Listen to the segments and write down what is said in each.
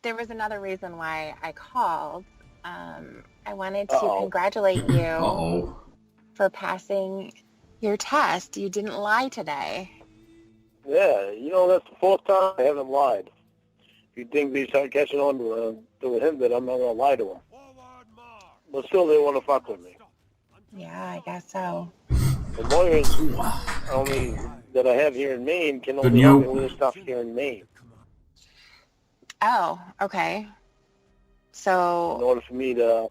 there was another reason why I called. I wanted to Uh-oh. congratulate you Uh-oh. for passing your test. You didn't lie today. Yeah, that's the fourth time I haven't lied. If you think they start catching on to him, that I'm not going to lie to him. But still, they want to fuck with me. Yeah, I guess so. The lawyers only that I have here in Maine can Good only help news. me with this stuff here in Maine. Oh, okay. In So, order for me to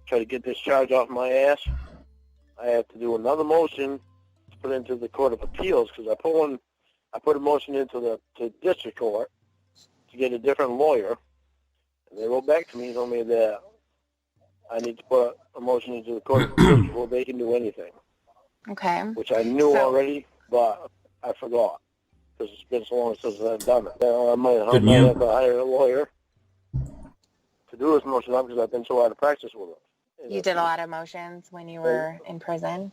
try to get this charge off my ass, I have to do another motion to put into the Court of Appeals, because I put a motion into the district court to get a different lawyer, and they wrote back to me and told me that I need to put a motion into the Court of Appeals before they can do anything, okay. which I knew already, but I forgot, because it's been so long since I've done it. I might have to hire a lawyer to do this motion up, because I've been so out of practice with it. You did a lot of motions when you were in prison.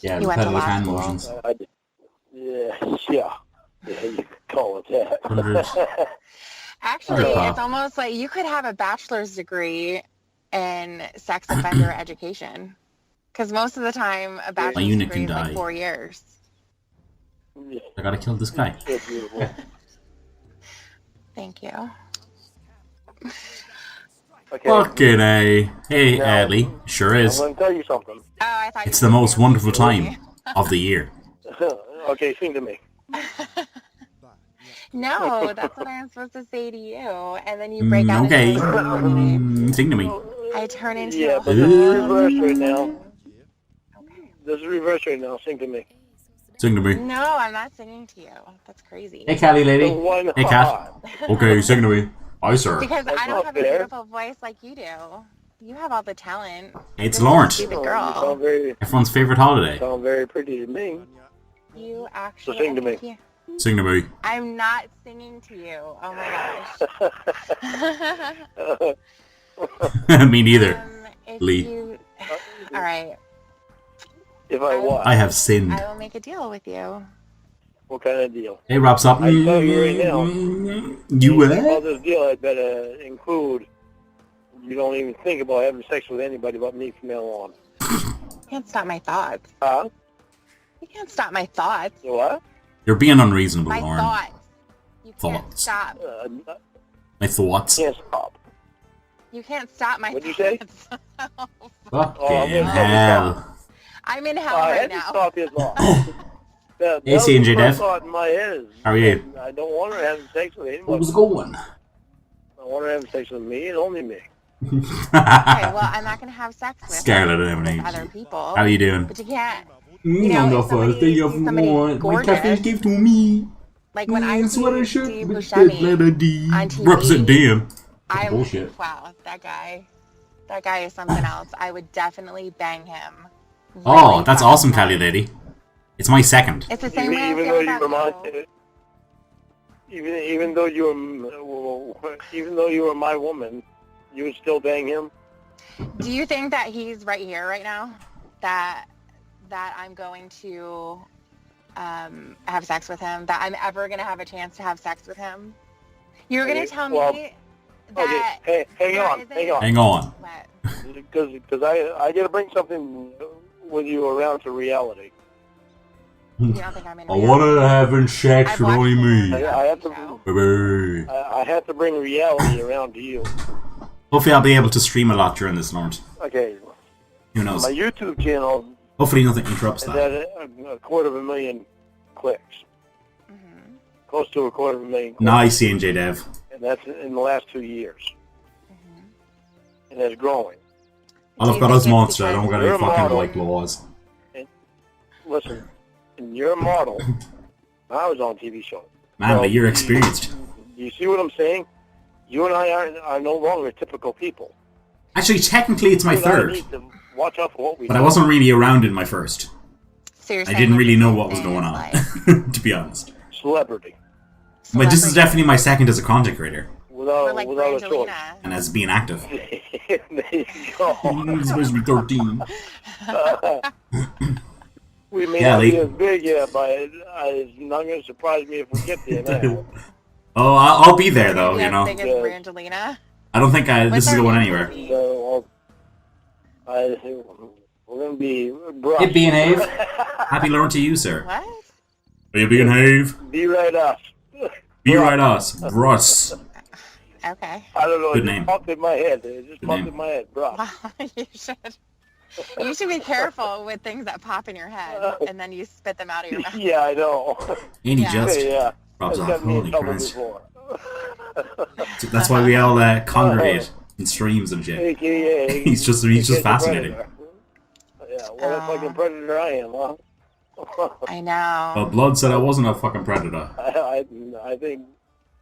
Yeah, You went to repetitive law hand school. motions. I did. Yeah, you could call it that. Hundreds. Actually, Wow. it's almost like you could have a bachelor's degree in sex offender education. Because most of the time, a bachelor's unit degree can is like die. 4 years. I gotta kill this guy. It's beautiful. Thank you. Okay. Fucking A. Hey, Now, Adley. Sure I'm is. going to tell you something. Oh, I thought It's you the were most gonna wonderful say time of the year. Okay, sing to me. No, that's what I'm supposed to say to you. And then you break out Okay. into a Sing to me. I turn into Yeah, a but this is Ooh. reverse right now. Okay. This is reverse right now. Sing to me. Sing to me. No, I'm not singing to you. That's crazy. Hey, Callie lady. So why not? Hey, Cat. Okay, sing to me. Aye, sir. Because That's I don't not have a fair. beautiful voice like you do. You have all the talent. It's You're Lornt. just a You stupid sound girl. very, Everyone's favorite holiday. pretty to me. You actually. So sing to me. Sing to me. I'm not singing to you. Oh my gosh. Me neither. If Lee. you, all right. If I what? I have sinned. I will make a deal with you. What kind of deal? Hey, Rob, stop. I tell you right now. You Well, what? this deal had better include you don't even think about having sex with anybody but me from now on. You can't stop my thoughts. Huh? You can't stop my thoughts. You what? You're being unreasonable, My Lauren. thoughts. You can't Thoughts. stop. My thoughts. Can't stop. You can't stop my What'd you say? thoughts. Fucking I'm hell. I'm in hell I right had to now. stop his law. That Hey, was CNJ the Dev. first thought in my head is, How are you? I don't want her having sex with anybody. How's it going? I want her having sex with me and only me. Okay, well, I'm not going to have sex with, Scarlet with Lemonade. other people. How you doing? But you can't. On the if first day of somebody war, my gorgeous, catfish gave to me. like when I see Sweater shirt Steve with Buscemi the letter D. on TV, Represent Dan. I'm Bullshit. wow, that guy is something else. I would definitely bang him. Oh, Really that's fucking awesome, hard. Callie lady. It's my second. It's the same way I Even feel though you about were my, you. even though you were my woman, you would still bang him. Do you think that he's right here right now? That I'm going to have sex with him? That I'm ever going to have a chance to have sex with him? You're going to tell me that... Okay, hang there on. Hang on. What? Because I got to bring something with you around to reality. You don't think I'm in I wanted to having sex I've with watched only the me. I have to. Baby. I have to bring reality around to you. Hopefully I'll be able to stream a lot during this, Lornt. Okay. Who knows? My YouTube channel Hopefully nothing interrupts has that. had a 250,000 clicks. Mm-hmm. Close to 250,000 clicks. Nice, CNJ Dev. And that's in the last 2 years. Mm-hmm. And it's growing. All I've got is monster. I don't got any You're a fucking model. like laws. Listen, and you're a model. I was on TV show. Man, but you're experienced. You see what I'm saying? You and I are no longer typical people. Actually, technically it's my You and I third. need to watch out for what we But I do. wasn't really around in my first. So you're I saying didn't that really the know same what was thing going is on, like to be honest. Celebrity. But this is celebrity. definitely my second as a content creator. Or Without, like without a choice. Brangelina. And as being active. There you go. I'm supposed to be 13. We may Yeah, not be Lee. as big yet, but it's not going to surprise me if we get there now. Oh, I'll be there You're gonna though. be You as know. big as Brangelina. I don't think this What's is our going name anywhere. gonna be? So, I think we're going to be brush. Hey, behave. Happy Lornt to you, sir. What? Are you behave? Be right us. Be right us, Bruss. Okay. I don't know. Good It name. just popped in my head. It just Good popped name. in my head. Brush. Well, you should be careful with things that pop in your head and then you spit them out of your mouth. Yeah, I know. Ain't he Yeah. just? Yeah. Rob's That's off. got me in Holy trouble Christ. before. That's why we all congregate in streams and shit. AKA, He's just AKA fascinating. predator. Yeah, what a fucking predator I am, huh? I know. Well, Blood said I wasn't a fucking predator. I think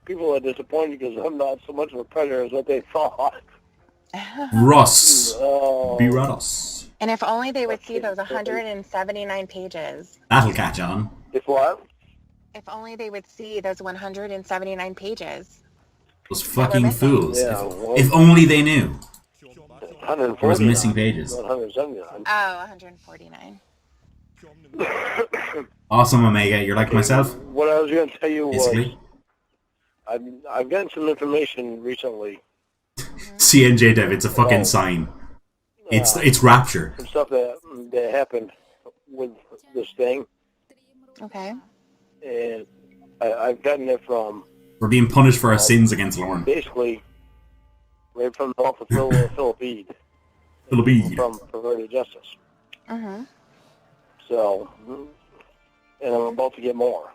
people are disappointed because I'm not so much of a predator as what they thought. Russ. Oh, Be right us. And if only they would see those 179 pages. That'll catch on. if what? If only they would see those 179 pages. Those fucking missing. fools. Yeah, well, If only they knew. 140. There was missing pages. 179. Oh, 149. Awesome, Omega. You're like myself, What I was going to tell you was basically. I've gotten some information recently. CNJ Dev, it's a fucking sign. It's rapture. Some stuff that happened with this thing, Okay. and I've gotten it from We're being punished for our sins against Lorne. basically right from the north of Philippines. Philippines. From Perverted Justice. Mm-hmm. So, and I'm about to get more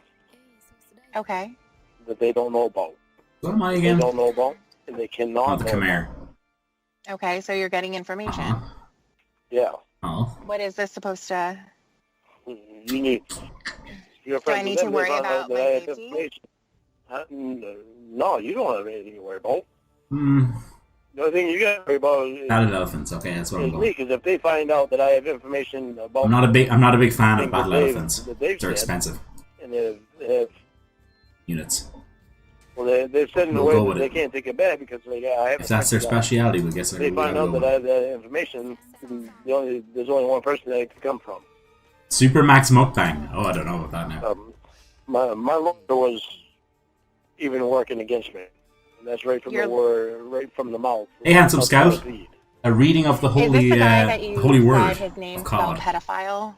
Okay. that they don't know about. What am I They again? don't know about, and they cannot Oh, the know Khmer. Okay, so you're getting information. Uh-huh. Yeah. Oh. What is this supposed to... You need... Your Do I need to worry about my safety? No, you don't have anything to worry about. Hmm. The only thing you got to worry about is Battle elephants. Okay, that's what I'm me, going. because if they find out that I have information about... I'm not a big fan of things battle that they've- elephants. that they've They're said, expensive and if units. well, they've said in a We'll way go that with they it. can't take it back because I have. If that's their speciality, we guess If they find out that I have that information, there's only one person that it can come from. Super Max Mukbang. Oh, I don't know about that now. My lawyer was even working against me. And that's right from Your- the word, right from the mouth. Hey, handsome Of scout. Philippines. A reading of the Is this holy, the guy that you holy said word his name of spelled God. pedophile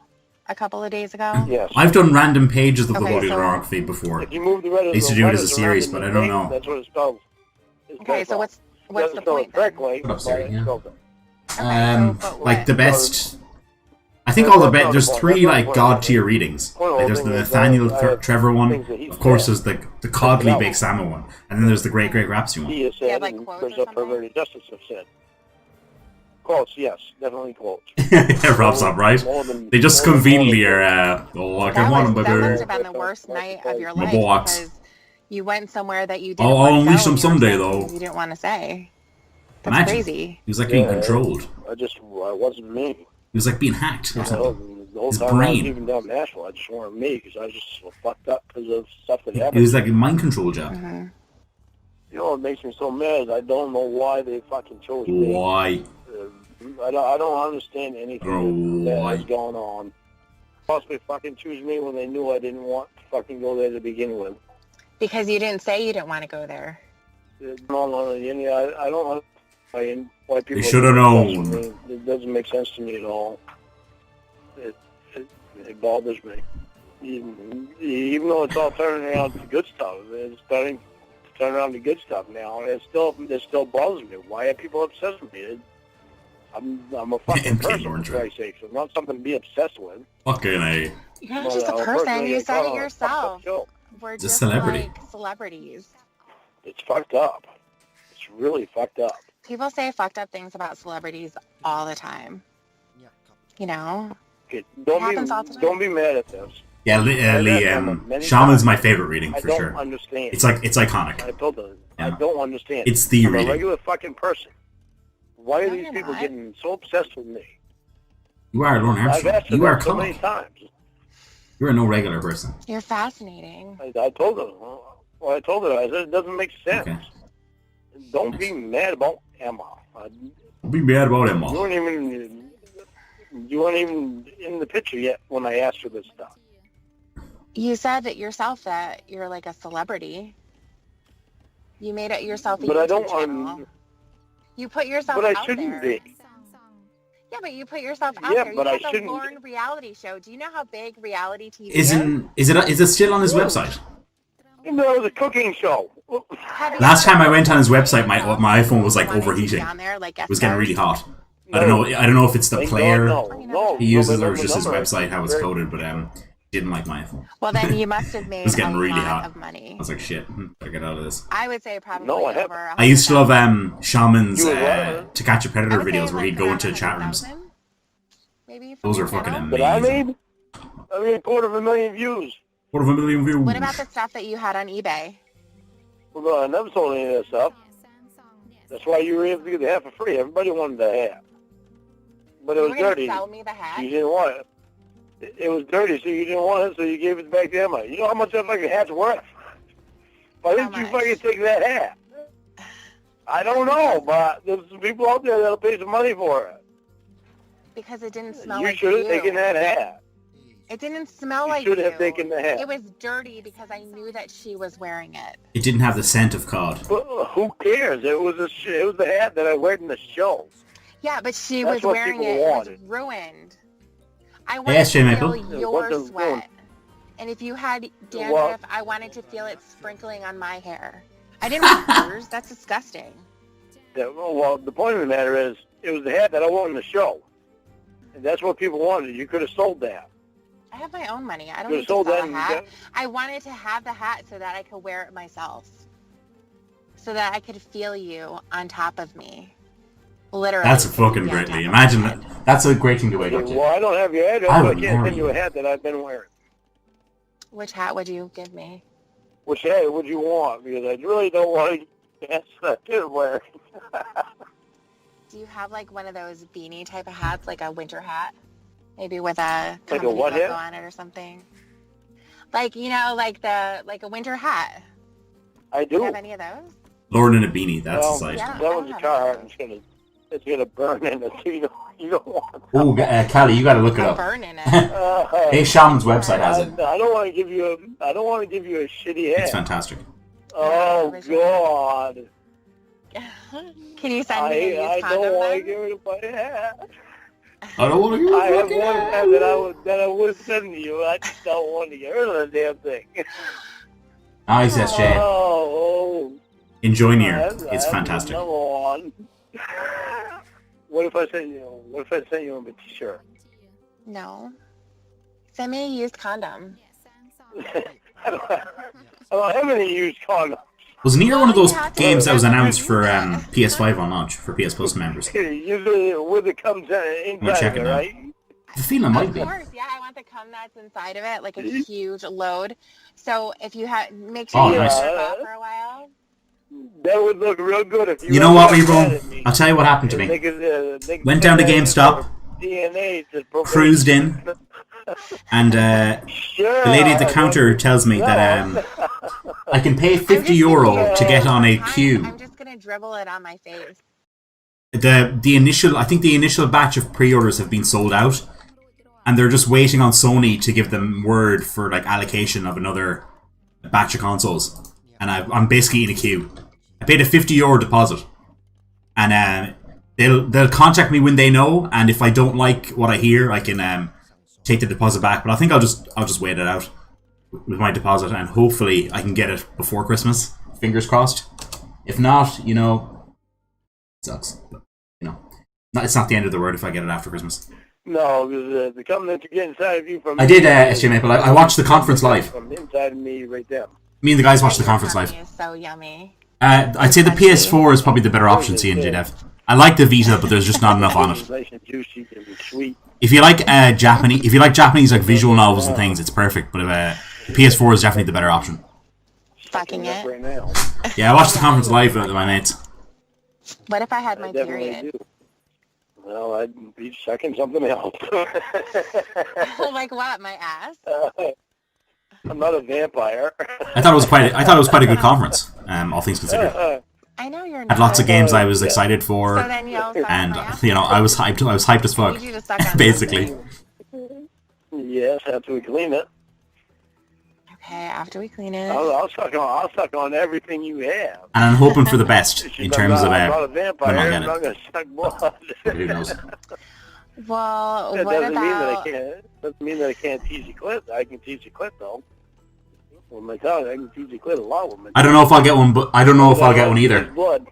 a couple of days ago? Yes. I've done random pages of the Okay, holy so- pornography before. If you move the letters, I used to the do it as a letters series, around but in I the don't name, know. That's what it's spelled. It's Okay, so what's the spell point it then? correctly, Put up but Siri, it's yeah. spelled it. Like what? the best. I think all the best. There's three like god tier readings. Like there's the Nathaniel Trevor one. Of course, there's the Codley Big Salmon one, and then there's the Great Great Rapsy one. He has Yeah, said, like and quotes there's or a something? perverted justice have said. Quotes, yes, definitely quotes. Rob's up, right? More than- They just more than- conveniently are. Oh, I That, want him, that must have baby. been the worst night of your My life box. because you went somewhere that you didn't I'll want to unleash go him and you were someday, saying though. things you didn't want to say. That's Imagine. crazy. He was like being Yeah, controlled. I wasn't me. He was like being hacked or The something. whole His time I was brain. even down in Nashville, I just wanted me because I was just so fucked up because of stuff that It happened. was like a mind control job. Mm-hmm. You know what makes me so mad is I don't know why they fucking chose me. Why? I don't understand I anything don't know that why. is going on. Possibly fucking choose me when they knew I didn't want to fucking go there to begin with. Because you didn't say you didn't want to go there. No, I don't understand why people... They shoulda known. It doesn't make sense to me at all. It bothers me. Even though it's all turning around to good stuff, it's starting to turn around to good stuff now. It still bothers me. Why are people obsessed with me? I'm a fucking MK person, for Lornt. Christ's sake. So not something to be obsessed with. Fucking A. You're not just a person. You said it yourself. We're It's a just celebrity. like celebrities. It's fucked up. It's really fucked up. People say fucked up things about celebrities all the time. You know? Okay, happens all the time. don't be mad at this. Yeah, Shaman's my favorite reading I for don't sure. understand. It's iconic. I told them, I Yeah. don't understand. It's the I'm reading. a regular fucking person. Why are No, these you're people not. getting so obsessed with me? You are Lorne I've Armstrong. asked them You are that so many comic. times. You're no regular person. You're fascinating. I told them. Well, I told her. I said it doesn't make sense. Okay. Don't be mad about Emma. Don't be mad about him, You all. don't even You weren't even in the picture yet when I asked for this stuff. You said it yourself that you're like a celebrity. You made it yourself a But YouTube I don't channel. want. You put yourself But out I shouldn't there. be. Yeah, but you put yourself out Yeah, there. but You I have the shouldn't. Lornt reality show. Do you know how big reality TV Is it still on his website? No, it was a cooking show. Last time I went on his website, my iPhone was like overheating. There, like It was getting really hot. No. I don't know if it's the Thank player God, no. he uses No, or just his number. website how it's coded, but didn't like my iPhone. Well, then you must have made It was getting a really lot hot. of money. I was like, shit, better get out of this. I would say probably No, I haven't. over. I used to love Shaman's You were right. To Catch a Predator I would say videos where he'd go around into chat rooms. 100,000, maybe. Those are from fucking channel. But I amazing. made 250,000 views. 250,000 views. What about the stuff that you had on eBay? Well, I never sold any of that stuff. That's why you were able to get the hat for free. Everybody wanted the hat. But it You was were gonna dirty. sell me the hat? You didn't want it. It was dirty, so you didn't want it, so you gave it back to Emma. You know how much that fucking hat's worth? Why didn't you much? fucking take that hat? I don't know, but there's some people out there that'll pay some money for it. Because it didn't smell You like should have you. taken that hat. It didn't smell You like should you. have taken the hat. It was dirty because I knew that she was wearing it. It didn't have the scent of cod. But who cares? It was the hat that I wear in the show. Yeah, but she That's was what wearing people it. It was wanted. ruined. I wanted Yes, to Jay feel Maple. your What the- sweat. And if you had dandruff, Well- I wanted to feel it sprinkling on my hair. I didn't want hers. That's disgusting. Yeah, well, the point of the matter is, it was the hat that I wore in the show. And that's what people wanted. You could have sold that. I have my own money. I don't You need could have to sold sell that. a hat. I wanted to have the hat so that I could wear it myself. So that I could feel you on top of me. Literally. That's a fucking Yeah, great. on top of Imagine my that. head. That's a great thing to wake up Well, to. I don't have your address, I so I would can't marry send you a you. hat that I've been wearing. Which hat would you give me? Which hat would you want? Because I really don't want to guess that you're wearing. Do you have like one of those beanie type of hats, like a winter hat? Maybe with a Like a company what logo hat? on it or something. Like, you know, like a winter hat. I Do you do. have any of those? Lord in a beanie. That's Well, the sight. yeah. that was a car. It's gonna burn in it. So you don't want that. Oh, Callie, you got to look it A up. burn in it. Hey, Shaman's website has it. I don't want to give you a shitty hat. It's fantastic. Oh God! Can you send me a I used don't condom want to then? give it my hat. I don't want to give I have fucking one hat. hat that I would send to you. I just don't want to get rid of the damn thing. Nice, SJ. Oh, Enjoy I near. have- I It's have fantastic. another one. What if I send you a t-shirt? No. Send me a used condom. I don't have any used condoms. Was Nier one of those you have to games that was remember announced to for do that. PS5 on launch for PS Plus members? Usually with it comes inside checking it, that. right? The feeling might Of be. course, yeah. I want the cum that's inside of it, like a huge load. So if you make sure Oh, you nice. have it off for a while. That would look real good if you. You know what, really got mad Rebo? at me. I'll tell you what happened to me. They could Went down to take that GameStop, DNA to cruised in, and Sure, the lady at the counter tells me that I can pay €50 to get on a queue. I'm just gonna dribble it on my face. I think the initial batch of pre-orders have been sold out, and they're just waiting on Sony to give them word for like allocation of another batch of consoles. And I'm basically in a queue. I paid a €50 deposit, and they'll contact me when they know. And if I don't like what I hear, I can take the deposit back. But I think I'll just wait it out with my deposit, and hopefully I can get it before Christmas. Fingers crossed. If not, it sucks. But, it's not the end of the world if I get it after Christmas. No, because the company that you get inside of you from. I did, SJ Maple. I watched the conference live. From inside of me, right there. Me and the guys watched the conference live. Tummy is so yummy. I'd say the PS4 is probably the better option, C&J Dev. I like the Vita, but there's just not enough on it. Nice and juicy and sweet. If you like Japanese like visual novels and things, it's perfect. But the PS4 is definitely the better option. Fucking Up it. right now. Yeah, I watched the conference live with my mates. What if I had my I definitely period? do. Well, I'd be sucking something else. Like what? My ass? I'm not a vampire. I thought it was quite a good conference. All things considered. I know you're not. Had lots of games I was excited for, So then you'll suck and on my ass? I was hyped. I was hyped as I fuck, need you to suck on basically. Yes, after we clean it. Okay, after we clean it. I'll suck on everything you have. And I'm hoping for the best in terms of I'm not a vampire. when I I'm get not going to suck blood. it. Who knows? Well, That what doesn't mean that I about... can't. Doesn't mean that I can't tease you clit. I can tease you clit though. With my tongue, I can tease you clit a lot with my tongue. I don't know if I'll get one, but I don't know if I'll get one either. Blood.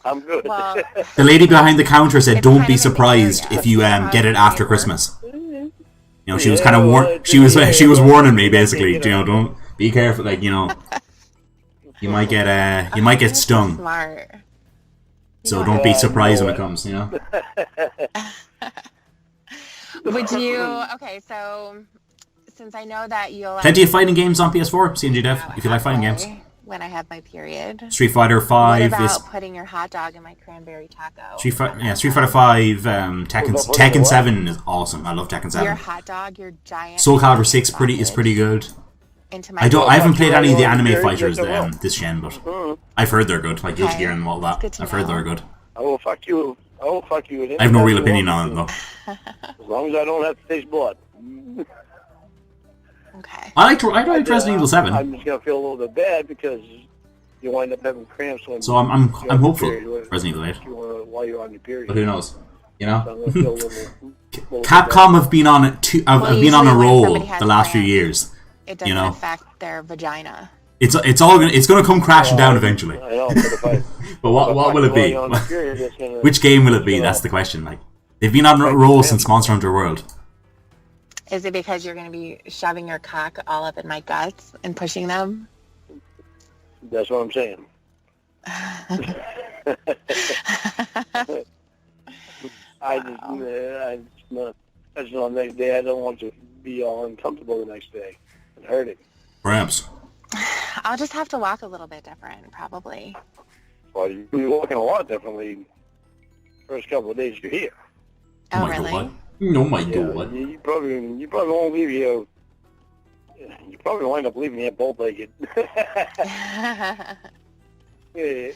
I'm good. Well, The lady behind the counter said, It's "Don't kind be of in the surprised area. if you get it after Christmas." You know, she was kind of Yeah, well, she was warning me basically. You know, don't be careful. Like, you know, you might get stung. Smart. So don't be surprised when it comes. You know. Would you... Okay, so since I know that you'll... Plenty of fighting games on PS4. CNG Dev, if you like fighting games. When I have my period. Street Fighter What 5 about is putting your hot dog in my cranberry taco? Street Fighter 5. Tekken 7 is awesome. I love Tekken 7. Your hot dog, your giant... Soul Calibur 6 is pretty good. Into my I haven't played any of the anime Very fighters good. this gen, but I've heard they're good, like Guilty Okay. Gear and all It's good that. to I've heard know. they're good. I will fuck you. I will fuck you. With I have no real anything opinion you on it want though. to. As long as I don't have to taste blood. Okay. I liked Resident Evil 7, I'm just gonna feel a little bit bad because you wind up having cramps when. so I'm you're on your hopeful. period, Resident Evil 8, while you're on your period. but who knows? You So I'm know, gonna feel a little Capcom have been on it have Well, been on a usually when roll somebody has the last few cramps, years. It doesn't You know. affect their vagina. It's gonna come crashing down eventually. I know, but if I. But what will it be? While you're on your period, it's gonna- Which game will it be? you know, That's the question. Like, they've been on a roll since Monster Hunter World. Is it because you're going to be shoving your cock all up in my guts and pushing them? That's what I'm saying. I just know the next day I don't want to be all uncomfortable the next day and hurting. Perhaps. I'll just have to walk a little bit different, probably. Well, you'll be walking a lot differently first couple of days you're here. Oh, my really? God. No, my Yeah, God. you probably won't leave here. You probably wind up leaving here both-legged. Yeah,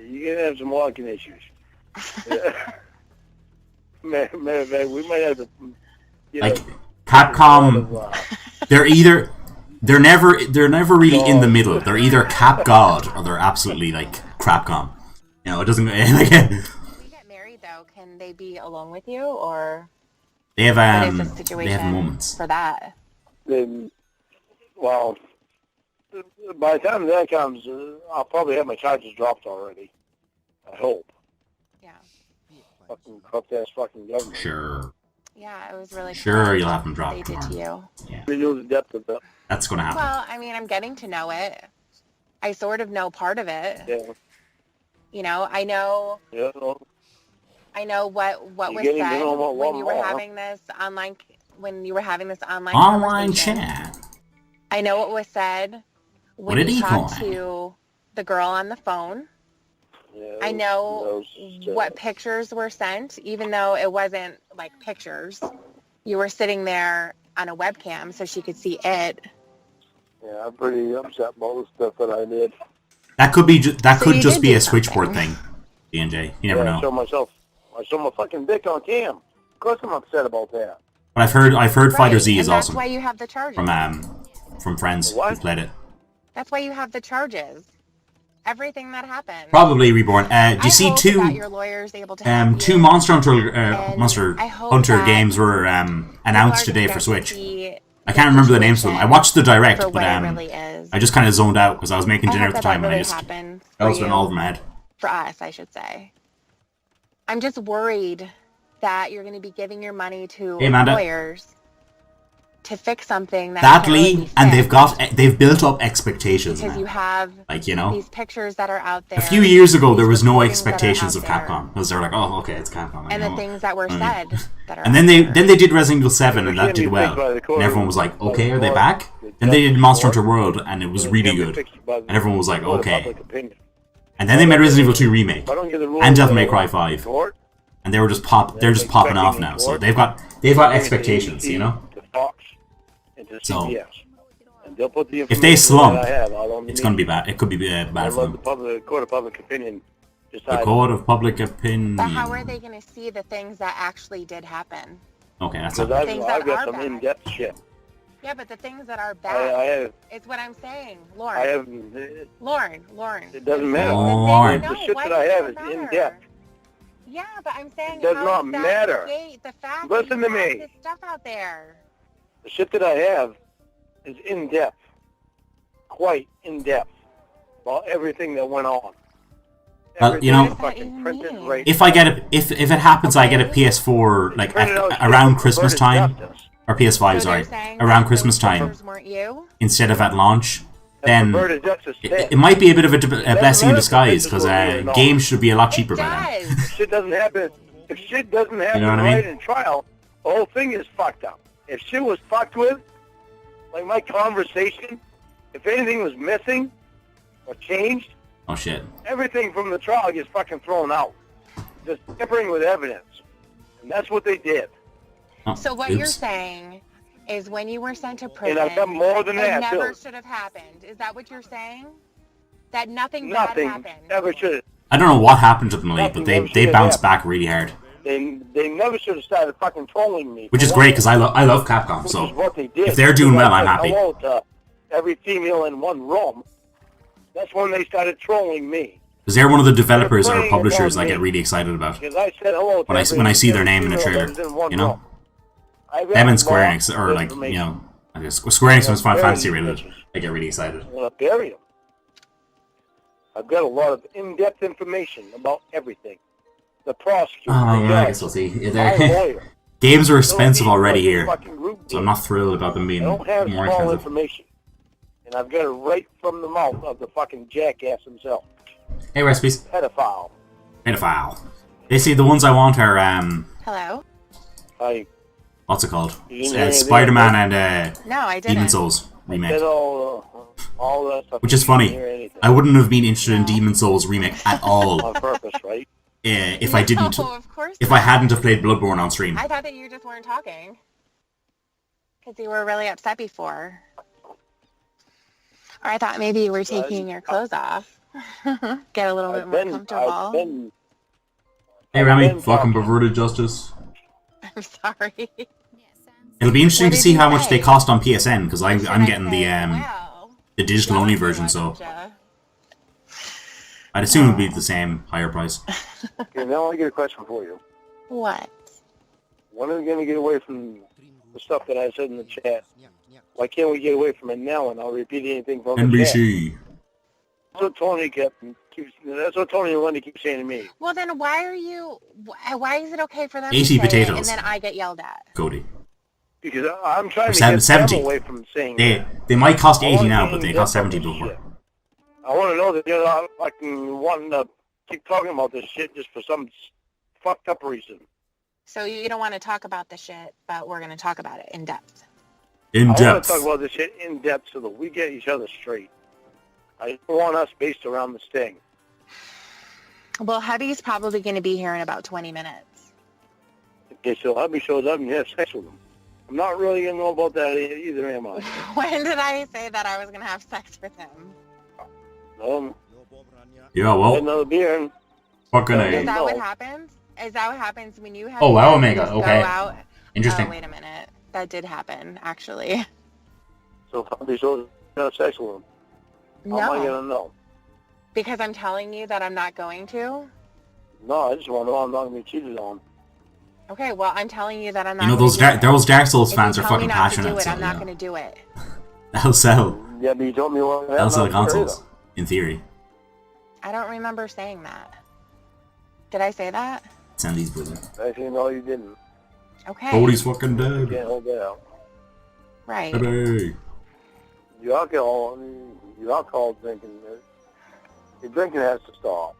you're gonna have some walking issues. Man, we might have to. Like, Capcom, they're never really in the middle. They're either Cap God or they're absolutely like Crapcom. You know, it doesn't. Like, If we get married, though, can they be alone with you, or they have what is the they situation have moments. for that? Well, by the time that comes, I'll probably have my charges dropped already. I hope. Yeah. Fucking corrupt-ass fucking government. Sure, Yeah, it was really Sure, sad you'll have them what dropped they did to tomorrow. you. yeah, We know the depth of that. that's gonna happen. Well, I mean, I'm getting to know it. I sort of know part of it. Yeah. You know, I know Yeah. Well, what You're was getting to said know a when lot you were more. having this online Online conversation. chat. I know what was said when What did you he talked call it? to the girl on the phone. yeah, I know those, what pictures were sent, even though it wasn't like pictures. You were sitting there on a webcam so she could see it. Yeah, I'm pretty upset about the stuff that I did. That could be that So could you just did be do a switchboard something. thing. D&J, you never I know. saw my fucking dick on cam. Of course I'm upset about that. But I've heard Fighter Right, Z and is that's awesome why you have the charges. from friends who What? played it. That's why you have the charges. Everything that happened. Probably Reborn. Do you see I hope two that your lawyer's able to help two you. Monster And Hunter I hope Hunter that games were announced people are today gonna for get to Switch. see I can't remember the names of them. I watched the direct, for but what it really is. I just kind of zoned out because I was making I dinner hope at the that time, that and I really just happens that for was when all of you. them had. For us, I should say. I'm just worried that you're going to be giving your money to Hey, Amanda. lawyers to fix something that That can't really Lee, be and fixed they've built up expectations, because man. you have Like, you know, these pictures that are out there. a few years ago there these was no recordings that are expectations out of there, Capcom because they're like, oh, okay, it's Capcom. I and the know. things that were said that are And then out there. they did Resident Evil 7 and It that can't be did well. fixed by the court. And everyone was like, By the okay, are they court. back? The Then they did justice Monster court. Hunter World and it was It really can't be good. fixed by the And everyone was like, court of okay. public opinion. And then they made Resident Evil 2 Remake. If I don't get the rules And Devil by May the Cry 5. court, And they were just they're just popping off now. So they've got expectations, you know? To Fox and to So- CBS. And They'll put the If they information slump, that I have out on the it's going to be media. bad. It could be bad And for let the them. court of public opinion The decide. court of public opinion. But how are they going to see the things that actually did happen? Okay, that's Because not Things I've that got are some bad. in-depth shit. Yeah, but the things that are I bad have. is what I'm saying, I Lauren. have. Lauren. It doesn't matter. Lauren. The shit that I have is in-depth. Yeah, but I'm saying It does how not does that matter. negate the fact Listen that to you have me. this stuff out there? The shit that I have is in-depth. Quite in-depth. About everything that went on. Well, you know, Everything fucking printed right. if I get a, if it happens, I get a PS4 like Printed out shit around for Christmas perverted time, justice. or PS5, So sorry, they're saying around that Christmas those time pictures weren't you? instead of at launch. And Then perverted justice it might be a bit of a blessing in matter if the disguise pictures because were real or not. games should be a lot It cheaper by then. does. If shit doesn't happen, You know what I mean? right in trial, the whole thing is fucked up. If shit was fucked with, like my conversation, if anything was missing or changed, Oh shit! everything from the trial gets fucking thrown out. Just tampering with evidence. And that's what they did. Oh, So what oops. you're saying is when you were sent to prison, And I've got more than it that, never too. should have happened. Is that what you're saying? That nothing Nothing bad happened? ever should have. I don't know what happened to them, Lee, but Nothing they ever should have bounced happened. back really hard, They never should have started fucking trolling me. which is great because I love Capcom. Which is So what they did. if they're doing Because well, I I'm said happy. hello to every female in one room. That's when they started trolling me. because they're one of the developers or playing publishers about I get me. really excited about Because I said hello to when I see their every name in the female trailer. that was in one You know, room. I've them got and Square more Enix, or like information. you know, I guess Square Enix was Final Very Fantasy related. information. I get really excited. I'm going to bury them. I've got a lot of in-depth information about everything. The prosecutor, Oh the yeah, I judge, guess we'll see. Yeah, my they're- lawyer. Games are expensive Don't need already what the here, fucking group so I'm did. not thrilled about them I being don't have more small expensive. information. And I've got it right from the mouth of the fucking jackass himself. Hey, recipes. Pedophile. Pedophile. They say the ones I want are Hello? what's it called? You didn't hear anything Spider-Man about and No, I didn't. Demon Souls Said remake. all that stuff. Which is You funny. didn't hear anything. I wouldn't have been interested in Demon Souls remake at all On purpose, right? if I didn't. No, of course If not. I hadn't have played Bloodborne on stream. I thought that you just weren't talking. Because you were really upset before. Or I thought maybe you were taking your clothes off. Get a little bit I've more been, comfortable. I've been, Hey Remy, been fucking talking. perverted justice. I'm sorry. It'll be interesting What to did see you how much say? they cost on PSN because What should I'm I getting say? the Well, digital only version, so I'd assume it'd be the same higher price. okay, now I get a question for you. What? When are we going to get away from the stuff that I said in the chat? Why can't we get away from it now and I'll repeat anything from the chat? NBC. That's what Tony that's what Tony and Wendy keep saying to me. Well, then why is it okay for them 80 to say it potatoes. and then I get yelled at? Cody. Because I'm trying Or to get 70. them away from saying They might cost I 80 wanna now, be but they in cost depth on 70 this before. shit. I want to know that you're not fucking wanting to keep talking about this shit just for some fucked up reason. So you don't want to talk about the shit, but we're going to talk about it in depth. In I want depth. to talk about this shit in depth so that we get each other straight. I don't want us based around the sting. Well, hubby's probably going to be here in about 20 minutes. Okay, so hubby shows up and you have sex with him. I'm not really going to know about that either, am I? When did I say that I was going to have sex with him? Yeah, Get well, another beer and fucking Is A. that what No. happens? Is that what happens when you have Oh, wow, sex? Omega, You just okay. Go out? Interesting. Oh, wait a minute. That did happen, actually. so hubby shows up and have sex with him. How am I No, going to know? because I'm telling you that I'm not going to. No, I just want to know I'm not going to be cheated on. Okay, well, I'm telling you that I'm not. You know, gonna those do it. Dark Souls If fans you are tell me fucking not to passionate, do it, so, I'm not you know. going to do it. They'll sell. Yeah, but you told me what They'll sell the consoles, in theory. I don't remember saying that. Did I say that? Send these brilliant. Actually, no, you didn't. Okay. Cody's fucking You dead. can't hold that out. Right. Baby. Your alcohol drinking, your drinking has to stop.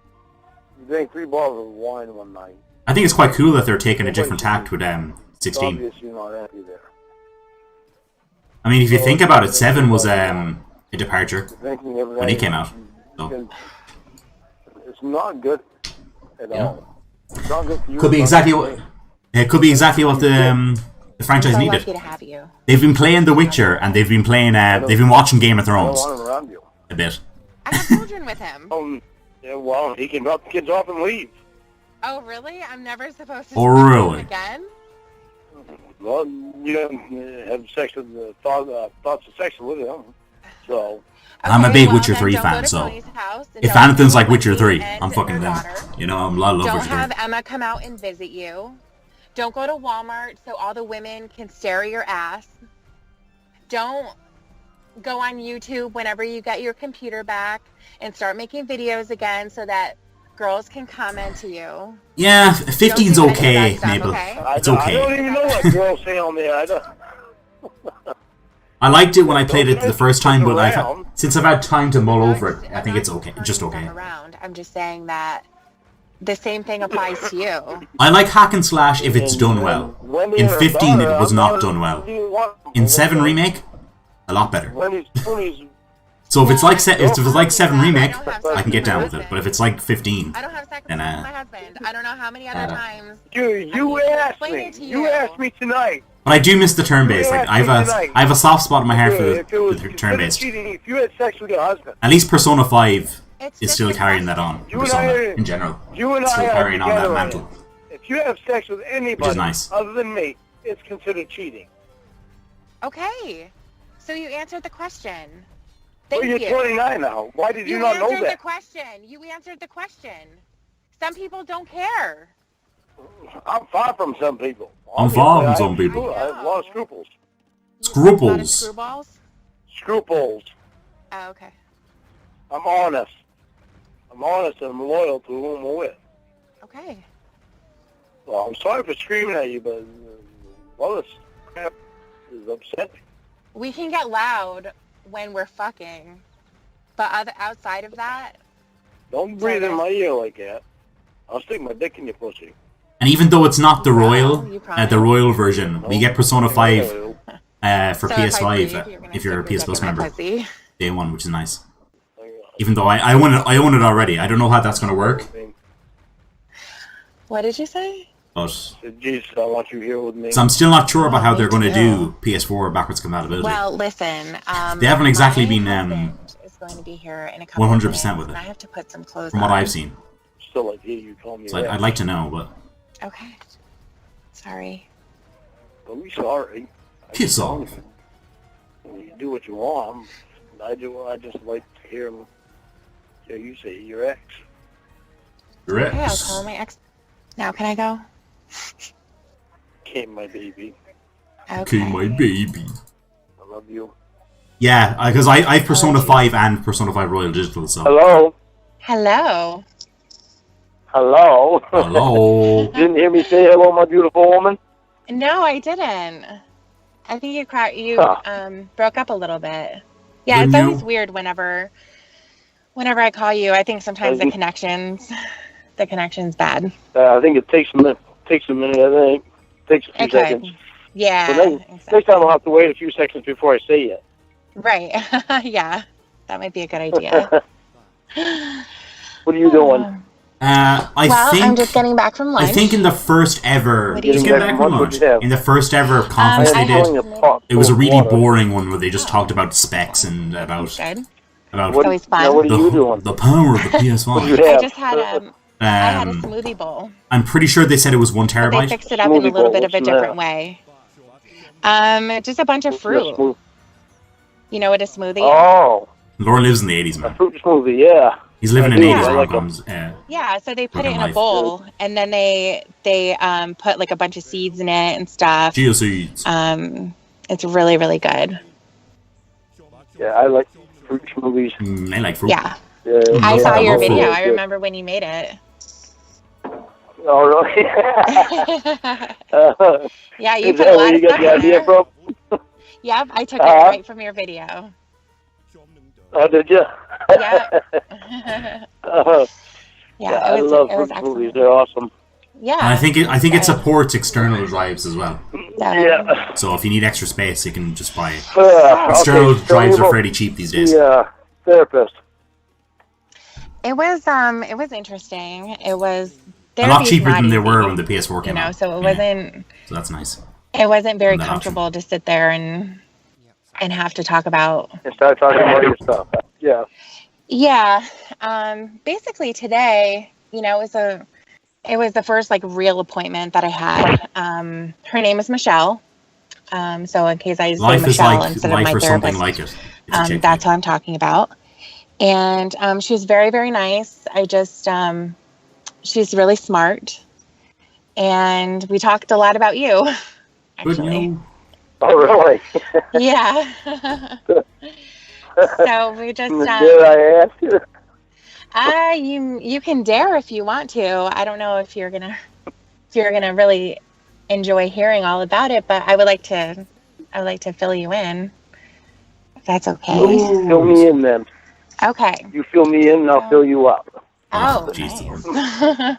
You drank 3 bottles of wine one night. I think it's quite cool that they're taking a different tact with It's 16. obvious you're not happy there. I mean, if you think about it, 7 was a departure Drinking every when he night, came out. you So, can- It's not good at Yeah. all. It's not good for you. could be it's not exactly good what for me. it could be exactly what The franchise so needed. lucky to have you. They've been playing The Witcher, and they've been playing. They've been watching Game of I Thrones don't want him around you. a bit. I have children with him. Yeah, well, he can drop the kids off and leave. Oh, really? I'm never supposed to Oh, sleep with him really? again? Well, you don't have sex with thoughts of sex with him. So I'm a Okay, big well, Witcher then 3 don't go fan, to so Tony's house and if don't anything's see like Witcher Wendy 3, and I'm fucking your them. daughter. You know, I love Don't Witcher 3. have Emma come out and visit you. Don't go to Walmart so all the women can stare at your ass. Don't go on YouTube whenever you get your computer back and start making videos again so that girls can comment to you. Yeah, 15's Don't do any okay, of that stuff, Mabel. okay? It's I okay. don't even know what girls say on there. I don't. I liked it when I played it the first time, but Around. since I've had time to mull over it, I I'm think not it's okay. turning Just them okay. around. I'm just saying that the same thing applies to you. I like hack and slash if it's done well. Wendy In and her 15, daughter, it was I'm not done well. In 7 remake, a lot better. Wendy's So if it's like if it's like 7 I remake, don't have I sex can get with my down with it. husband. But if it's like 15, I don't have sex with And, my husband. I don't know how many other times. You asked explain me. it to You you. asked me tonight. but I do miss the turn-based. Like I have a soft spot in my heart for If it was the turn-based. cheating, if you had sex with your husband, At least Persona 5 It's is just still a carrying that question. on. You and Persona I- in general, you and it's still I are carrying on that together. mantle. If you have sex with anybody Which is nice. other than me, it's considered cheating. Okay. So you answered the question. Well, Thank you're you. 29 now. Why did you not know answered the that? question. You answered the question. Some people don't care. I'm far from some people. I'm far from Obviously, some people. I have a lot of scruples. You have a lot of Scruples. screwballs? Scruples. Oh, okay. I'm honest. I'm honest and I'm loyal to who I'm with. Okay. Well, I'm sorry for screaming at you, but all this crap is upsetting. We can get loud when we're fucking, but outside of that, Don't breathe in my ear like that. I'll stick my dick in your pussy. And even though it's not the Wow, royal, you promise. the royal version, we get Persona 5 for so PS5 if, I breathe, if you're a gonna PS stick Plus your dick in my member. pussy. Day one, which is nice. Even though I own it already. I don't know how that's going to work. What did you say? But Jesus, I want you here with me. so I'm still not sure about how me they're going to too. do PS4 backwards compatibility. Well, listen. They haven't exactly my been, husband is going to be here in a couple 100% of minutes, with it. and I have to put some clothes From on. what I've seen. Still like you call me So that. I'd like to know, but Okay. Sorry. Don't be sorry. piss off. You do what you want. I just like to hear him. Yeah, you say your ex. Your Okay, I'll ex. call my ex. Now can I go? Came my baby. Okay. Okay, my baby. I love you. Yeah, because I have Persona 5 and Persona 5 Royal Digital, so... Hello. Hello. Hello. Hello. Didn't hear me say hello, my beautiful woman. No, I didn't. I think you Huh. broke up a little bit. Yeah, Didn't it's always you? weird whenever I call you. I think sometimes the Mhm. connection's bad. I think it takes a minute. I think takes a few It could. seconds. Yeah. So then, Exactly. next time I'll have to wait a few seconds before I say it. Right. Yeah. That might be a good idea. What are you doing? I think... I'm just getting back from lunch. I think in the first ever... What do you Just do? getting back from What lunch. did you have? In the first ever conference I they had- did, it was a really boring one where they just talked about specs and about Good. What, always fun. Now, what are you doing? the power of the What do you PS5. have? I just had I had a Um, smoothie bowl. I'm pretty sure they said it was 1 But they terabyte. fixed it up in a Smoothie little bowl, bit of a what's different that? way. Just a bunch of Yes, fruit. smooth- You know what a smoothie is? Oh, Laura lives in the 80s, a man. fruit smoothie, yeah. He's living I in do, 80s I like rom-coms. Yeah, so they put it in a Life. bowl, and then they put like a bunch of seeds in it and stuff. Chia seeds. It's really, really good. Yeah, I like fruit smoothies. I like fruit. Yeah. Yeah, I Yeah, saw I your love video. fruit. I remember when you made it. Oh, really? Yeah, you Is put that a where lot you of got stuff the in idea there. from? Yep, I took it Uh-huh. right from your video. Oh, did you? Yeah. Uh, Yeah, I it was love it was fruit smoothies. excellent. They're awesome. Yeah. And I think it good. supports external drives as well. Yeah. So if you need extra space, you can just buy it. Okay, External tell me drives are about fairly cheap these days. the therapist. It was interesting. It was A lot therapy's cheaper not than they easy, were when the PS4 you came know, out. so it Yeah, wasn't so that's nice. it wasn't very that comfortable to sit there and have to talk about. And start talking about your stuff. Yeah. Yeah. Basically today, it was the first like real appointment that I had. Her name is Michelle. So in case I say Life is Michelle like instead of life my or something therapist, like it. It's a chick that's name. who I'm talking about. And she was very, very nice. She's really smart. And we talked a lot about you, Good actually. news. Oh, really? Yeah. So we just Did I ask you? you can dare if you want to. I don't know if you're gonna really enjoy hearing all about it, but I would like to fill you in. If that's okay. Fill me in then. Okay. You fill me in and I'll fill you up. Oh, Jesus. nice.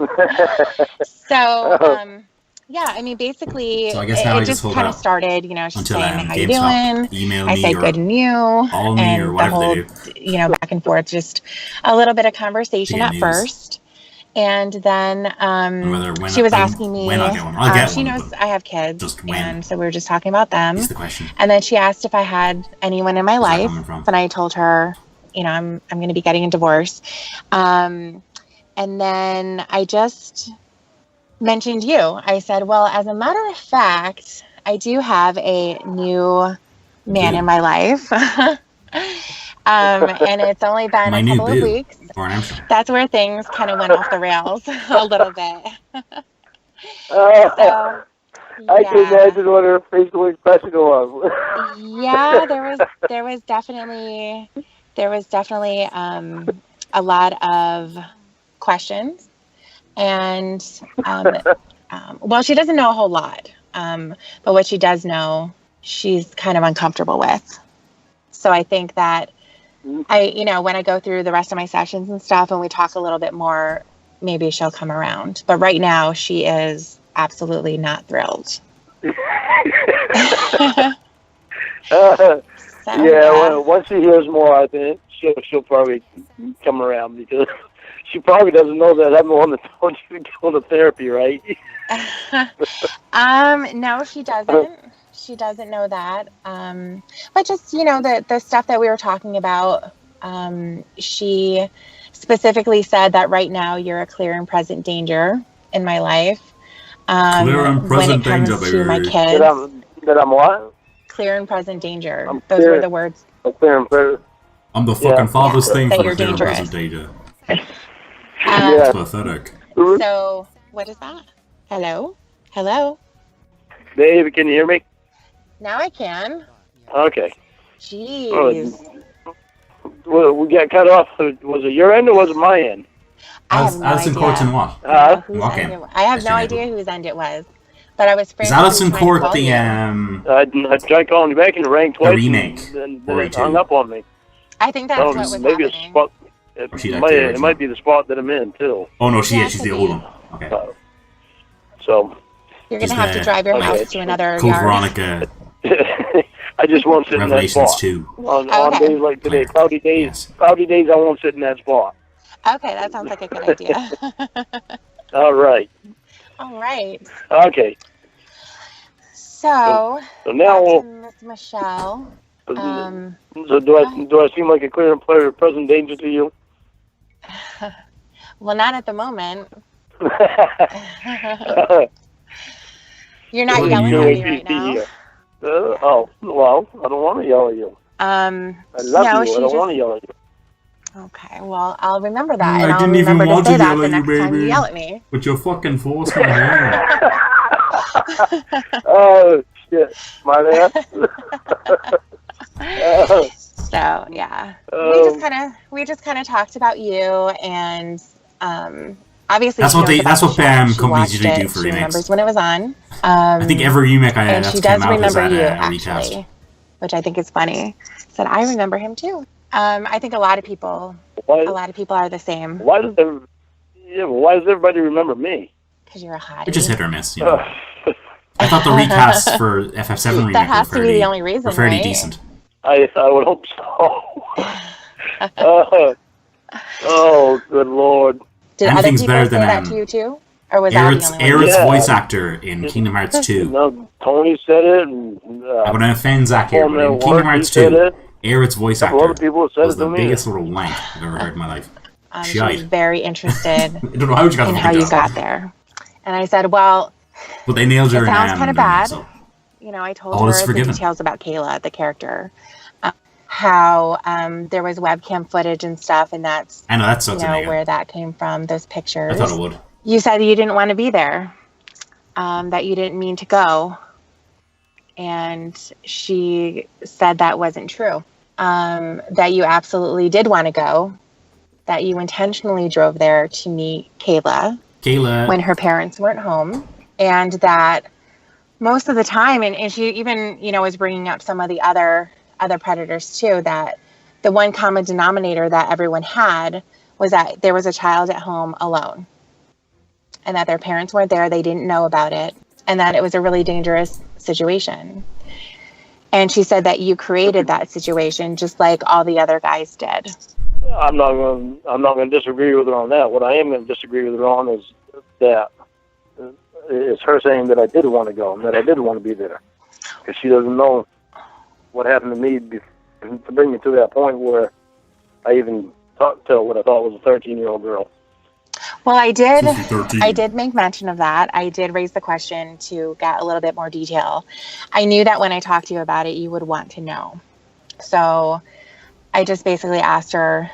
So, yeah, I mean, basically, So I guess now I it just just hold kind of out started, she's until saying, how you GameStop doing? email I me say or good and you, call me and or the whatever whole, they do. back and forth, just a little bit of conversation get at news. first. And then When she was asking me, when I'll get one. I'll get she one, knows but I have kids, just when and so we were just talking about them. is the question. And then she asked if I had anyone in my Where's that life, coming from? and I told her, I'm going to be getting a divorce. And then I just mentioned you. I said, well, as a matter of fact, I do have a new man in my life. And it's only been My a new couple of boo. weeks. Lauren Armstrong. That's where things kind of went off the rails a little bit. So, I can imagine what her facial expression was. yeah, there was definitely a lot of questions, and well, she doesn't know a whole lot, but what she does know, she's kind of uncomfortable with. So I think that when I go through the rest of my sessions and stuff, and we talk a little bit more, maybe she'll come around. But right now, she is absolutely not thrilled. Well, once she hears more, I think she'll probably come around, because she probably doesn't know that I'm the one that told you to go to therapy, right? No, she doesn't. She doesn't know that. But just, the stuff that we were talking about, she specifically said that right now you're a clear and present danger in my life. Clear and present when it danger, comes to my baby. kids. That I'm what? Clear and present danger. Those were the words. Clear and present. I'm the fucking farthest thing that from you're clear and dangerous. present danger. Yeah. It's pathetic. So, what is that? Hello? Dave, can you hear me? Now I can. Okay. Jeez. Well, we got cut off. Was it your end or was it my end? I have no Alison idea. Court in what? Whose end I have no idea whose end it was. But I was Is Alison Court the I tried calling you back and it rang twice. remake? And then it hung up on me. I think that's what was maybe happening. It might be the spot that I'm in too. Oh no, she's the old one. Okay. So you're gonna have to drive your house to another Code yard. Veronica. I just won't sit in that Revelations spot. 2. On days like today, cloudy days, I won't sit in that spot. Okay, that sounds like a good idea. All right. All right. Okay. So now Miss Michelle. So do I seem like a clear and present danger to you? Well, not at the moment. You're not yelling at me right now. Well, I don't want to yell at you. I love you. I don't want to yell at you. Okay, well, I'll remember that, and I I'll didn't even remember want to say to that yell the at you, next time you baby. yell at me. But you're fucking forced me here. Oh shit, smart ass. So yeah, we just kind of talked about you, and obviously that's what companies usually do for she remakes. remembers when it was on. I think every remake I and have she come does out remember as you a actually, recast. which I think is funny. Said I remember him too. I think a lot of people are the same. Why does everybody remember me? Because you're a hottie. It just hit or miss, you know. I thought the recasts for FF7 remake that has to be the only reason, were fairly right? decent. I would hope so. Oh, good lord. Did other Anything's people better say than, that to you too? Or was that the only one? Aerith's Yeah. voice actor in Kingdom Hearts 2. No, Tony said it, and I'm going to offend Zach here, but in Kingdom Hearts 2, Aerith's voice actor other people have said was it to the me. biggest little wank I've ever heard in my life. She was very interested I don't know how you got in the how you job. got there. And I said, well, But they nailed her it in sounds kind of bad. So. You know, I told All is her the forgiven. details about Kayla, the character. How there was webcam footage and stuff, and that's I know, that sucks. where that came from, those pictures. I thought it would. You said you didn't want to be there, that you didn't mean to go. And she said that wasn't true, that you absolutely did want to go, that you intentionally drove there to meet Kayla when her parents weren't home, and that most of the time, and she even, was bringing up some of the other predators too, that the one common denominator that everyone had was that there was a child at home alone, and that their parents weren't there, they didn't know about it, and that it was a really dangerous situation. And she said that you created that situation just like all the other guys did. I'm not going to disagree with her on that. What I am going to disagree with her on is that it's her saying that I did want to go and that I did want to be there, because she doesn't know what happened to me to bring me to that point where I even talked to what I thought was a 13-year-old girl. Well, I did make mention of that. I did raise the question to get a little bit more detail. I knew that when I talked to you about it, you would want to know. So I just basically asked her,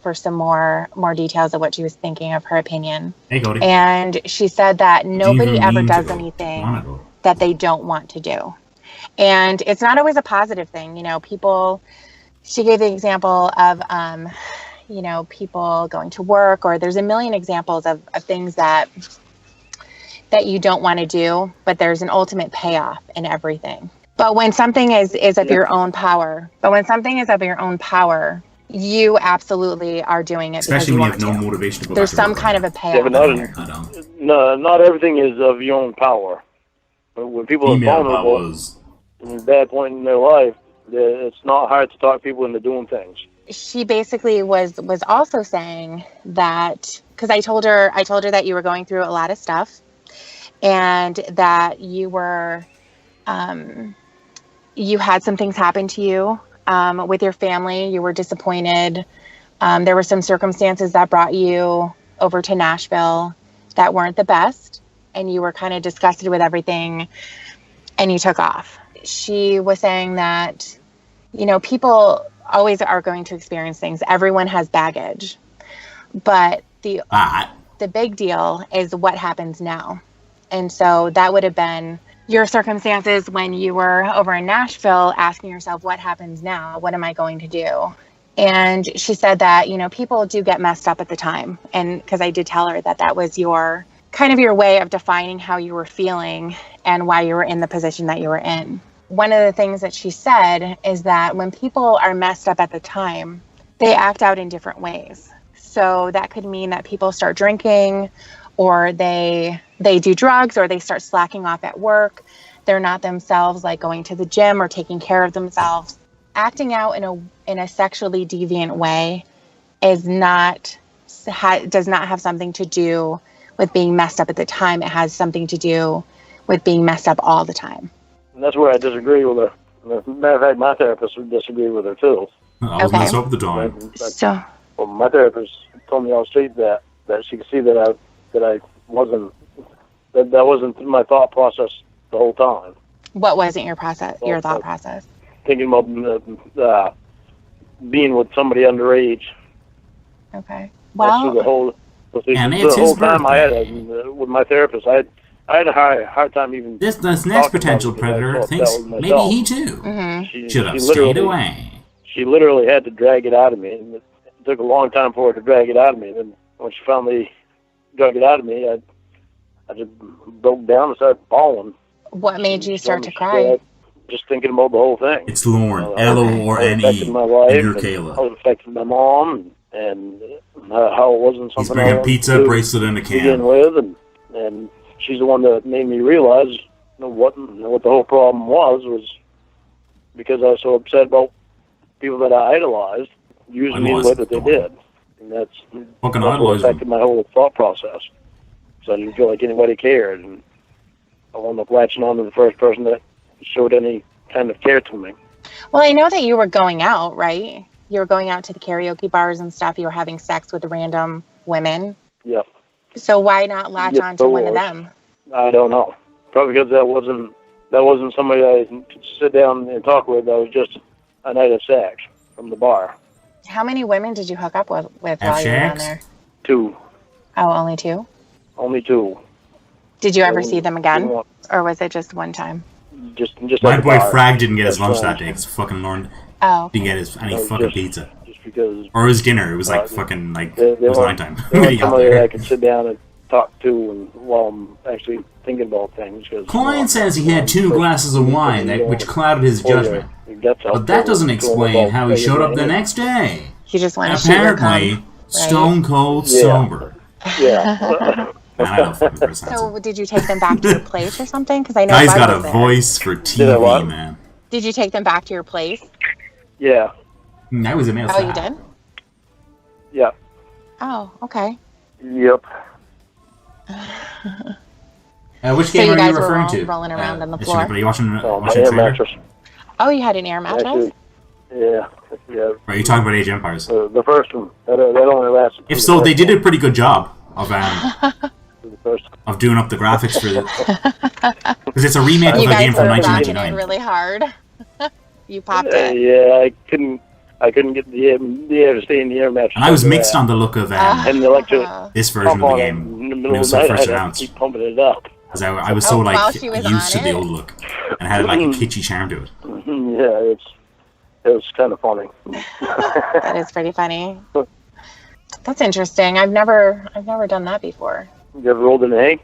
for some more details of what she was thinking of her opinion. Hey, Cody. And she said that nobody ever does anything that they don't want to do. And it's not always a positive thing. She gave the example of, people going to work, or there's a million examples of things that you don't want to do, but there's an ultimate payoff in everything. But when something is of your own power, you absolutely are doing it. Especially because when you you have want no motivation to go There's back to some work kind of a payoff. Not everything is of your own power. But when people are vulnerable in a bad point in their life, it's not hard to talk people into doing things. She basically was also saying that, because I told her that you were going through a lot of stuff, and that you were, you had some things happen to you with your family. You were disappointed. There were some circumstances that brought you over to Nashville that weren't the best, and you were kind of disgusted with everything, and you took off. She was saying that, people always are going to experience things. Everyone has baggage, but the big deal is what happens now. And so that would have been your circumstances when you were over in Nashville, asking yourself, what happens now? What am I going to do? And she said that, people do get messed up at the time. And because I did tell her that was your kind of your way of defining how you were feeling and why you were in the position that you were in. One of the things that she said is that when people are messed up at the time, they act out in different ways. So that could mean that people start drinking, or they do drugs, or they start slacking off at work. They're not themselves, like going to the gym or taking care of themselves. Acting out in a sexually deviant way does not have something to do with being messed up at the time. It has something to do with being messed up all the time. And that's where I disagree with her. As a matter of fact, my therapist would disagree with her too. I was messed up at the time. Well, my therapist told me all straight that she could see that wasn't my thought process the whole time. What wasn't your thought process? Thinking about being with somebody underage. Okay. Well, the whole time I had with my therapist, I had a hard time even. This next potential predator thinks maybe he too should have stayed away. She literally had to drag it out of me, and it took a long time for her to drag it out of me. And when she finally drug it out of me, I just broke down and started bawling. What made you start to cry? Just thinking about the whole thing. It's Lornt, Lorne, and you're Kayla. I was affecting my mom, and how it wasn't something. He's bringing pizza, bracelet, and a can. To begin with, and she's the one that made me realize what the whole problem was because I was so upset about people that I idolized using me the way that they did. And that's what affected my whole thought process. So I didn't feel like anybody cared, and I wound up latching on to the first person that showed any kind of care to me. Well, I know that you were going out, right? You were going out to the karaoke bars and stuff. You were having sex with random women. Yeah. So why not latch on to one of them? I don't know. Probably because that wasn't somebody I could sit down and talk with. That was just a night of sex from the bar. How many women did you hook up with while you were down there? 2. Oh, only 2? Only 2. Did you ever see them again? Or was it just one time? Just my boy Frag didn't get his lunch that day because fucking Lornt didn't get any fucking pizza. Just because. Or his dinner. It was like fucking like it was nighttime. Somebody that I could sit down and talk to and while I'm actually thinking about things. Klein says he had 2 glasses of wine, which clouded his judgment. But that doesn't explain how he showed up the next day. He just wanted to apparently stone cold sober. Yeah. Man, I don't fucking person. So did you take them back to your place or something? Because I know guy's got a voice for TV, man. Did you take them back to your place? Yeah. I was a male. Oh, you did? Yeah. Oh, okay. Yep. Which game are you referring to? Rolling around on the floor. Are you watching my air mattress. Oh, you had an air mattress? Actually, yeah. Are you talking about Age of Empires? The first one. That only lasted. If so, they did a pretty good job of doing up the graphics for it. Because it's a remake of a game from 1999. It really hard. You popped it. Yeah, I couldn't get the air to stay in the air mattress. And I was mixed on the look of and the electric this version of the game. In the middle of the night, I had to keep pumping it up. Because I was so like used to the old look, and it had like a kitschy charm to it. Yeah, it was kind of funny. That is pretty funny. That's interesting. I've never done that before. You ever rolled in the hay?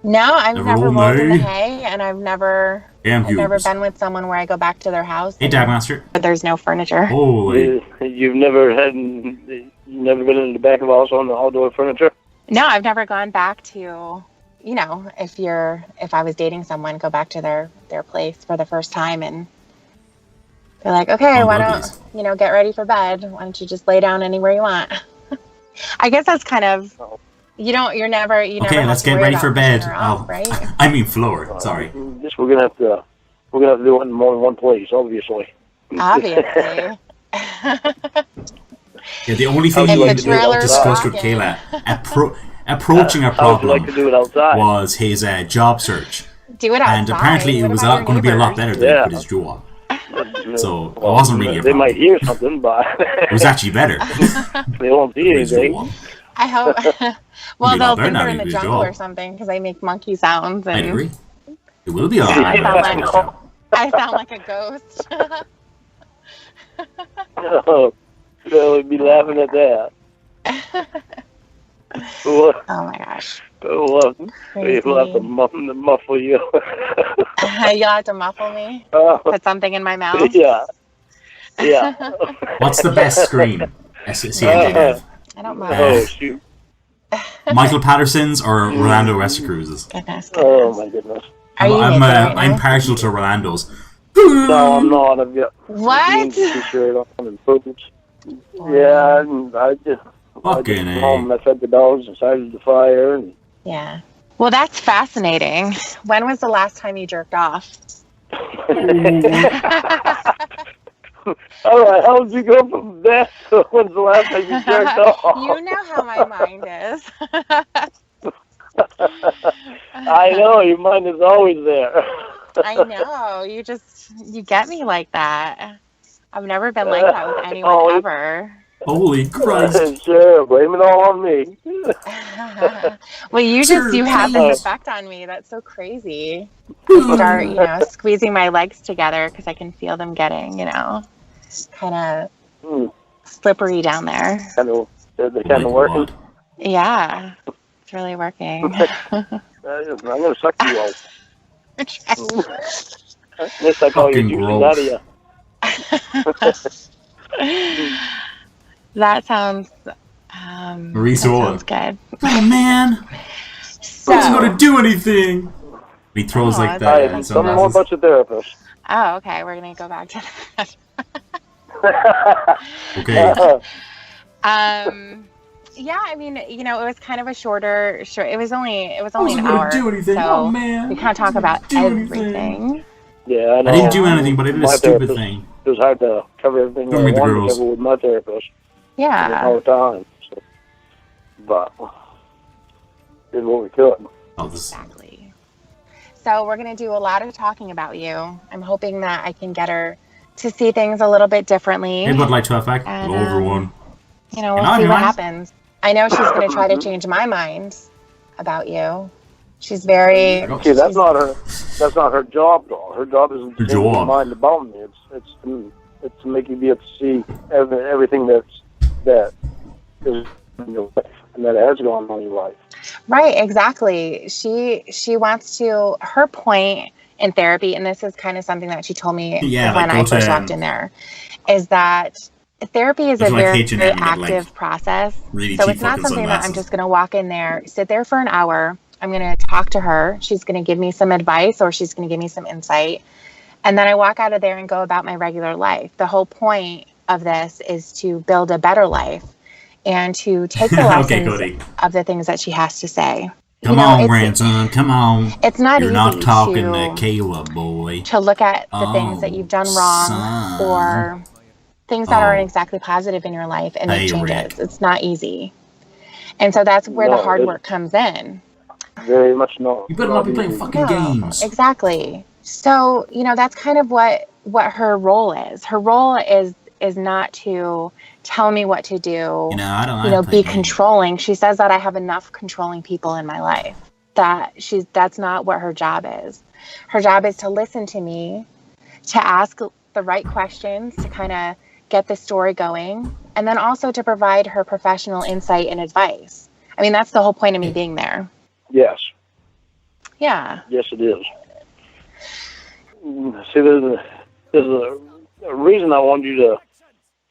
No, I've never rolled in the hay, and I've never been with someone where I go back to their house. Hey, Dagmaster. But there's no furniture. Holy. You've never been in the back of a house on the outdoor furniture? No, I've never gone back to, if I was dating someone, go back to their place for the first time and be like, okay, why don't, get ready for bed. Why don't you just lay down anywhere you want? I guess that's kind of, you're never. Okay, let's get ready for bed. Right? I mean floor. Sorry. We're gonna have to do it in more than one place, obviously. Obviously. Yeah, the only thing we discussed with Kayla approaching a problem like to do it outside. was his job search. Do it outside. And apparently it was going to be a lot better than he put his jaw. So I wasn't really a problem. They might hear something, but it was actually better. They won't see anything. I hope. Well, they'll think they're in the jungle or something because I make monkey sounds. And I agree. It will be a lot better. I sound like a ghost. They'll be laughing at that. Oh my gosh. You'll have to muffle you. You'll have to muffle me? Put something in my mouth? Yeah. What's the best scream? CNJ I don't mind. Oh, shoot. Michael Patterson's or Rolando Rescruz's? Goodness. Oh my goodness. I'm partial to Rolando's. No, I'm not. I've got what? T-shirt on and boots. Yeah, I just fucking home. I fed the dogs and started the fire. And... Yeah. Well, that's fascinating. When was the last time you jerked off? All right, how did you go from that to when's the last time you jerked off? You know how my mind is. I know, your mind is always there. I know. You get me like that. I've never been like that with anyone ever. Holy Christ. Sure, blame it all on me. Well, you have this effect on me. That's so crazy. I start, squeezing my legs together because I can feel them getting, kind of slippery down there. They're kind of working. Yeah, it's really working. I'm going to suck you out. Unless I call you juices out of you. That sounds sounds good. Oh man, so, I wasn't going to do anything. He throws like that. Some more bunch of therapists. Oh, okay. We're gonna go back to that. Okay. Yeah, I mean, it was kind of a it was only an gonna hour. do anything. So Oh, man. we kind of talk about everything. Yeah, I know. I didn't do anything, but I did a My stupid therapist, thing. It was hard to cover everything Don't I meet the wanted to girls. cover with my therapist. Yeah. All the time. So, but did what we could. Oh, this. Exactly. So we're going to do a lot of talking about you. I'm hoping that I can get her to see things a little bit differently. Hey, Bud Light 12 pack. And, Over one. we'll see what happens. I know she's going to try to change my mind about you. She's very... See, that's not her job, though. Her job isn't to change your mind about me. It's to make you be able to see everything that is in your life and that has gone on in your life. Right, exactly. She wants to... Her point in therapy, and this is kind of something that she told me when I first walked in there, is that therapy is a very active process. Really so it's not something that I'm just going to walk in there, sit there for an hour. I'm going to talk to her. She's going to give me some advice or she's going to give me some insight. And then I walk out of there and go about my regular life. The whole point of this is to build a better life and to take the lessons of the things that she has to say. Come on, grandson. Come on. It's not You're easy not talking to Kayla, boy. to look at the things that you've done wrong son. or things that aren't exactly positive in your life and make changes. Rick. It's not easy. And so that's where the hard work comes in. Very much not. You better not be playing fucking games. Exactly. So, that's kind of what her role is. Her role is not to tell me what to do, I don't be controlling. She says that I have enough controlling people in my life. That's not what her job is. Her job is to listen to me, to ask the right questions, to kind of get the story going, and then also to provide her professional insight and advice. I mean, that's the whole point of me being there. Yes. Yeah. Yes, it is. See, there's a reason I wanted you to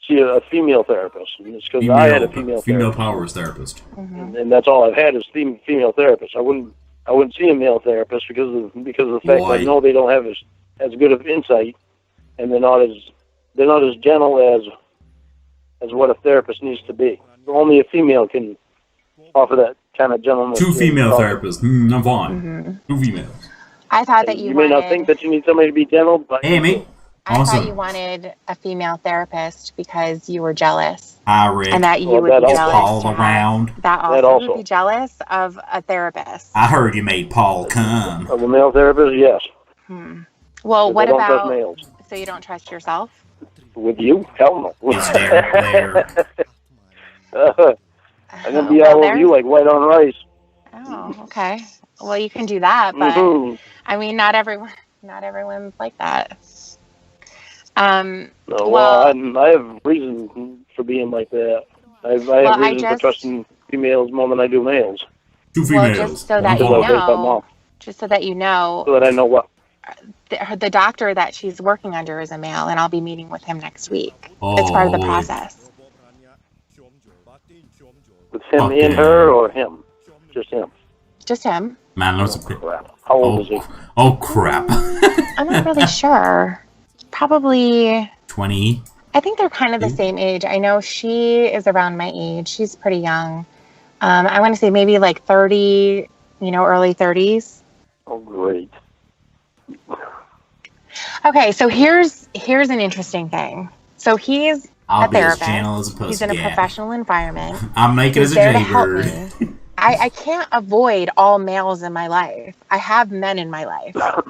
see a female therapist. It's because I had a female powers therapist, and that's all I've had is female therapist. I wouldn't see a male therapist because of the fact that I know they don't have as good of insight, and they're not as gentle as what a therapist needs to be. Only a female can offer that kind of gentleness. 2 female therapists. I'm fine. 2 females. I thought that you may not think that you need somebody to be gentle, but Amy. I thought you wanted a female therapist because you were jealous. Rick. And that you would be jealous. Paul around. That also would be jealous of a therapist. I heard you made Paul come. Of a male therapist, yes. Well, what don't about... trust males. So you don't trust yourself? With you? Hell no. It's there. I'm going to be all over you like white on rice. Oh, okay. Well, you can do that, but I mean, not everyone's like that. I have reason for being like that. I have reason for trusting females more than I do males. 2 females. Well, just so that you know. So that I know what. The doctor that she's working under is a male, and I'll be meeting with him next week. It's part of the process. With him in her or him? Just him? Just him. Man, that's crap. How old is he? Oh, crap. I'm not really sure. Probably 20. I think they're kind of the same age. I know she is around my age. She's pretty young. I want to say maybe like 30, early 30s. Oh, great. Okay, so here's an interesting thing. So he's a therapist. He's in a professional environment. I'm naked as a jaybird. I can't avoid all males in my life. I have men in my life. I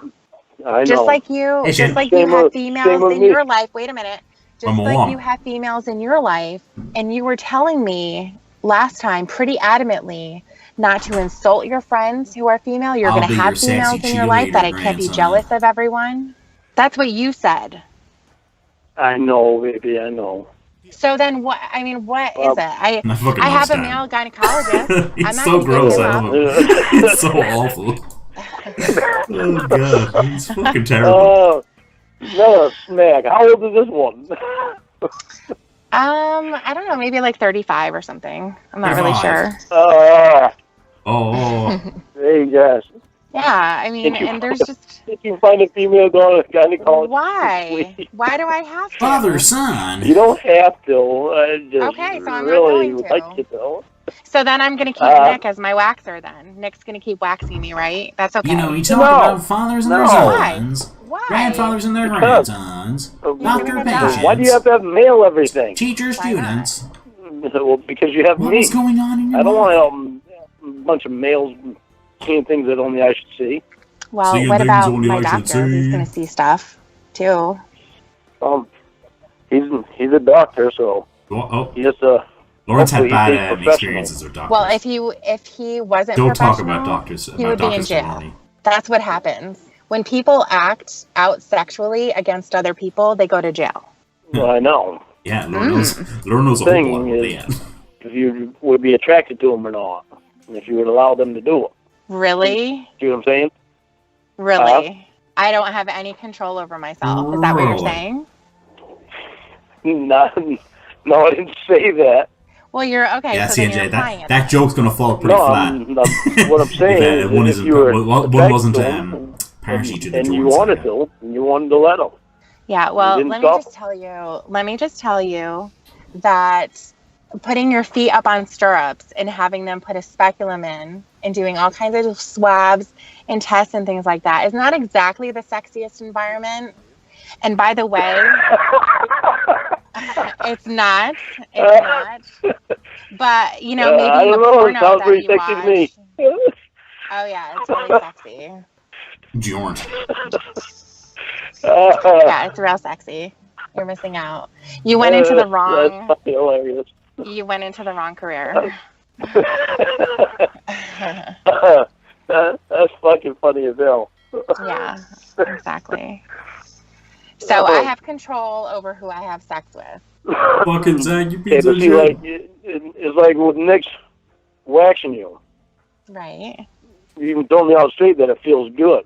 know. Just like you have females in your life. Wait a minute. Just like you have females in your life, and you were telling me last time pretty adamantly not to insult your friends who are female. You're going to have females in your life, that I can't be jealous of everyone. That's what you said. I know, baby, I know. So then what, what is it? I have a male gynecologist. It's so gross. It's so awful. Oh, God. It's fucking terrible. No, smack. How old is this one? I don't know, maybe like 35 or something. I'm not really sure. Hey, guys. Yeah, and there's just... If you find a female gynecologist... Why? Why do I have to? Father, son. You don't have to. I just okay, so I'm really not going to. like you, though. So then I'm going to keep Nick as my waxer then. Nick's going to keep waxing me, right? That's okay. You know, you talk about fathers and their sons, Why? grandfathers and their grandsons, doctor patients. Why do you have to have mail everything? Teachers, students. Well, because you have me. What's going on in your I don't life? want a bunch of males seeing things that only I should see. Well, Seeing what things about only my I should doctor? He's see. going to see stuff, too. He's a doctor, so he has to. Lawrence had hopefully he bad stays professional. experiences with doctors. Well, if he wasn't Don't talk professional, about doctors. he would be in jail. Already. That's what happens. When people act out sexually against other people, they go to jail. Well, I know. Yeah, Lord knows a whole lot about that. If you would be attracted to them or not, and if you would allow them to do it. Really? See what I'm saying? Really? I don't have any control over myself. Is that what you're Really? saying? No, I didn't say that. Well, you're okay. Yeah, so then CNJ, you're implying it. that joke's gonna fall pretty flat. What I'm saying is one if isn't. you were One wasn't party to the and you Jordan wanted saga. to, and you wanted to let them. Yeah, well, didn't let me stop. just tell you that putting your feet up on stirrups and having them put a speculum in and doing all kinds of swabs and tests and things like that is not exactly the sexiest environment. And by the way, it's not. But, you know, maybe I don't the know. It porno sounds that pretty you sexy watch. to me. Oh, yeah, it's really sexy. Jordan. Yeah, it's real sexy. You're missing out. You went into the wrong. That's fucking hilarious. You went into the wrong career. That's fucking funny as hell. Yeah, exactly. So I have control over who I have sex with. Fucking Zach, you Yeah, piece but of see, shit. like, it's like with Nick's waxing you. Right. You even told me out straight that it feels good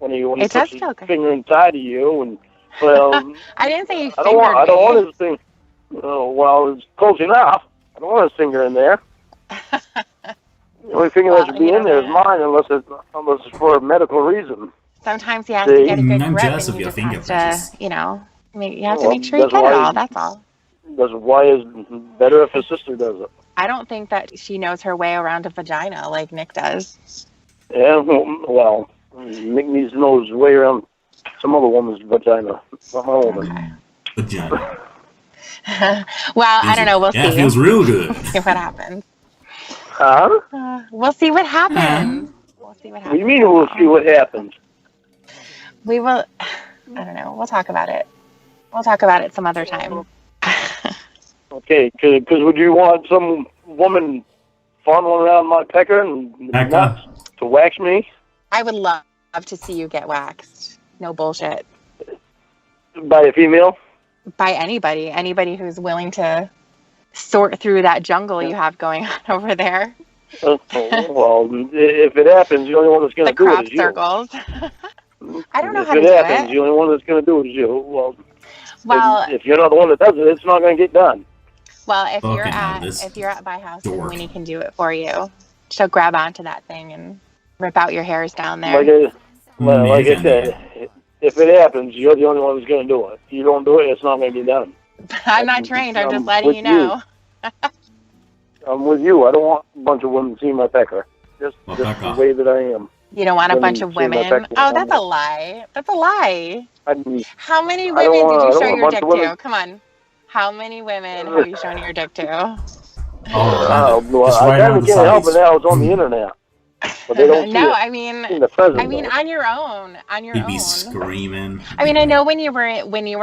when he It puts does his feel good. finger inside of you, and well, I didn't say you I fingered don't me. want his thing. Well, it's close enough. I don't want his finger in there. The only finger that should be in there is mine, unless it's for a medical reason. Sometimes he has to get a good I'm grip, jealous and of you your just finger have practice. to, you have to Well, make sure you that's get it why- all. That's all. That's why it's better if his sister does it. I don't think that she knows her way around a vagina like Nick does. Yeah, well, Nick needs to know his way around some other woman's vagina, not my woman. Okay. Vagina. Well, I don't know. We'll Yeah, see. it feels real good. See what happens. Huh? We'll see what happens. We'll see what happens. What do you mean we'll see what happens? We will. I don't know. We'll talk about it. We'll talk about it some other time. Okay, because would you want some woman fondling around my pecker and Pecker. nuts to wax me? I would love to see you get waxed. No bullshit. By a female? By anybody who's willing to sort through that jungle you have going on over there. Well, if it happens, the only one that's going The to do it crop is you. circles. I don't know how to If do it happens, it. the only one that's going to do it is you. Well, if you're not the one that does it, it's not going to get done. well, if Fucking hell, you're at my house, then dork. Winnie can do it for you. She'll grab onto that thing and rip out your hairs down there. Like I said, if it happens, you're the only one that's going to do it. If you don't do it, it's not going to get done. I'm not trained. I'm just I'm letting with you know. I'm with you. I don't want a bunch of women seeing my pecker. Just the pecker. way that I am. You don't want a Women bunch of see my women. pecker Oh, on that's me. a lie. That's a lie. I How many I women don't want- did I you don't show want a your bunch dick of women. to? Come on. How many women have you shown your dick to? well, Just I right kind on of the can't help it sides. now. It's on the internet. But they don't see No, it I mean, in the present. on your own. On your You'd be own. screaming. I mean, I know when you were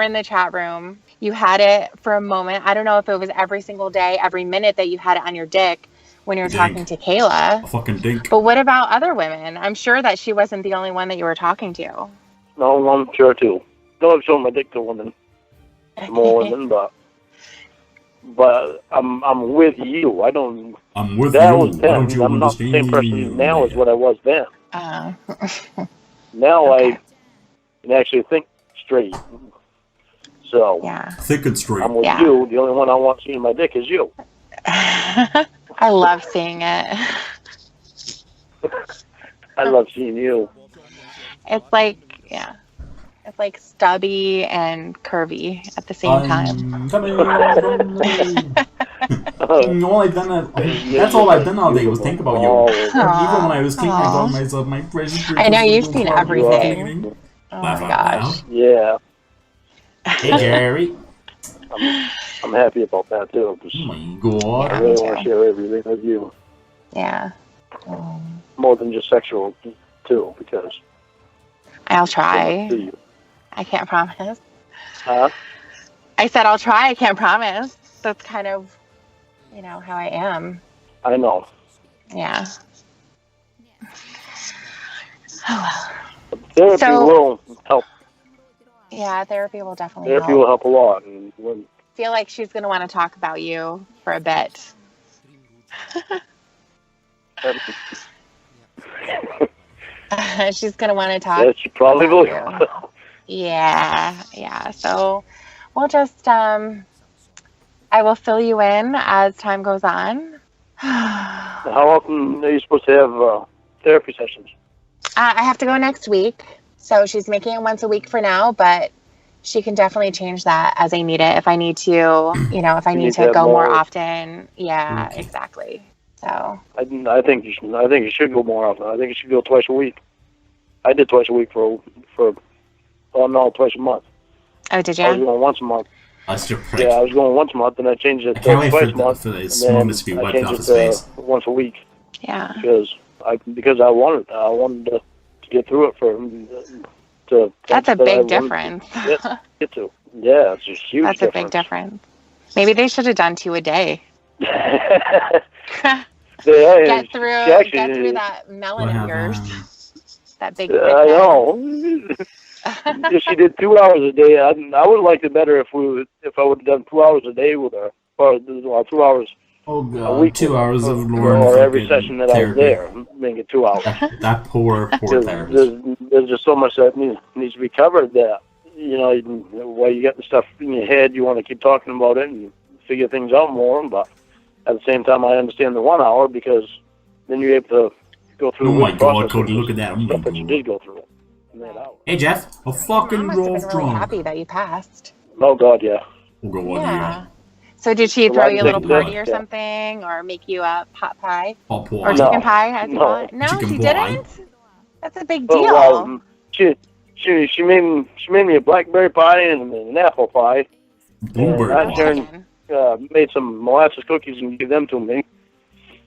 in the chat room, you had it for a moment. I don't know if it was every single day, every minute that you had it on your dick when you were Dink. talking to Kayla. A fucking dink. But what about other women? I'm sure that she wasn't the only one that you were talking to. No, I'm sure too. Don't have shown my dick to women, more women, but I'm with you. I don't. I'm with That you. was Why then. don't you I'm not the same person understand? now as what I was then. Oh. Now Okay. I can actually think straight. So Yeah. Thick and straight. I'm with Yeah. you. The only one I want seeing my dick is you. I love seeing it. I love seeing you. It's like, yeah. It's like stubby and curvy at the same time. I'm coming. That's all I've done all day was think about you. Even when I was cleaning, I thought to myself, my precious. I know you've seen everything. Oh Laugh my out gosh. loud. Yeah. Hey, Jerry. I'm happy about that too. Oh my god. I really want to share everything with you. Yeah. More than just sexual too, because I'll so try. much to you. I can't promise. Huh? I said I'll try. I can't promise. That's kind of, how I am. I know. Yeah. Therapy will help. Yeah, therapy will definitely Therapy help. will help a lot. And when, I feel like she's going to want to talk about you for a bit. She's going to want to talk. Yeah, she probably will. Yeah. So we'll just, I will fill you in as time goes on. How often are you supposed to have therapy sessions? I have to go next week. So she's making it once a week for now, but she can definitely change that as I need it. If I need to, if I need to go more often. Yeah, okay. Exactly. So I think you should go more often. I think you should go twice a week. I did twice a week twice a month. Oh, did you? I was going once a month. I was going once a month, and I changed it to twice a month. And then I changed it to once a week. Yeah. Because I wanted to get through it That's a big difference. Get to. Yeah, it's a huge difference. That's a big difference. Maybe they should have done 2 a day. Get through that melon of yours. That big. I know. If she did 2 hours a day, I would have liked it better if I would have done 2 hours a day with her, or 2 hours. Oh God! A week 2 hours of Lornt or every session that therapy. I was there, make it 2 hours. That poor therapist. There's just so much that needs to be covered. That while you get the stuff in your head, you want to keep talking about it and figure things out more. But at the same time, I understand the 1 hour because then you're able to go through. Oh my God, Cody! Look at that! Stuff that you did go through in that hour. Hey Jeff, a fucking drove drunk. Really happy that you passed. Oh God, yeah. Oh God, yeah. So did she throw you a little party or something, or make you a pot pie? Pot pie. Or chicken pie, as you call it? No, she didn't? That's a big deal. Well, she made me a blackberry pie and an apple pie. Blueberry pie. I made some molasses cookies and gave them to me.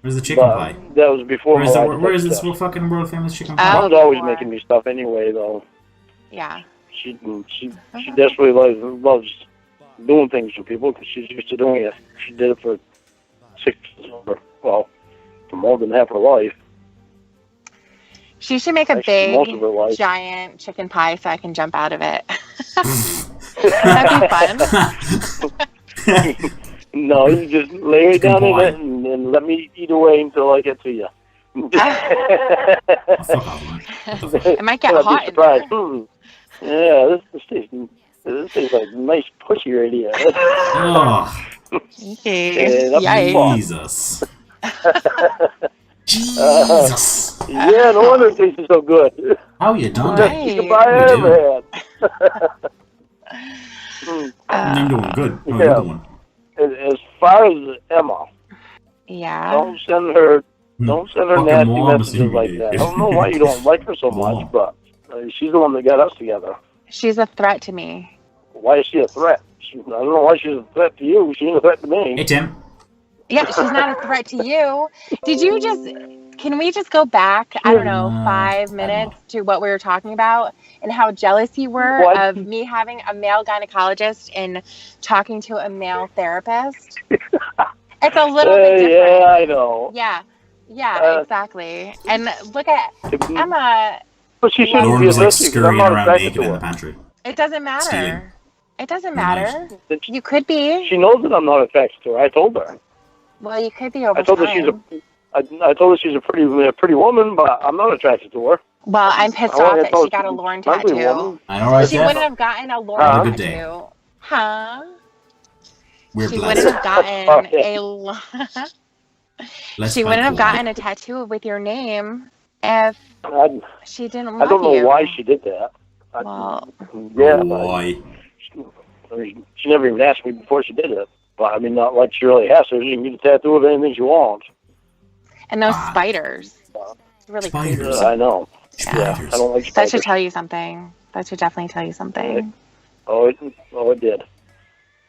Where's the chicken pie? That was before. Where is this fucking world famous chicken pie? Mom's always making me stuff anyway, though. Yeah. She desperately loves doing things for people because she's used to doing it. She did it for for more than half her life. She should make a big, giant chicken pie so I can jump out of it. That'd be fun. No, you just lay it down in it and let me eat away until I get to you. It might get hot in there. Yeah, this tastes like a nice pushy right here. Oh. Jesus. Jesus. Yeah, no wonder it tastes so good. How you doing? Chicken pie I ever had. I'm doing good. How are you doing? As far as Emma, don't send her nasty messages like that. I don't know why you don't like her so much, but she's the one that got us together. She's a threat to me. Why is she a threat? I don't know why she's a threat to you. She's a threat to me. Hey, Tim. Yeah, she's not a threat to you. Can we just go back, 5 minutes to what we were talking about and how jealous you were of me having a male gynecologist and talking to a male therapist? It's a little bit different. Yeah, I know. Yeah, exactly. And look at Emma. But she shouldn't be like scurrying around naked in the pantry. It doesn't matter. Stealing. It doesn't matter. You could be. She knows that I'm not attracted to her. I told her. Well, you could be over I told her she's a pretty woman, but I'm not attracted to her. Well, I'm pissed off that she got a Lornt tattoo. I know, right? She wouldn't have gotten a Lornt tattoo. Huh? She wouldn't have gotten She wouldn't have gotten a tattoo with your name if she didn't love you. I don't know why she did that. Well, Yeah, Why? I mean, she never even asked me before she did it. But I mean, not like she really has to. She can get a tattoo of anything she wants. and those spiders. It's really Spiders. creepy. I know. Spiders. Yeah, I don't like That spiders. should tell you something. That should definitely tell you something. Oh, it did.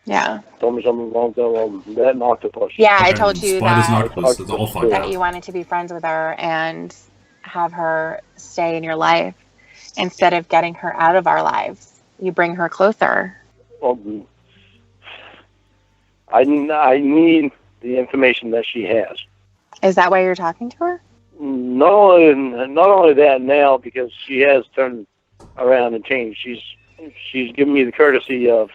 Yeah. Told me something wrong though. That and octopus. Yeah, I told you Spiders and that, octopus. It's all fucked that up. you wanted to be friends with her and have her stay in your life instead of getting her out of our lives. You bring her closer. Well, I need the information that she has. Is that why you're talking to her? Not only that now, because she has turned around and changed. She's given me the courtesy of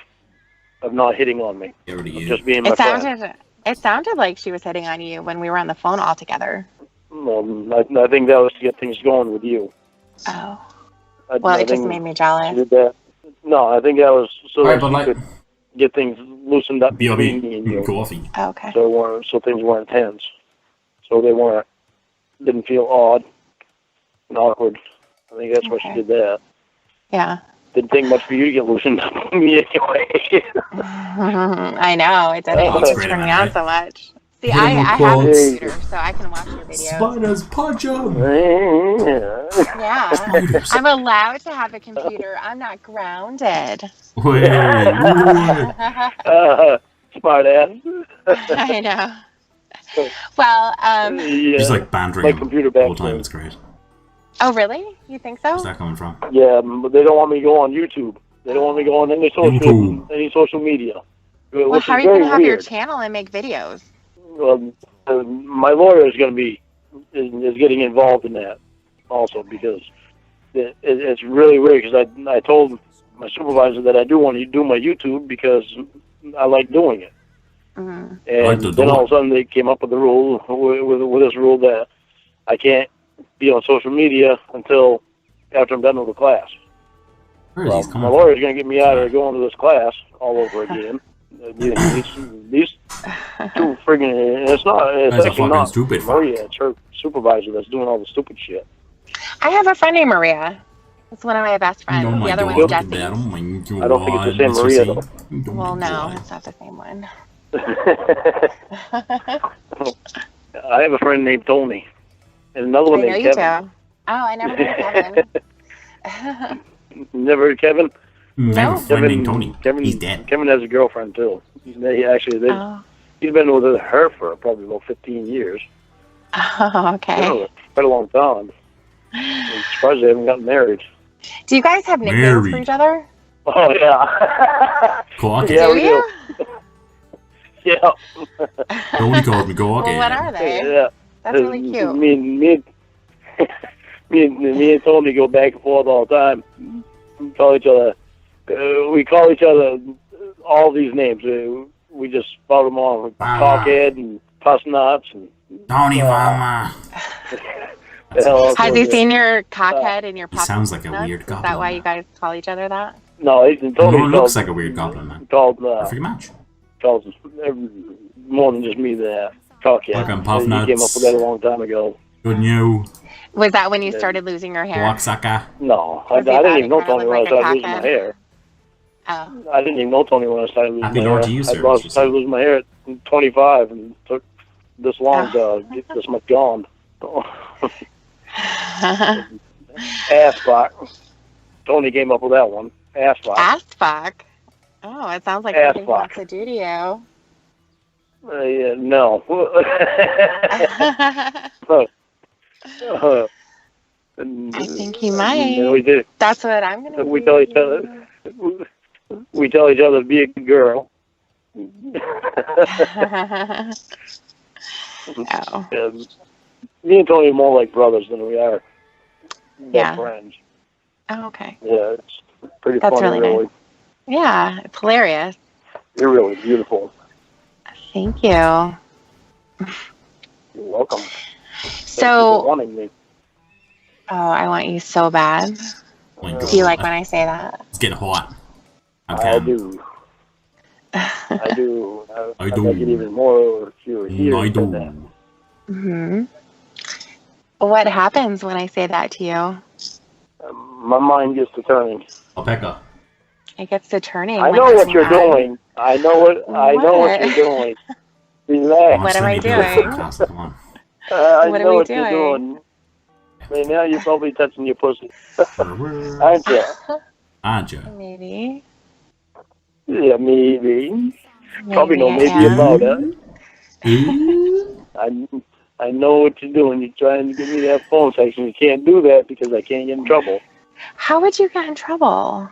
not hitting on me, just being my friend. It sounded like she was hitting on you when we were on the phone all together. I think that was to get things going with you. Oh. Well, it just made me jealous. She did that. No, I think that was so that but she could get things loosened up between me and you. Coffee. Oh, okay. So things weren't tense. So didn't feel odd and awkward. I think that's why she did that. Yeah. Didn't take much for you to get loosened up with me anyway. I know, it didn't. It just turned me on so much. See, I have a computer, so I can watch your videos. Spiders, punch 'em! Yeah. Spiders. I'm allowed to have a computer. I'm not grounded. Wait. Smart ass. I know. Well, Yeah. Just like bantering my him computer the whole back time. then. It's great. oh, really? You think so? Where's that coming from? Yeah, but they don't want me to go on YouTube. They don't want me to go on any social media. Well, how are you going to have your channel and make videos? Well, my lawyer is going to be is getting involved in that also because it's really weird because I told my supervisor that I do want to do my YouTube because I like doing it. Mm-hmm. And then all of a sudden they came up with the rule with this rule that I can't be on social media until after I'm done with the class. Where is these My lawyer's going to get me out of going to this class all over again. These two friggin' it's actually not stupid Maria, it's her supervisor that's doing all the stupid shit. I have a friend named Maria. It's one of my best friends. The other one's Jessie. I don't think it's the same Maria though. Well, no, it's not the same one. I have a friend named Tony. And another one named Kevin. Too. Oh, I never heard of Kevin. Never heard of Kevin? No. Friend named Tony. He's dead. Kevin has a girlfriend too. He's been with her for probably about 15 years. Oh, okay. You know, quite a long time. I'm surprised they haven't gotten married. Do you guys have nicknames for each other? Oh, yeah. Cock. Yeah, do you? Yeah. Tony called me cock. Well, what are they? Yeah. That's really cute. Me and Tony go back and forth all the time. We call each other all these names. We just spell them all. Cockhead and puss nuts and Tony Mama. Has he seen your cockhead and your puss? He sounds like a nuts? weird goblin. Is that why you guys call each other that? No, Tony looks like a weird goblin, man. Perfect match. Calls more than just me that cockhead. Fucking puff He nuts. came up with that a long time ago. Good new. Was that when you started losing your hair? Walk sucker. No, I didn't even know Tony when I started losing my hair. Oh. I didn't even know Tony when I started losing Happy my Lord hair. to you, sir. I started losing my hair at 25 and took this long to get this much gone. Ass fuck. Tony came up with that one. Ass fuck. Ass fuck? Oh, it sounds like something he wants to do to you. Yeah, no. I think he might. We did. That's what I'm gonna. We tell each other. We tell each other to be a good girl. Oh. Me and Tony are more like brothers than we are best friends. Oh, okay. Yeah, it's pretty That's funny, really nice. Yeah, it's hilarious. You're really beautiful. Thank you. You're welcome. So, wanting me. oh, I want you so bad. Do you like when I say that? It's getting hot. I do. I do. I do. like it even more if you were here. I do. Mm-hmm. What happens when I say that to you? My mind gets to turning. Alpaca. It gets to turning. I know what you're doing. I know what you're doing. Relax. What am I doing? Come on. I What are know we what you're doing. Right now, you're probably touching your pussy. Aren't you? Aren't you? Maybe. Yeah, maybe. Probably know maybe I am. about it. I know what you're doing. You're trying to get me that phone sex, and you can't do that because I can't get in trouble. How would you get in trouble?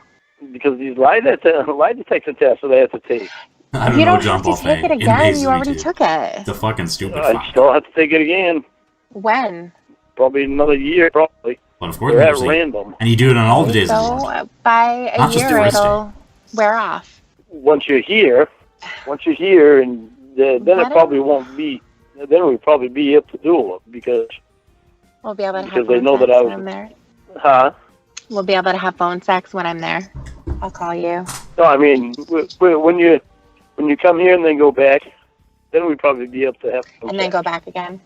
Because these lie detector tests that I have to take. I don't You know, don't John have to take it again. You already took it. It's a fucking stupid I fact. still have to take it again. When? Probably another year, probably. Well, of course, They're at usually. random. And you do it on all the days of the month. So by a Not just the year, rest it'll wear off. Once you're here, and then it probably won't be. Then we'll probably be able to do it because We'll be able to have because they phone know sex that I when was. I'm there. Huh? We'll be able to have phone sex when I'm there. I'll call you. No, I mean when you come here and then go back, then we'd probably be able to have. And then go back again.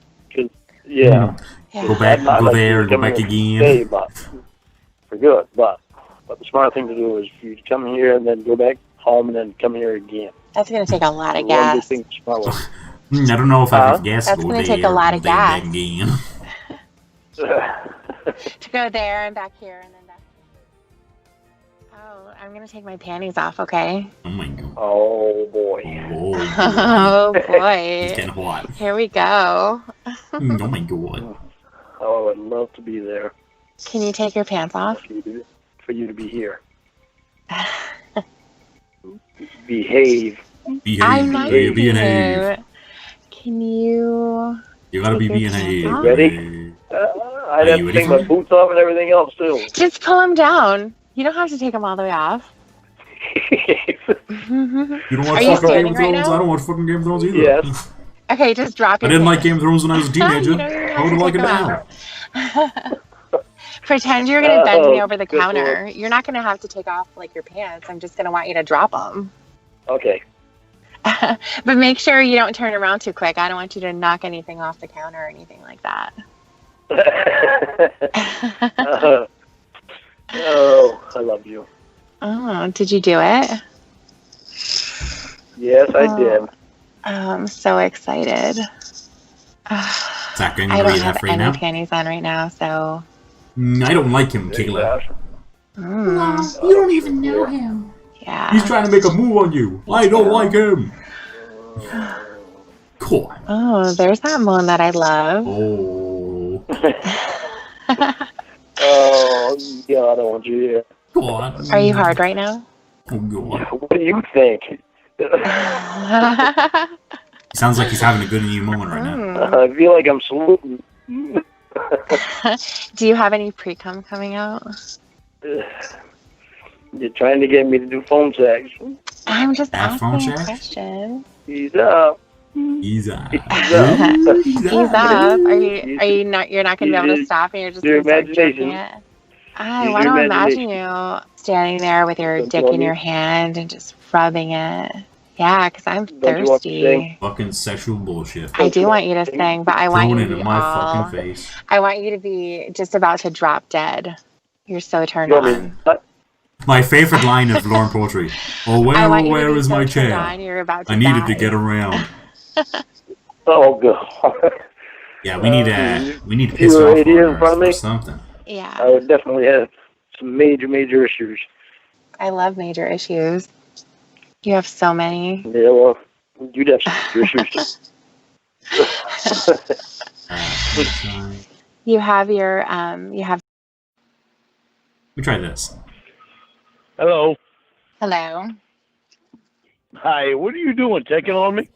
Yeah. Yeah. Go back, Not go like there, you go come back here again. and stay, but for good. But the smart thing to do is for you to come here and then go back home and then come here again. That's going to take a lot of One gas. good thing, smart way. I don't know if I have gas to That's go gonna there. take a lot go of there and back gas. again. To go there and back here and then back. Oh, I'm going to take my panties off, okay? Oh my god. Oh boy. Oh, Oh, it's boy. getting hot. Here we go. Oh my god. Oh, I would love to be there Can you take your pants off? for you to be here. Behave. I'm not Behave. Be an behave. Can you... You gotta be Take being your pants a. off? Ready? I'd Are have you to ready take for my it? boots off and everything else too. Just pull them down. You don't have to take them all the way off. You don't watch Are you fucking Game standing of right Thrones? now? I don't watch fucking Game of Thrones either. Yes. Okay, just drop I your didn't like pants. Game of Thrones when I was a teenager. You don't even How would I have to like it take now? them Pretend you're going to bend me Oh, over the good counter. Lord. You're not going to have to take off like your pants. I'm just going to want you to drop them. Okay. But make sure you don't turn around too quick. I don't want you to knock anything off the counter or anything like that. Oh, I love you. Oh, did you do it? Yes, I Oh. did. I'm so excited. Zach, I'm I gonna don't read have that for you any now. panties on right now, so. I don't like him, Kayla. Mm, You don't even know him. yeah. He's trying to make a move on you. I don't like him. Cool. Oh, there's that moan that I love. Oh. Oh, God, I don't want you here. God. Are you hard right now? Oh, God. What do you think? Sounds like he's having a good new moment right now. Mm. I feel like I'm saluting. Do you have any pre-cum coming out? You're trying to get me to do phone sex. I'm just Have phone asking a sex? question. He's up. He's up. He's up. He's up. Are you not? You're not going to be able to stop, and you're just Your going to start imagination. jerking it. I Use want your to imagine imagination. you standing there with your Don't dick you want in me- your hand and just rubbing it. Yeah, because I'm Don't you want to thirsty. sing? Fucking sexual bullshit. I do want you to sing, but I want Thrown you to into be my all. fucking face. I want you to be just about to drop dead. You're so turned You want me on. to- My favorite line of Lornt poetry. Oh, I want you to where be is so my turned chair? on, you're about to I needed to die. get around. Oh, God. Yeah, we need to See piss what off it is in or front of me? something. I Yeah, would definitely have some major issues. I love major issues. You have so many. Yeah, well, you'd have some major issues. You have your you have. We try this. Hello. Hello. Hi, what are you doing? Checking on me?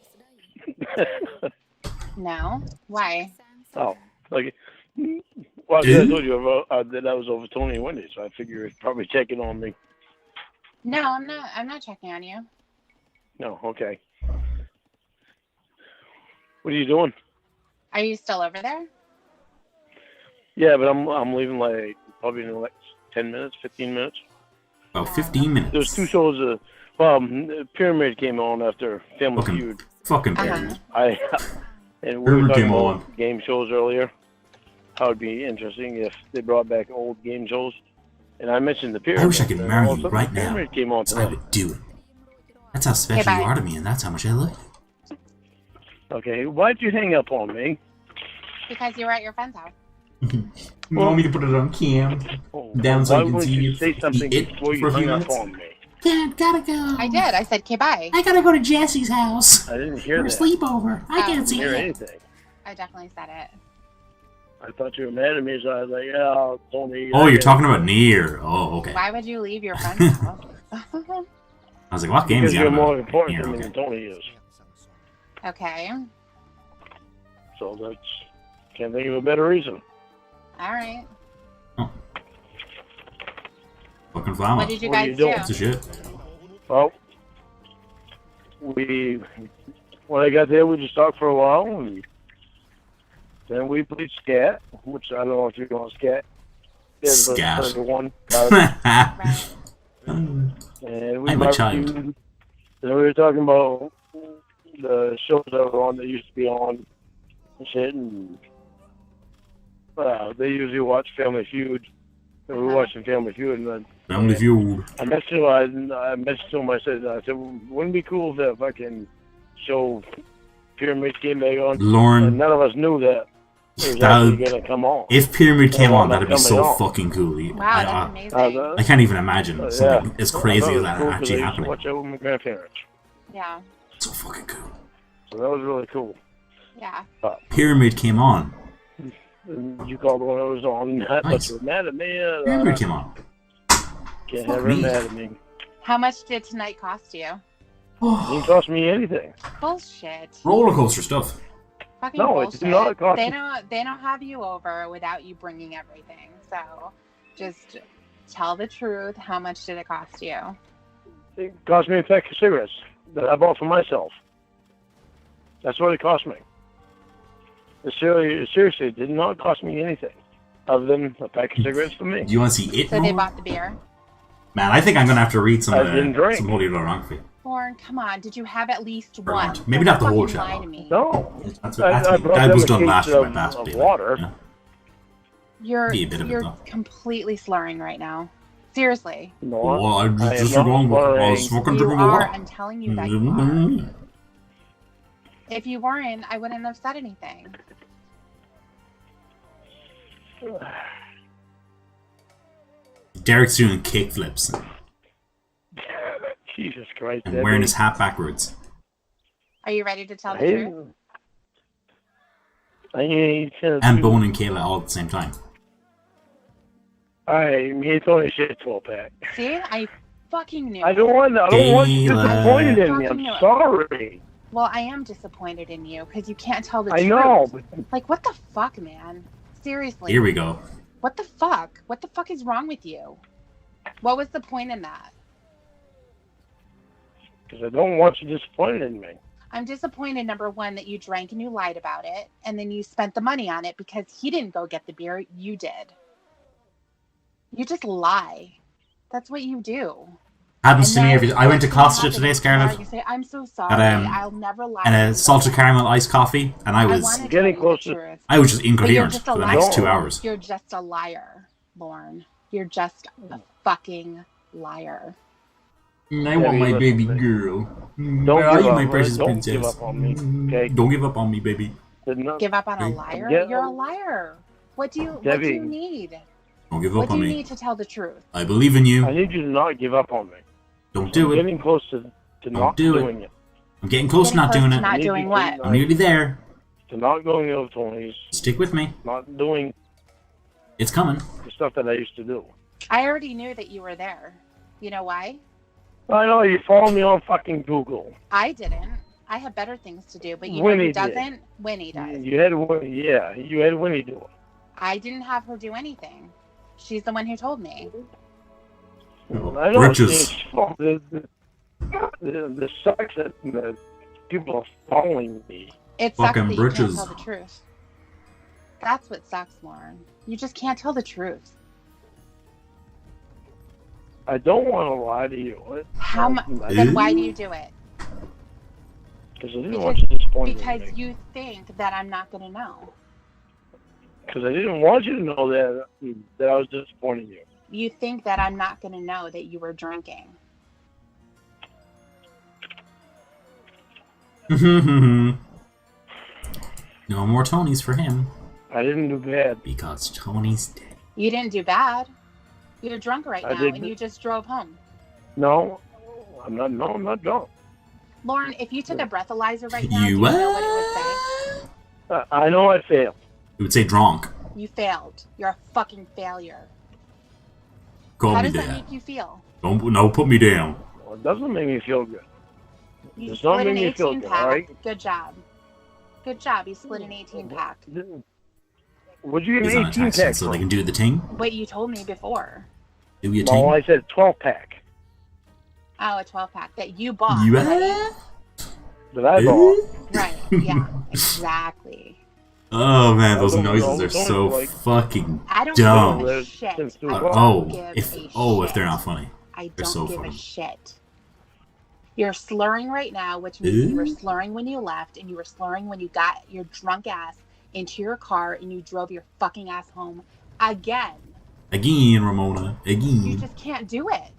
No. Why? Oh, okay. Well, I told you about, that I was over Tony and Wendy, so I figure it's probably checking on me. No, I'm not. I'm not checking on you. No, okay. What are you doing? Are you still over there? Yeah, but I'm leaving like probably in like 10 minutes, 15 minutes. About 15 minutes. There's two shows. Pyramid came on after Family Feud. Fucking Uh-huh. period. And we were Pyramid talking came about on. game shows earlier. How it'd be interesting if they brought back old game shows. And I mentioned the pyramid. I wish I could and marry all of a you sudden right the now. pyramid came on So I tonight. would do it. That's how special bye. you are to me, and that's how much I love Okay, why'd you hang up on me? Because you were at your friend's house. you. You want me to put it on cam? Down so Why you can wouldn't see you it- say something it before for you a few hung up minutes? on me? Dad, gotta go. I did. I said, okay, bye. I gotta go to Jesse's house I didn't hear for a that. sleepover. I Oh. can't I see didn't hear it. anything. I definitely said it. I thought you were mad at me, so I was like, oh, Tony. Oh, you're talking about near. Oh, okay. Why would you leave your friend's house? I was like, what game Because is he you're on more about? important Yeah, to me okay. than Tony is. Okay. So that's, can't think of a better reason. All right. Fucking flower. What did you What are guys you doing? What's the shit? Well, when I got there, we just talked for a while, and then we played scat, which I don't know if you're going scat. There's the Scat. third one. Right. And we I'm a child. barbecued. Then we were talking about the shows that were on that used to be on and shit, and they usually watch Family Feud. And we were watching Family Feud, and then Family Feud. I messaged him. I said, wouldn't it be cool if I can show Pyramid came back on? And Lauren, none of us knew that it was That actually would- going to come on. if Pyramid came on, not that'd be so coming on. fucking cool. Wow, that's amazing. I can't even imagine something as crazy I as thought that it was cool 'cause I actually used to happening. watch that with my grandparents. Yeah. So fucking cool. So that was really cool. Yeah. Pyramid came on. And you called when I was on. I thought Nice. you were mad at me. Pyramid came on. Can't Fuck have her me. mad at me. How much did tonight cost you? It didn't cost me anything. Bullshit. Roller coaster stuff. Fucking No, it bullshit. did not cost They me. don't have you over without you bringing everything. So, just tell the truth. How much did it cost you? It cost me a pack of cigarettes that I bought for myself. That's what it cost me. Seriously, it did not cost me anything other than a pack of cigarettes for me. Do you want to see it So they more? bought the beer. Man, I think I'm gonna have to read some I didn't drink. some Holy Loront. Lauren, come on. Did you have at least Loront. one? Maybe Don't not the whole fucking lie shell. to me. No, That's I what brought that them was a done case last year. of- Last of day, water. yeah. You're Be a bit of it, you're though. completely slurring right now. Seriously. no. Oh, I I am just not wrong. I was slurring. fucking You drinking are. water. I'm telling you that you are. Mm-hmm. If you weren't, I wouldn't have said anything. Derek's doing kick flips Jesus Christ. and wearing his hat backwards. Are you ready to tell the truth? And boning Kayla all at the same time. Alright, me and Tony shit 12 pack. See, I fucking knew. I don't want you Kayla. disappointed in me. Fucking I'm knew it. sorry. Well, I am disappointed in you because you can't tell the I truth. know, but Like, what the fuck, man? Seriously. Here we go. What the fuck? What the fuck is wrong with you? What was the point in that? because I don't want you disappointed in me. I'm disappointed, number one, that you drank and you lied about it, and then you spent the money on it because he didn't go get the beer, you did. You just lie. That's what you do. Happens And to me then every. I went to when you Costa have today, to Scarlett, lie, you say, I'm so sorry. Got, I'll never lie. and to a you salted again." caramel iced coffee, and I I was wanna Getting tell you the closer. truth. I was just But you're incoherent just a for the liar. next 2 hours. You're just a liar, Lorne. You're just a fucking liar. I want my listen, baby man. girl. Don't Where are give you, up, my right? precious Don't princess? give up on me, okay? Don't give up on me, baby. Give up on a Hey. liar? Yeah. You're a liar. What do you Debbie. need? Don't give What up do on you me. need to tell the truth? I believe in I you. need you to not give up on me. Don't do I'm it. getting close to not do it. doing it. I'm getting close to Getting not close doing to it. not I need doing you what? to I'm nearly there. To not going to Tony's, Stick with me. not doing It's coming. the stuff that I used to do. I already knew that you were there. You know why? I know you follow me on fucking Google. I didn't. I have better things to do, but you know Winnie who did. doesn't? Winnie does. You had Winnie, yeah, you had Winnie do it. I didn't have her do anything. She's the one who told me. I know Bridges. the sucks that the people are following me. It sucks Fucking that you britches. can't tell the truth. That's what sucks, Lauren. You just can't tell the truth. I don't want to lie to you. How mu- Then why do you do it? Because I didn't want you disappointed Because in me. you think that I'm not going to know. Because I didn't want you to know that I was disappointing you. You think that I'm not going to know that you were drinking. No more Tonys for him. I didn't do bad. Because Tony's dead. You didn't do bad. You're drunk right now, didn't. and you just drove home. No, I'm not. No, I'm not drunk. Lauren, if you took a breathalyzer right now, You do you know what it would say? I know I failed. It would say drunk. You failed. You're a fucking failure. Call How me does that dad. make you feel? No, put me down. Well, it doesn't make me feel good. You It's not split an making me feel 18 good, pack. all right? Good job. Good job. You split an 18 pack. Would you He's get on an a 18 tax pack? so they can do the ting. Wait, you told me before. Do your No, ting. I said 12 pack Oh, a 12 pack that you bought. You right? that I bought. Right. Yeah. Exactly. Oh man, those Don't- noises don't- are don't so like- fucking I don't dumb. give a There's shit. since I two don't o'clock. give if a if they're shit. not funny. I They're don't so give funny. a shit. You're slurring right now, which means you were Ooh. slurring when you left, and you were slurring when you got your drunk ass into your car and you drove your fucking ass home again. Again, Ramona. You Again. just can't do it.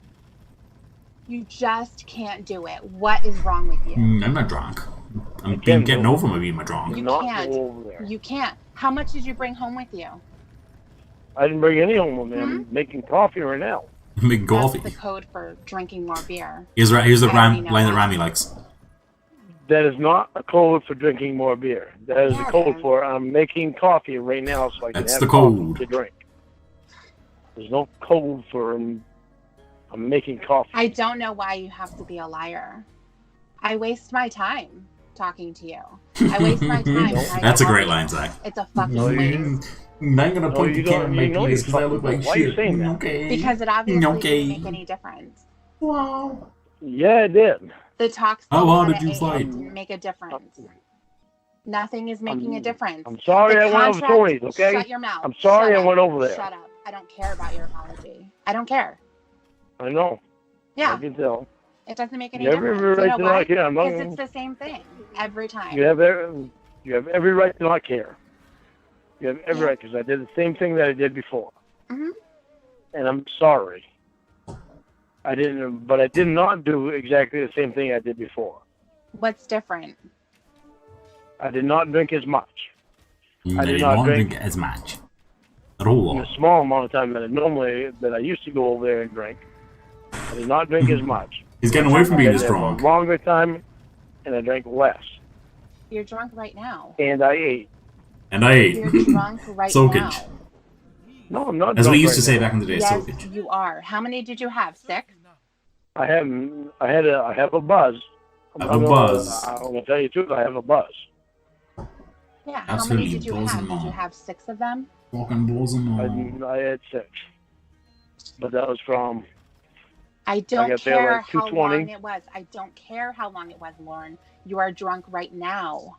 You just can't do it. What is wrong with you? I'm not drunk. I'm can't getting do it. over my being my drunk. You Not can't. go over there. You can't. How much did you bring home with you? I didn't bring any home with me. I'm making coffee right now. I'm making coffee. That's the code for drinking more beer. Here's the I already line know that that. Rami likes. That is not a code for drinking more beer. That is Yeah, a code man. for I'm making coffee right now so I can That's have the coffee code. to drink. There's no code for I'm making coffee. I don't know why you have to be a liar. I waste my time talking to you. I waste my time. trying That's to a great help line, you. Zach. It's a fucking No, you waste. didn't. I'm gonna No, point you the camera don't. in my You know face you're because I look fucking- like why are you shit. saying that? Okay. Because it obviously Okay. didn't make any difference. Wow. Yeah, it did. The talks How that hard you did had you at fight? 8 didn't make a difference. Nothing is making a difference. I'm sorry The I went over contract- Tony's, okay? Shut your mouth. I'm sorry Shut I up. went over there. Shut up. I don't care about your apology. I don't care. I know. Yeah, I can tell. it doesn't make any You have every difference. You right know to why? not care. I'm not- Because it's the same thing every time. You have every right to not care. You have every Yeah. right because I did the same thing that I did before. Mhm. And I'm sorry. I did not do exactly the same thing I did before. What's different? I did not drink as much. I did did not not drink- drink as much. At all. In a small amount of time that I used to go over there and drink. I did not drink as much. He's getting away from being I as did have a drunk. longer time, and I drank less. You're drunk right now. And I ate. And I ate. You're drunk right Soakage. now. No, I'm not. As we drunk used to right say now. back in the day, Yes, soakage. you are. How many did you have? 6? I have a buzz. Have a buzz. I'm gonna tell you the truth. I have a buzz. Yeah. How Absolutely many did you buzzing have? Did you on. have 6 of them? Fucking balls and all. I had 6, but that was from. I don't got there care like how 2:20. long it was. I don't care how long it was, Lauren. You are drunk right now.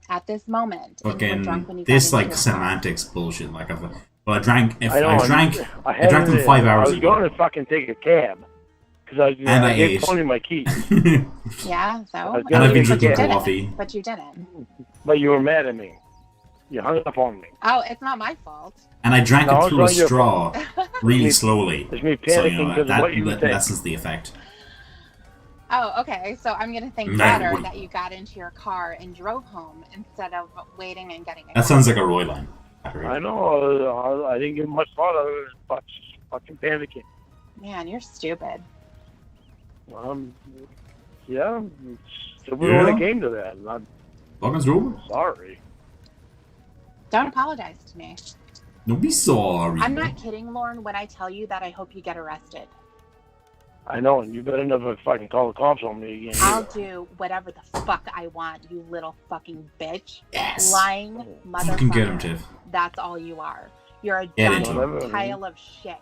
At this moment. And you were drunk when Fucking you this got into like your car. semantics bullshit. Like well, I drank. If I know. I drank had them it. 5 hours I was ago. going to fucking take a cab because I And I gave ate. Tony my keys, Yeah, so? was And gonna I've been take a drinking cab. coffee. But you didn't. but you were mad at me. You hung up on me. Oh, it's not my fault. And I drank No, it it's through a not your straw really It's me- slowly. It's me So, panicking you know, because that of what you were saying. lessens the effect. Oh, okay. So I'm going to think No, better wouldn't. that you got into your car and drove home instead of waiting and getting a That cab. sounds like a Roy line. I know. I didn't give much thought. I was fucking panicking. Man, you're stupid. Yeah. So when Yeah. it came to that, and I'm Fucking Robert. sorry. Don't apologize to me. Don't be sorry. I'm not kidding, Lauren, when I tell you that I hope you get arrested. I know, and you better never fucking call the cops on me again. I'll either. do whatever the fuck I want, you little fucking bitch. Yes. Lying motherfucker. Fucking get him, Tiff. That's all you are. You're a Get it, giant Tiff. pile of shit.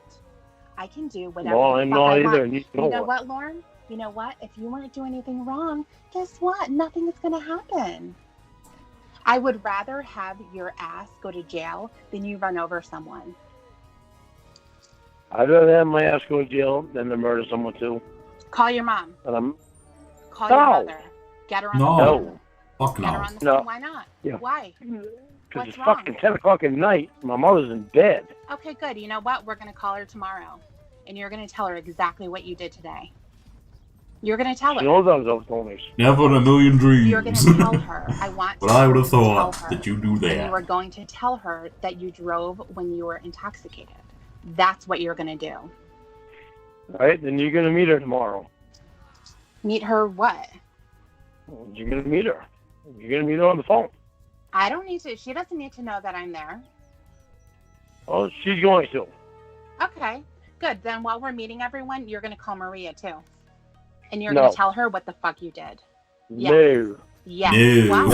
I can do whatever No, the I'm fuck not I either. want. And you You know it. what, Lauren? You know what? If you weren't doing anything wrong, guess what? Nothing is going to happen. I would rather have your ass go to jail than you run over someone. I'd rather have my ass go to jail than to murder someone too. Call your mom. And I'm Call No. your mother. Get her on No. the phone. no, Fuck Get her no. on the No. phone. Why not? Yeah. Why? because What's it's wrong? fucking 10 o'clock at night. My mother's in bed. Okay, good. You know what? We're going to call her tomorrow. And you're going to tell her exactly what you did today. You're going to tell her. She knows those homies. Never in a million dreams. You're going to tell her. I want But I would have to tell thought her. that you do that. And you are going to tell her that you drove when you were intoxicated. That's what you're going to do. All right, then you're going to meet her tomorrow. Meet her what? You're going to meet her. You're going to meet her on the phone. I don't need to. She doesn't need to know that I'm there. Oh, she's going to. Okay, good. Then while we're meeting everyone, you're going to call Maria too. And you're No. going to tell her what the fuck you did. Yes. No. Yes. No. Wow.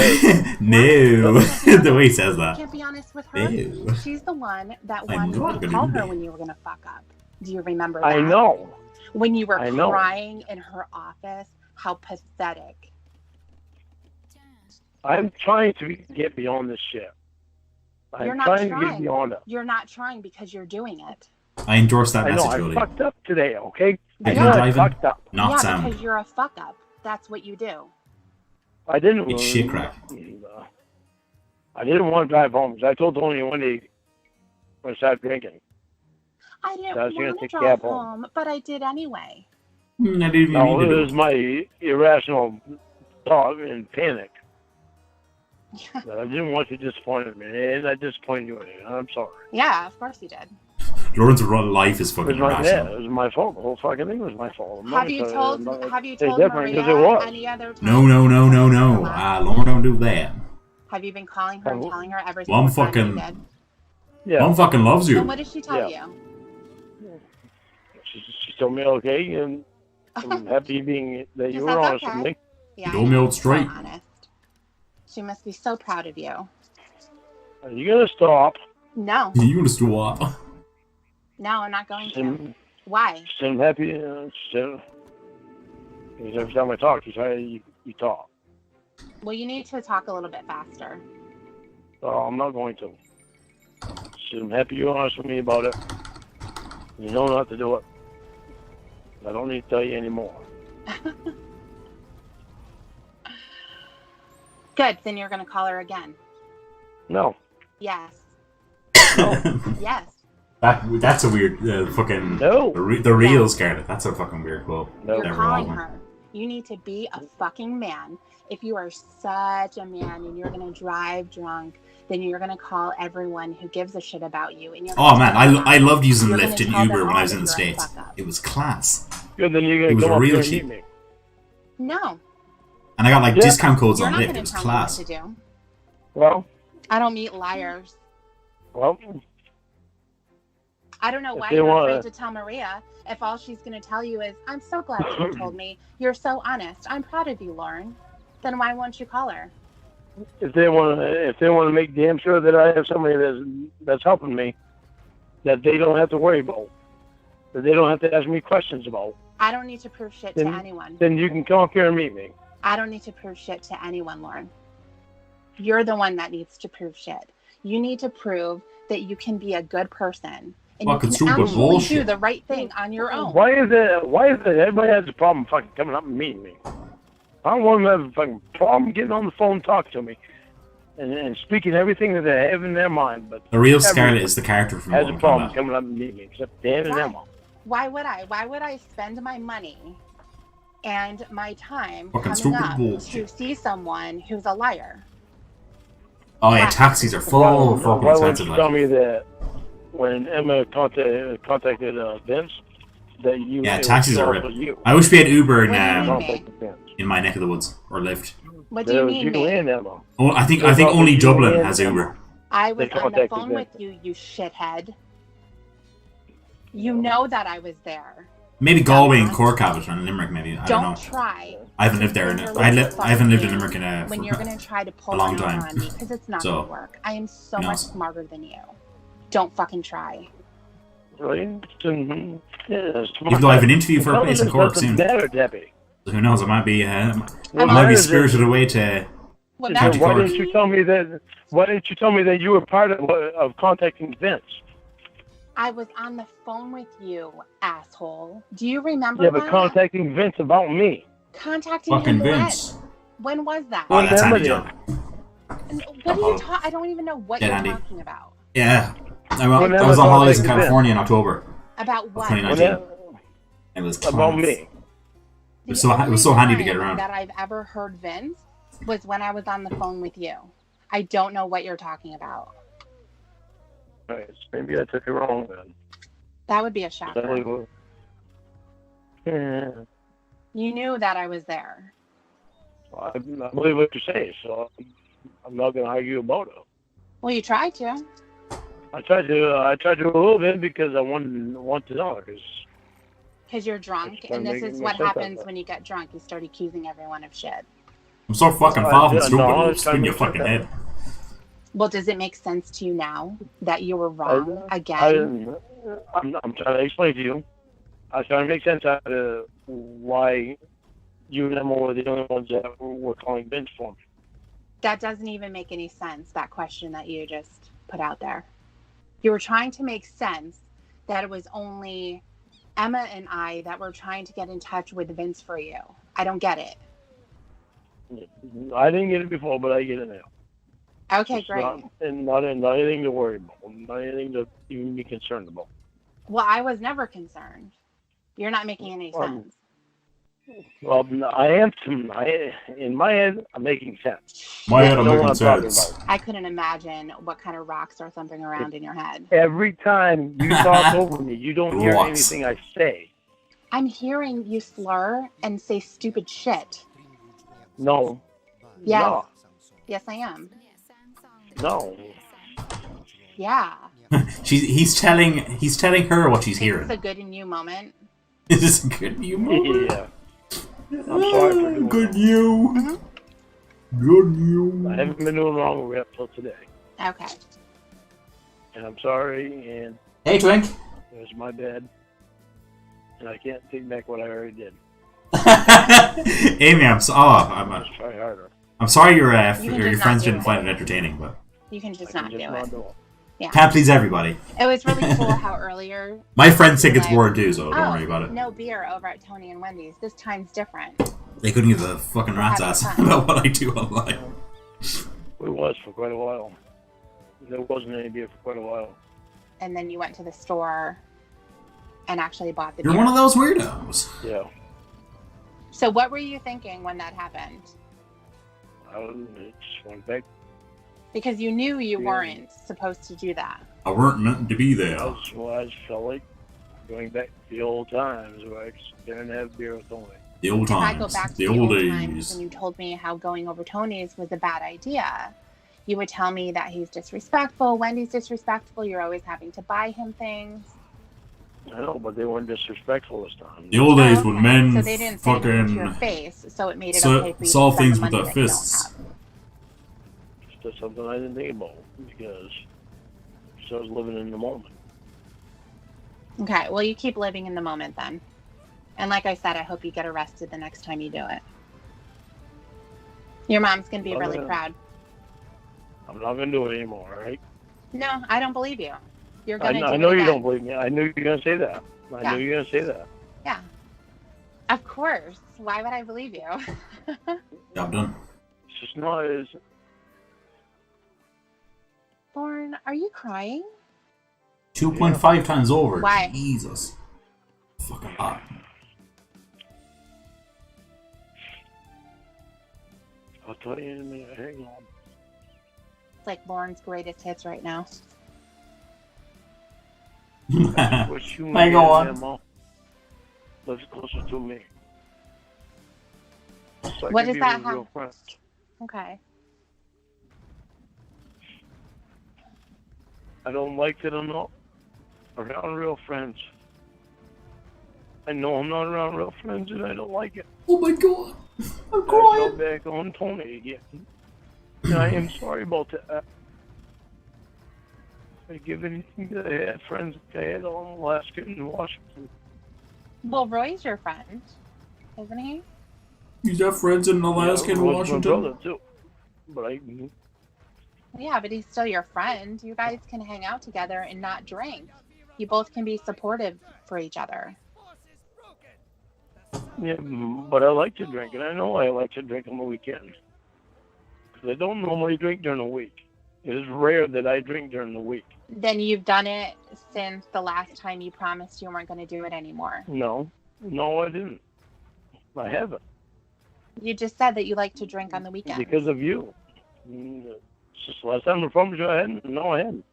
No. The way he says You that. can't be honest with her. No. She's the one that I'm wanted not you to gonna call do her that. when you were going to fuck up. Do you remember that? I know. When you were I know. crying in her office. How pathetic. I'm trying to get beyond this shit. You're I'm not trying to get trying. beyond it. You're not trying because you're doing it. I endorse that I know, message, I Willie. fucked up today, okay? Have I you know I driving? fucked up. Not yeah, sound. because you're a fuck up. That's what you do. I didn't. It's shit crack. I didn't want to drive home because I told Tony one day when I started drinking. I didn't So I was gonna want to take drive cab home. home, but I did anyway. I didn't even No, mean to it do was my irrational thought and panic. That I didn't want to disappoint me, and I disappointed you. I'm sorry. Yeah, of course you did. it. Lawrence' life is It fucking was irrational. it was my fault. The whole fucking thing was my fault. Have you told different, Maria 'cause it was. any other time? No. Lauren, don't do that. Have you been calling her and telling her everything Well, I'm that you fucking- did? Yeah. Mom fucking loves you. Then what did she tell you? She told me okay, and I'm happy being that She you said, were honest okay. with me. Yeah, told me out straight. So honest. She must be so proud of you. Are you gonna stop? No, You gonna stop? no, I'm not going to. I'm Why? happy. Because every time I talk, you talk. Well, you need to talk a little bit faster. So I'm not going to. I'm happy you're honest with me about it. You know not to do it. I don't need to tell you anymore. Good, then you're going to call her again. No. Yes. No. Yes. That's a weird fucking... No. The real Scarlet. That's a fucking weird quote. No. You're Never calling wrong. her. You need to be a fucking man. If you are such a man and you're going to drive drunk, then you're going to call everyone who gives a shit about you. And you're Oh gonna man, tell them I loved using You're Lyft gonna and tell them Uber when all I was that in the you're a States. fuck up. It was class. Good, then you're It gonna was come up real here and cheap. meet me. No, And I got like Yeah. discount codes you're on not Lyft. going It to was tell class. me what to do. Well, I don't meet liars. well, I don't know If why they you're wanna- afraid to tell Maria if all she's going to tell you is, I'm so glad that you told me. You're so honest. I'm proud of you, Lauren. Then why won't you call her? if they want to make damn sure that I have somebody that's helping me, that they don't have to worry about, that they don't have to ask me questions about, I don't need to prove shit to anyone. then you can come up here and meet me. I don't need to prove shit to anyone, Lauren. You're the one that needs to prove shit. You need to prove that you can be a good person and Fucking you super can actually bullshit. do the right thing on your own. Why is it everybody has a problem fucking coming up and meeting me? I don't want them to have a fucking problem getting on the phone and talking to me and speaking everything that they have in their mind, but The real everyone Scarlet is the character from has a Mortal problem Kombat. coming up and meeting me, except Dan and Why? Emma. Why would I? Why would I spend my money and my time Fucking coming stupid up bullshit. to see someone who's a liar? Oh yeah, Why? taxis are full fucking Why would expensive. you Like. tell me that when Emma contacted Vince, that you... Yeah, it was taxis are also rip. you. I wish we had Uber What do you mean? Contacted Vince. in my neck of the woods or Lyft. What do That you was mean, you me? and Emma. Oh, I think It's only you Dublin and has Emma. Uber. I was They on the contacted phone them. with you, you shithead. You know that I was there. Maybe Galway and Dumbass. Cork have it, and Limerick maybe. I don't know. Try. I haven't lived there. I haven't lived in Limerick in a When you're going to try to pull a long one over time. on me, because it's not So, going to work. I am so who much knows? smarter than you. Don't fucking try. Right? Yes. Even though I have an interview for a place in Cork doesn't soon. matter, Debbie. Who knows? I might be What I might be matters is- spirited away to. Well, County that's Why Cork. didn't you tell me that? Why didn't you tell me that you were part of contacting Vince? I was on the phone with you, asshole. Do you remember Yeah, that? but contacting Vince about me. Contacting Fucking him Vince. when was that? Oh, that's Remember Andy that. John. And what are you talking? I don't even know what Dead you're Andy. talking about. Yeah. I was on holidays in California in October. About what? 2019. It was about me. It was so handy to get around. That I've ever heard Vince was when I was on the phone with you. I don't know what you're talking about. Right, maybe I took it wrong then. That would be a shocker. Yeah. You knew that I was there. Well, I believe what you say, so I'm not going to argue about it. Well, you tried to. I tried to a little bit because I want to know. Because you're drunk, and this is what happens when you get drunk. You start accusing everyone of shit. I'm so fucking far from stupid. It'll spin your fucking head. Well, does it make sense to you now that you were wrong again? I'm trying to explain to you. I was trying to make sense out of why you and Emma were the only ones that were calling Vince for me. That doesn't even make any sense, that question that you just put out there. You were trying to make sense that it was only Emma and I that were trying to get in touch with Vince for you. I don't get it. I didn't get it before, but I get it now. Okay, it's great. Not anything to worry about. Not anything to even be concerned about. Well, I was never concerned. You're not making any sense. Well, I am. In my head, I'm making sense. My head, I'm making sense. I couldn't imagine what kind of rocks are thumping around in your head. Every time you talk over me, you don't hear anything I say. I'm hearing you slur and say stupid shit. No. Yes. No. Yes, I am. No. Yeah. He's telling her what she's hearing. It's a good in you moment. Is this a good you moment? Yeah. I'm sorry for doing good you. Mm-hmm. Good you. I haven't been doing wrong up till today. Okay. And I'm sorry, and hey, Twink. it was my bad. And I can't take back what I already did. Amy, I'm try harder. I'm sorry your friends didn't find it entertaining, but you can just not do it. Yeah. Can't please everybody. It was really cool how earlier. My friends think it's boring too, so don't worry about it. No beer over at Tony and Wendy's. This time's different. They couldn't give a fucking rat's ass about what I do online. It was for quite a while. There wasn't any beer for quite a while. And then you went to the store and actually bought the beer. You're one of those weirdos. Yeah. So what were you thinking when that happened? I just went back. Because you knew you weren't supposed to do that. I weren't meant to be there. I just felt like going back to the old times where I could sit there and have beer with Tony. The old times. If I go back to the old times when you told me how going over Tony's was a bad idea, you would tell me that he's disrespectful, Wendy's disrespectful, you're always having to buy him things. I know, but they weren't disrespectful this time. The old days when men so they didn't say fucking it to your face, so it made it okay for you solve to spend things the with money their that you fists. don't have. That's something I didn't think about because I was living in the moment. Okay, well, you keep living in the moment then. And like I said, I hope you get arrested the next time you do it. Your mom's going to be really proud. I'm not going to do it anymore, all right? No, I don't believe you. You're going to do it I know you again. don't believe me. I knew you were going to say that. I knew you were going to say that. Yeah. Of course. Why would I believe you? Job done. It's just not as... Lornt, are you crying? 2.5 times over. Why? Jesus. Fucking hot. I'll tell you in a minute. Hang on. It's like Lornt's greatest hits right now. Hang on. Lives closer to me. So What does that have? Okay. I don't like that I'm not around real friends. I know I'm not around real friends and I don't like it. Oh my god. I'm I crying. fell back on Tony again. And I am sorry about that. I give anything that I had friends that I had on Alaska and Washington. Well, Roy's your friend, isn't he? You got friends in Alaska and Washington? My brother too. But Yeah, but he's still your friend. You guys can hang out together and not drink. You both can be supportive for each other. Yeah, but I like to drink, and I know I like to drink on the weekend. Because I don't normally drink during the week. It is rare that I drink during the week. Then you've done it since the last time you promised you weren't going to do it anymore. No, I didn't. I haven't. You just said that you like to drink on the weekends. Because of you. It's just the last time I promised you I hadn't. No, I hadn't.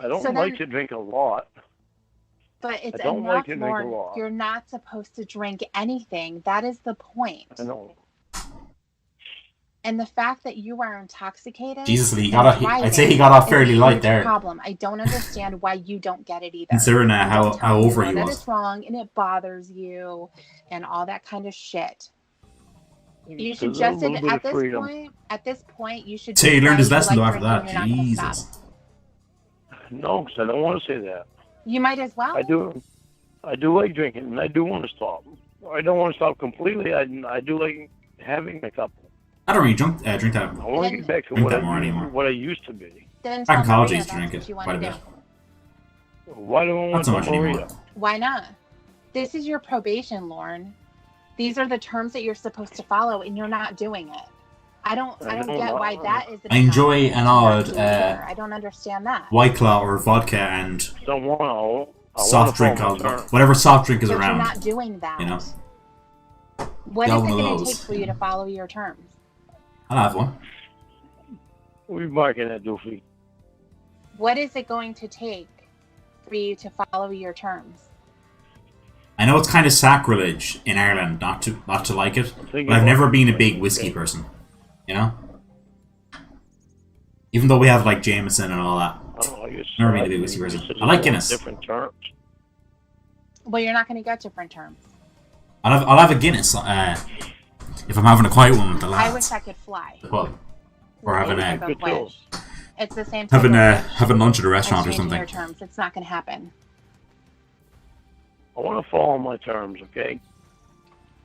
I don't like to drink a lot. But it's I don't enough, like to drink a Lornt. lot. You're not supposed to drink anything. That is the point. I know. And the fact that you are intoxicated. Jesus, I'd say he got off fairly light there. Problem. I don't understand why you don't get it either. Considering how over he was. That is wrong, and it bothers you, and all that kind of shit. You should just at this point you should. So he learned his lesson though after that. Jesus. No, because I don't want to say that. You might as well. I do like drinking, and I do want to stop. I don't want to stop completely. I do like having a couple. I don't really drink that. I want to get back to what I used to be. Back in college, I used to drink it quite a bit. Why do I want to Maria? Why not? This is your probation, Lorne. These are the terms that you're supposed to follow, and you're not doing it. I don't get why that is. I enjoy an odd. I don't understand that. White Claw or vodka and don't want soft drink, whatever soft drink is around. You're not doing that. You know. What is it going to take for you to follow your terms? I'll have one. We're marking that doofy. What is it going to take for you to follow your terms? I know it's kind of sacrilege in Ireland not to like it, but I've never been a big whiskey person. You know? Even though we have like Jameson and all that. Never been a big whiskey person. I like Guinness. Different terms. Well, you're not going to get different terms. I'll have a Guinness if I'm having a quiet one with the lads. I wish I could fly. Or having it's the same. Having lunch at a restaurant or something. Your terms. It's not going to happen. I want to follow my terms, okay?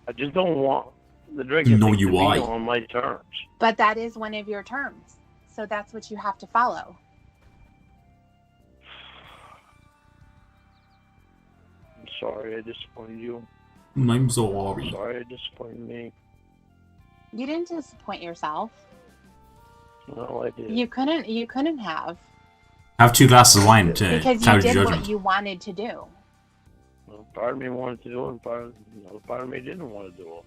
I just don't want the drinking to be on my terms. But that is one of your terms, so that's what you have to follow. I'm sorry I disappointed you. I'm so sorry. Sorry I disappointed me. You didn't disappoint yourself. No, I did. You couldn't have. Have 2 glasses of wine to because you did what you wanted to do. Well, part of me wanted to do it, and part of me didn't want to do it.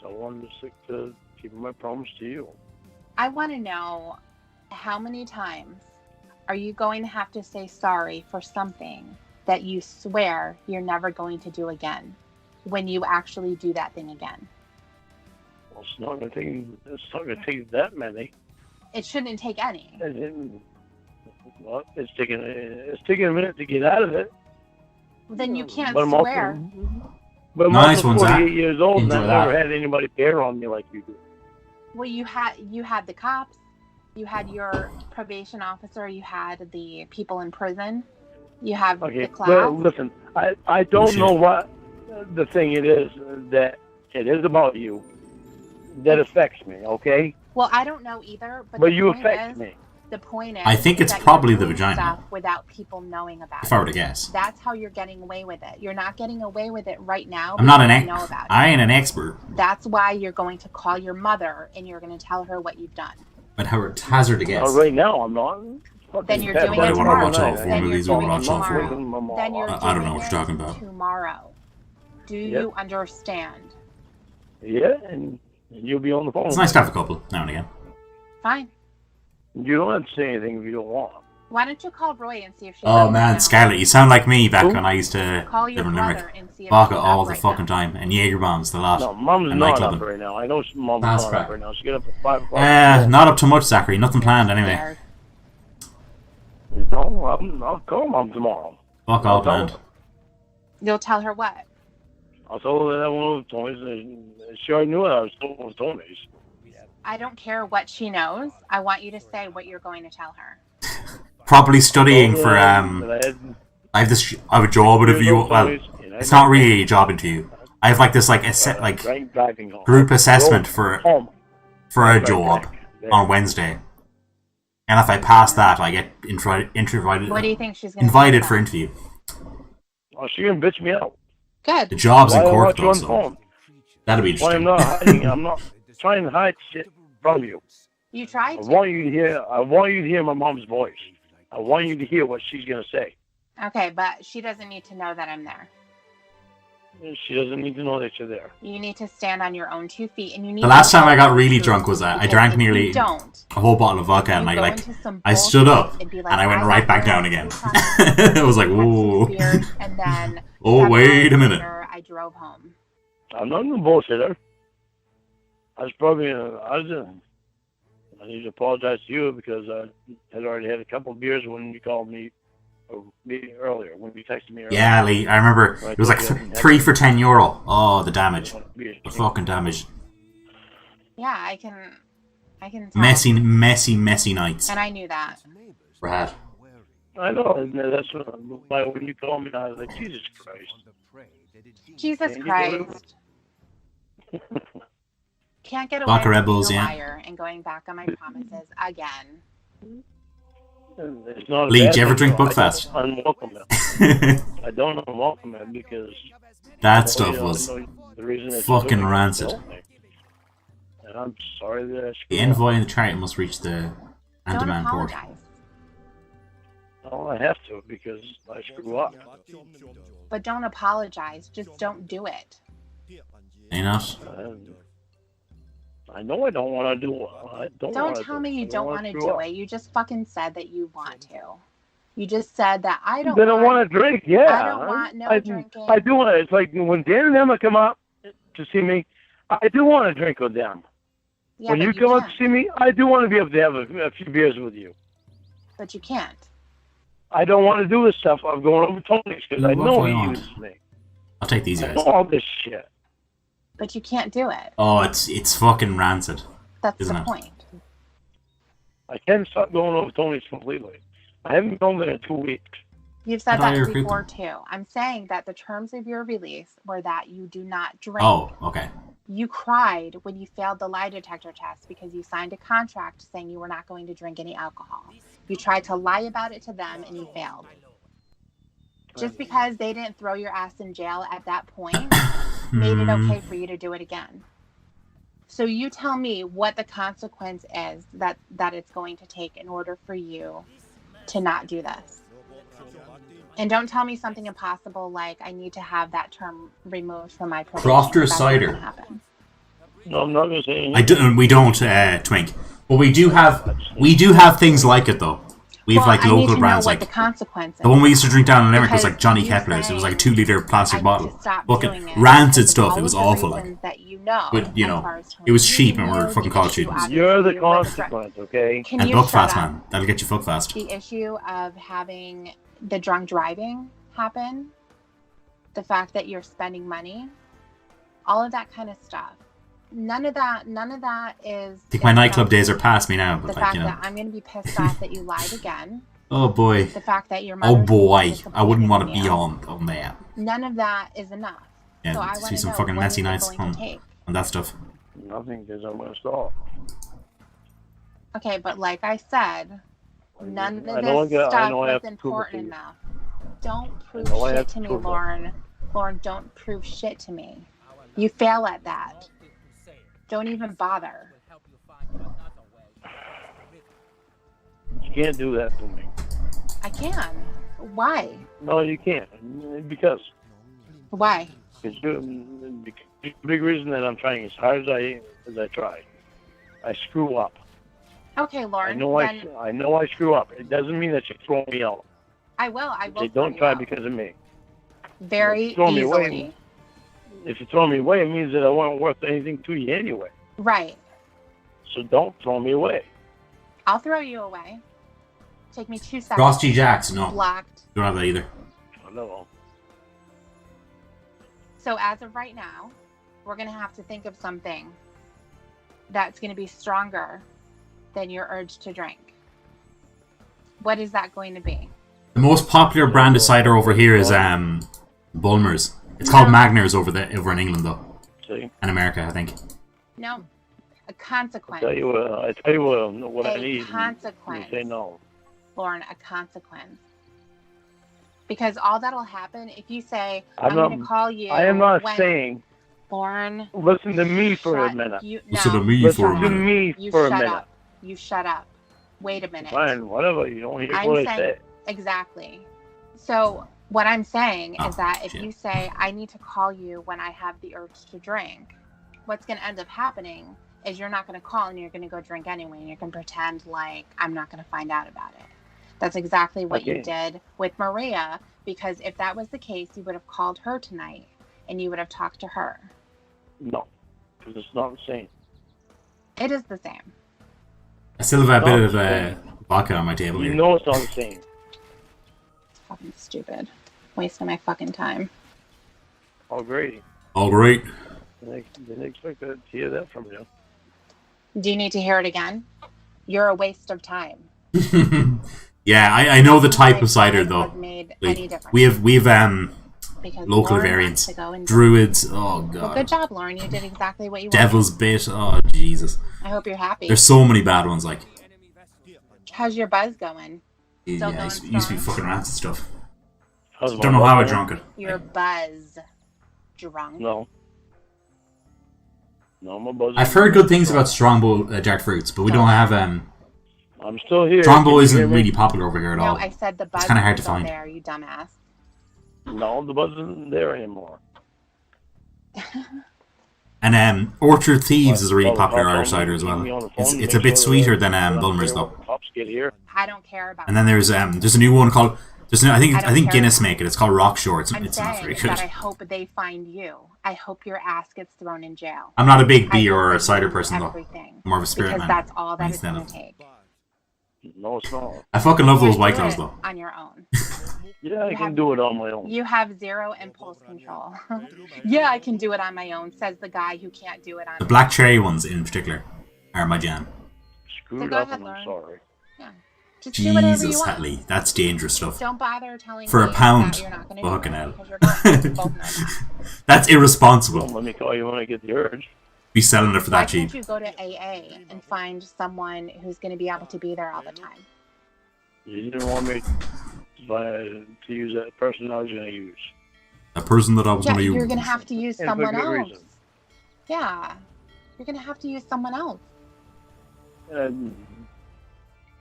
So I wanted to stick to keeping my promise to you. I want to know how many times are you going to have to say sorry for something that you swear you're never going to do again when you actually do that thing again? Well, it's not going to take that many. It shouldn't take any. Well, it's taking a minute to get out of it. Well, then you can't swear. But I'm also 48 years old and I've never had anybody care on me like you do. Well, you had the cops, you had your probation officer, you had the people in prison, you have the class. Well, listen, I don't know what the thing it is that it is about you that affects me, okay? Well, I don't know either, but you affect me. The point is, I think it's probably the vagina. Without people knowing about it. If I were to guess. That's how you're getting away with it. You're not getting away with it right now. I'm not an expert. I ain't an expert. That's why you're going to call your mother and you're going to tell her what you've done. But Howard, hazard to guess. Right now, I'm not. Then you're doing it tomorrow. I don't know what you're talking about. Tomorrow. Do you understand? Yeah, and you'll be on the phone. It's nice to have a couple now and again. Fine. You don't have to say anything if you don't want. Why don't you call Roy and see if she... Oh man, Scarlett, you sound like me back when I used to call your brother and see if vodka all the fucking time, and Jaeger bombs, the lot. No, Mom's not up right now. I know Mom's not up right now. She get up at 5 o'clock. Not up to much, Zachary. Nothing planned anyway. No, I'll call Mom tomorrow. Fuck all planned. You'll tell her what? I'll tell her that one of the Tony's. She already knew I was told Tony's. I don't care what she knows. I want you to say what you're going to tell her. Probably studying for I have a job interview. Well, it's not really a job interview. I have like this group assessment for a job on Wednesday, and if I pass that, I get invited. What do you think she's going to invited for interview? Oh, she's gonna bitch me out. Good. The job's in Cork, though, so that'll be interesting. I'm not hiding. I'm not trying to hide shit from you. You tried I to. want you to hear my mom's voice. I want you to hear what she's gonna say. Okay, but she doesn't need to know that I'm there. She doesn't need to know that you're there. You need to stand on your own 2 feet, and you need. The last time I got really drunk was I drank nearly a whole bottle of vodka, and I stood up and I went right back down again. I was like, whoa. And then oh, wait a minute. I drove home. I'm not no bullshitter. I need to apologize to you because I had already had a couple of beers when you called me earlier, when you texted me earlier. Yeah, Lee, I remember. It was like 3 for €10. Oh, the damage. The fucking damage. Yeah, I can tell. Messy nights. And I knew that. Brad. I know, and that's why when you called me, I was like, Jesus Christ. Jesus Christ. Can't get away Vodka from Rebels, being a yeah. liar and going back on my promises again. It's not Lee, a bad did you ever thing, drink Buckfast? I don't unwelcome it. I don't unwelcome it because That stuff was the reason it's fucking rancid. And I'm sorry that I The screwed envoy in the chariot must reach the Don't Andaman port. apologize. up. Oh, I have to because I screw up. But don't apologize. Just don't do it. Ain't not? I know I don't want to do it. Don't tell me you don't want to do it. You just fucking said that you want to. You just said that I don't. Then I want to drink. Yeah, I don't want no drinking. I do want to. It's like when Dan and Emma come up to see me, I do want to drink with them. Yeah, when you come up to see me, I do want to be able to have a few beers with you. But you can't. I don't want to do this stuff. I'm going over Tony's because I know he uses me. I'll take these guys. All this shit. But you can't do it. Oh, it's fucking rancid. That's Isn't the it? point. I can't stop going over Tony's completely. I haven't gone there in 2 weeks. You've said I thought you that were before creepy. too. I'm saying that the terms of your release were that you do not drink. Oh, okay. You cried when you failed the lie detector test because you signed a contract saying you were not going to drink any alcohol. You tried to lie about it to them and you failed. Just because they didn't throw your ass in jail at that point made it okay for you to do it again. So you tell me what the consequence is that it's going to take in order for you to not do this. And don't tell me something impossible like I need to have that term removed from my probation. Crofter That's not cider. gonna happen. No, I'm not going to say anything. We don't, Twink. But we do have things like it though. We have like I need local to brands know like what the consequences. the one we used to drink down in Limerick was Because like Johnny you Kepler's. It was like a saying 2-liter plastic I bottle. need to stop Fucking doing it rancid because of stuff. all It was of the awful. reasons Like, that you know, but you as know, far as it was you cheap and we were know fucking the college issue, students. You're the obviously, with consequence, okay? Can And you Buckfast, shut up? man. That'll get you fucked fast. The issue of having the drunk driving happen, the fact that you're spending money, all of that kind of stuff. None of that is. I think my nightclub days are past me now, but The like, fact you know. that I'm going to be pissed off that you lied again. Oh boy. The fact that your Oh mother's boy. disappointed I wouldn't want to in be you. on that. None of that is enough. Yeah, so I to want see to some know fucking what messy is it nights going to take. on that stuff. Nothing because I'm going to stall. Okay, but like I said, none of I know this I stuff know I have was to prove it to important you. enough. Don't prove know I have shit to to me, prove it. Lauren. Lauren, don't prove shit to me. You fail at that. Don't even bother. You can't do that to me. I can. Why? No, you can't. Because Why? the big reason that I'm trying as hard as I try, I screw up. Okay, Lauren. I know I screw up. It doesn't mean that you throw me out. I will. They don't try because of me. Very throw me easily. away. If you throw me away, it means that I wasn't worth anything to you anyway. Right. So don't throw me away. I'll throw you away. Take me 2 seconds. Frosty Jacks, no. Blocked. Don't have that either. I know. So as of right now, we're going to have to think of something that's going to be stronger than your urge to drink. What is that going to be? The most popular brand of cider over here is Bulmers. It's called Magners over in England though. See? And America, I think. No. A consequence. I tell you what I need. Consequence. You say no. Lauren, a consequence. Because all that'll happen if you say, I'm I'm not- going to call you. I am not when- saying. Lauren. Listen to me for a shut- minute. You, Listen no, to me Listen for a to minute. me You for a shut minute. up. you shut up. Wait a minute. Fine, whatever. You don't hear I'm what I saying say. exactly. So what I'm saying is that if shit. you say, I need to call you when I have the urge to drink, what's going to end up happening is you're not going to call and you're going to go drink anyway, and you're going to pretend like I'm not going to find out about it. That's exactly what you did with Maria, because if that was the case, you would have called her tonight and you would have talked to her. No, because it's not the same. It is the same. I still have a bit of vodka on my table here. You know it's not the same. It's fucking stupid. Wasting my fucking time. Oh, great. All right. Didn't expect to hear that from you. Do you need to hear it again? You're a waste of time. Yeah, I know the type of cider though. Made Like, any difference. we have Because local Lauren variants. wants to go and Druids. Oh god. well, good job, Lauren. You did exactly what you Devil's wanted. Bit. Oh Jesus. I hope you're happy. There's so many bad ones. Like. How's your buzz going? Yeah, I used to be fucking rats and stuff. How's Don't know how I drunk it. Your buzz drunk. No. No, my buzz. I've heard good things about Strongbow jackfruits, but we don't have I'm still here. Strongbow isn't really popular over here at No, all. I said the buzz It's kind of hard to is still find. there, you dumbass. No, the buzz isn't there anymore. And Orchard Thieves is a really popular Irish cider as well. It's a bit sweeter than Bulmer's though. Cops get here. I don't care about And then there's a new one called I think care. Guinness make it. It's called Rock Shore. It's I'm not saying very is good. that I hope they find you. I hope your ass gets thrown in jail. I'm not a big beer I hope or a that cider you person though. everything, I'm more of a spirit because man. that's all that Nice it's going then. to take. No, it's not. I fucking love those You White can't Claws do it though. on your own. Yeah, I can do it on my own. You have zero impulse control. Yeah, I can do it on my own, says the guy who can't do it on The his black cherry ones in particular are my jam. Screwed go up ahead, and I'm Lauren. sorry. Yeah. Just do whatever you Jesus, want. Hatley, that's dangerous stuff. Don't bother telling For me a pound. that you're not going to Fucking do it, hell. because you're going to. Both know that. That's irresponsible. Don't let me call you when I get the urge. Be selling it for Why that cheap. can't you go to AA and find someone who's going to be able to be there all the time? You didn't want me to use that person I was going to use. A person that I was Yeah, going to use. you're going to have to use And for someone good else. reason. Yeah. You're going to have to use someone else. And